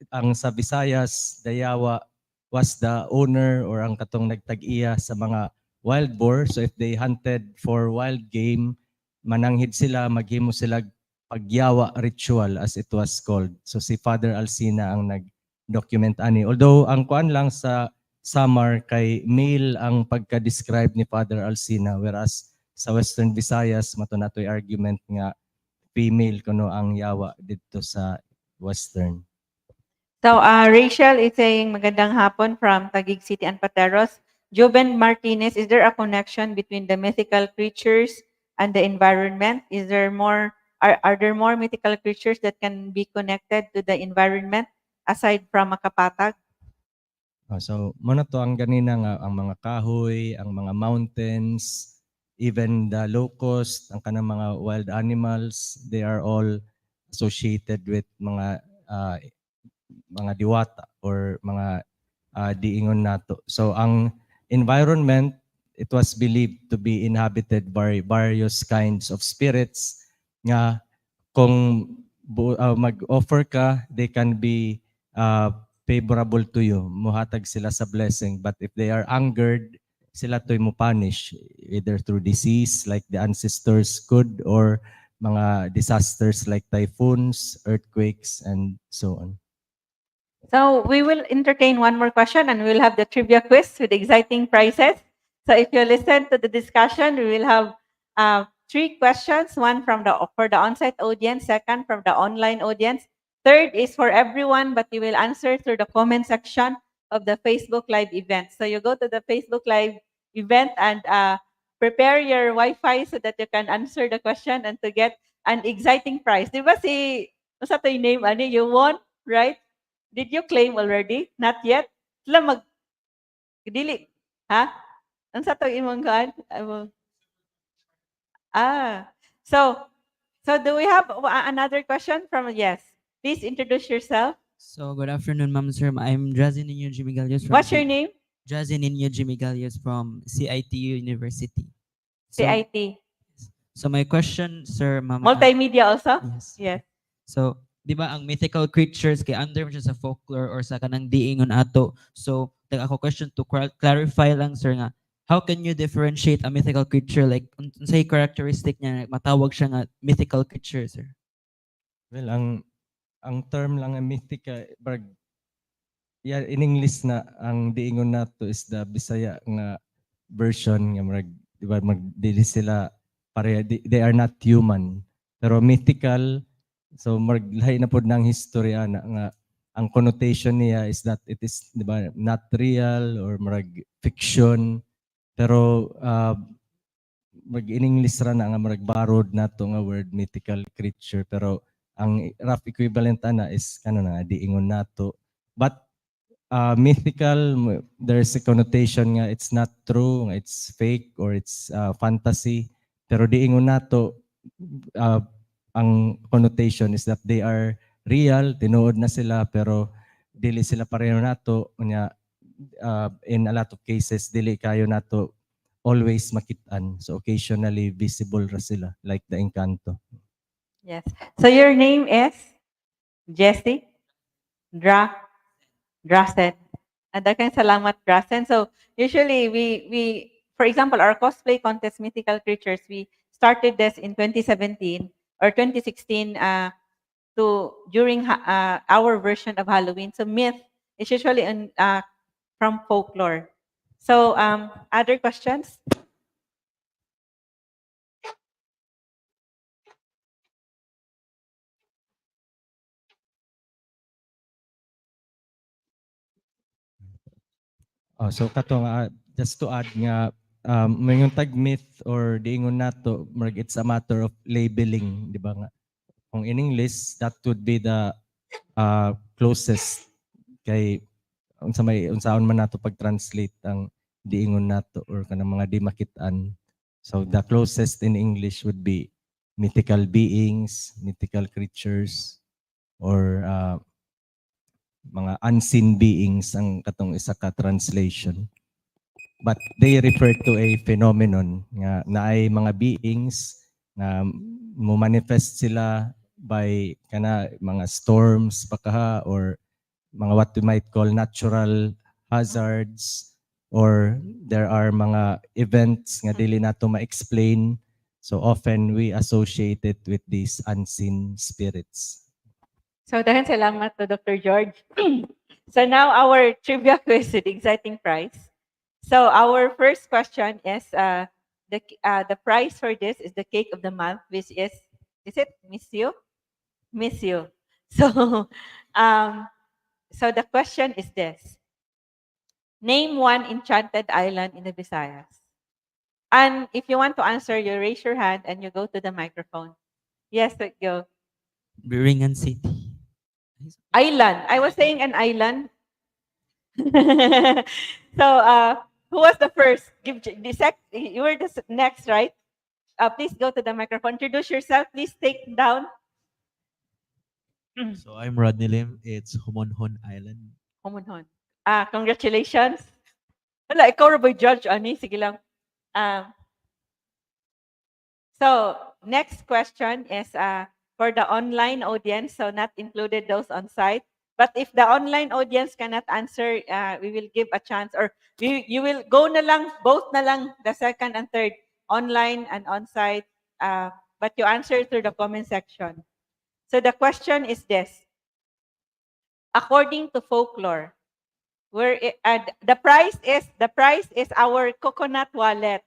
ang sa Visayas, the Yawa was the owner or ang katong nagtag-iya sa mga wild boar. So if they hunted for wild game, mananghid sila, maghimo sila pagyawa ritual as it was called. So si Father Alcina ang nag-document ani. Although ang kuan lang sa Samar kay male ang pagka-describe ni Father Alcina, whereas sa Western Visayas mato natoy argument nga female kuno ang yawa dito sa Western. So Rachel is saying magandang hapon from Taguig City and Pateros. Joven Martinez, is there a connection between the mythical creatures and the environment? Is there more? Are there more mythical creatures that can be connected to the environment aside from makapatag? So muna to ang ganina nga ang mga kahoy, ang mga mountains, even the locust, ang kanang mga wild animals, they are all associated with mga diwata or mga diingon nato. So ang environment, it was believed to be inhabited by various kinds of spirits nga kung mag-offer ka, they can be favorable to you. Muhatag sila sa blessing. But if they are angered, sila to'y mo punish either through disease like the ancestors could or mga disasters like typhoons, earthquakes, and so on. So we will entertain one more question and we'll have the trivia quiz with exciting prizes. So if you listen to the discussion, we will have 3 questions, one for the on-site audience, second from the online audience, third is for everyone, but you will answer through the comment section of the Facebook Live event. So you go to the Facebook Live event and prepare your Wi-Fi so that you can answer the question and to get an exciting prize. Di ba what's that your name, Ani? You won, right? Did you claim already? Not yet? Sila dili. Ha? Ang sa to imong kan? So do we have another question from, yes. Please introduce yourself. So good afternoon, Ma'am Sir. I'm Jazzy Ninyo Jimigallos from What's your name? Jazzy Ninyo Jimigallos from CITU University. CIT. So my question, Sir, Ma'am. Multimedia also? Yes. Yes. So, di ba ang mythical creatures kay under siya sa folklore or sa kanang diingon ato. So, ako question to clarify lang, sir, nga how can you differentiate a mythical creature, like unsay characteristic niya matawag siya nga mythical creature, sir? Well, ang term lang ang mythical, in English na ang diingon nato is the Bisaya nga version nga di ba magdili sila pareha, they are not human pero mythical. So maglahi na pod ng historya na nga ang connotation niya is that it is, di ba, not real or marag fiction, pero in English ra na nga marag borrowed nato nga word mythical creature, pero ang rough equivalent ana is na diingon nato. But mythical, there's a connotation nga it's not true, it's fake or it's fantasy, pero diingon nato ang connotation is that they are real, tinuod na sila, pero dili sila pareho nato. In a lot of cases, dili kayo nato always makitaan. So occasionally visible ra sila, like the Encanto. Yes. So your name is Jessie? Drasen. Daghang salamat, Drasen. So usually we for example, our cosplay contest mythical creatures, we started this in 2017 or 2016 during our version of Halloween. So myth is usually from folklore. So other questions? So kato nga, just to add nga, mayong tag myth or diingon nato, it's a matter of labeling, di ba nga? Kung in English, that would be the closest kay unsaon man nato pag-translate ang diingon nato or kanang mga di makitaan. So the closest in English would be mythical beings, mythical creatures, or mga unseen beings ang katong isa ka translation. But they refer to a phenomenon nga naay mga beings na mo manifest sila by mga storms bakaha or mga what we might call natural hazards, or there are mga events nga dili nato ma-explain. So often we associate it with these unseen spirits. So dahil salamat to Dr. George. So now our trivia quiz with exciting prize. So our first question is the prize for this is the cake of the month, which is it Miss You? Miss You. So so the question is this. Name one enchanted island in the Visayas. And if you want to answer, you raise your hand and you go to the microphone. Yes, go. Biringan City. Island. I was saying an island. So, who was the first? You were the next, right? Please go to the microphone. Introduce yourself. Please take down. So I'm Rodney Lim. It's Homonhon Island. Homonhon. Congratulations. Wala, ikaw ra ba judge, ani? Sige lang. So, next question is for the online audience, so not included those on site. But if the online audience cannot answer, we will give a chance, or you will go na lang, both na lang, the second and third, online and on-site, but you answer through the comment section. So the question is this. According to folklore, the price is our coconut wallet.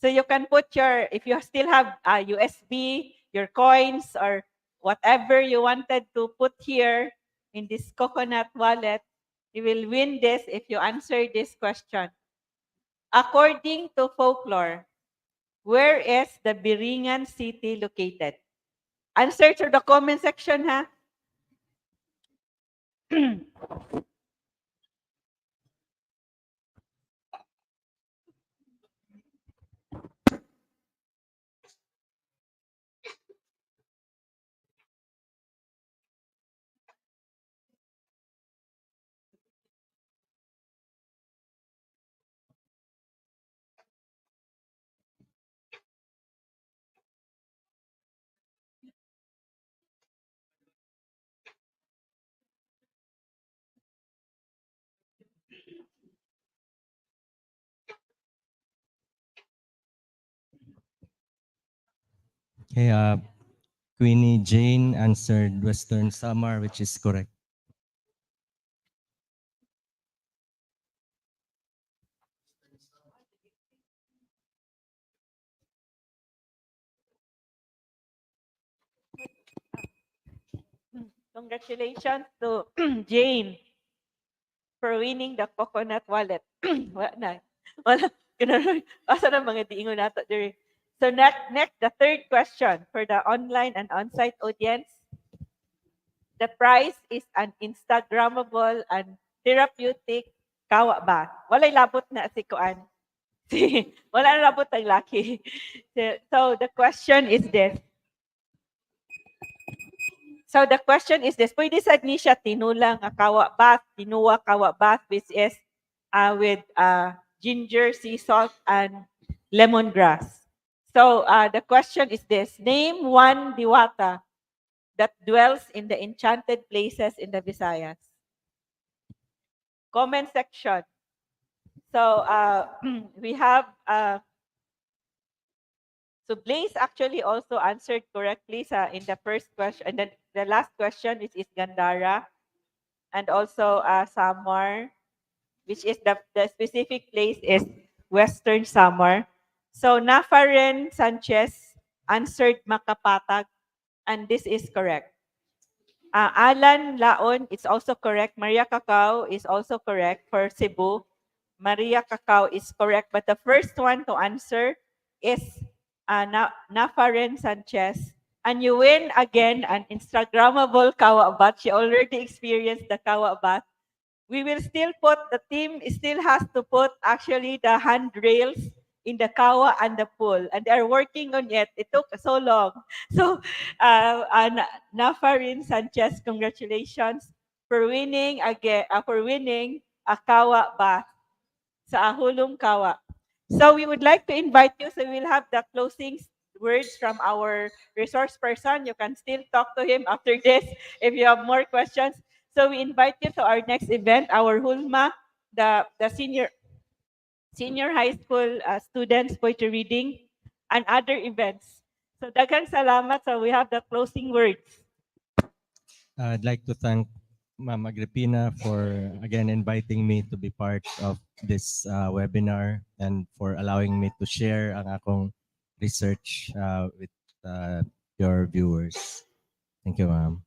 So you can put your, if you still have USB, your coins, or whatever you wanted to put here in this coconut wallet, you will win this if you answer this question. According to folklore, where is the Biringan city located? Answer to the comment section, ha? Okay, Queenie Jane answered Western Samar, which is correct. Congratulations to Jane for winning the coconut wallet. Wala na. Wala. Asa na mga diingon nato diri. So next, the third question for the online and on-site audience. The prize is an Instagrammable and therapeutic kawa ba? Walay labot na si Kuan. Wala na labot ang laki. So the question is this. So the question is this. Pwede sad ni siya tinulang kawa bath, tinuwa kawa bath, which is with ginger, sea salt, and lemongrass. So the question is this. Name one diwata that dwells in the enchanted places in the Visayas. Comment section. So we have, so Blaze actually also answered correctly in the first question, and then the last question is Gandara, and also Samar, which is the specific place is Western Samar. So Nafaren Sanchez answered Makapatag, and this is correct. Alan Laon is also correct. Maria Cacao is also correct for Cebu. Maria Cacao is correct, but the first one to answer is Nafaren Sanchez. And you win again an Instagrammable kawa bath. She already experienced the kawa bath. We will still put, the team still has to put actually the handrails in the kawa and the pool, and they're working on it. It took so long. So, Nafarin Sanchez, congratulations for winning again, for winning a kawa bath sa Ahulong Kawa. So we would like to invite you. So we'll have the closing words from our resource person. You can still talk to him after this if you have more questions. So we invite you to our next event, our Hulma, the senior high school students poetry reading, and other events. So daghang salamat. So we have the closing words. I'd like to thank Ma'am Agripina for again inviting me to be part of this webinar and for allowing me to share ang akong research with your viewers. Thank you, ma'am.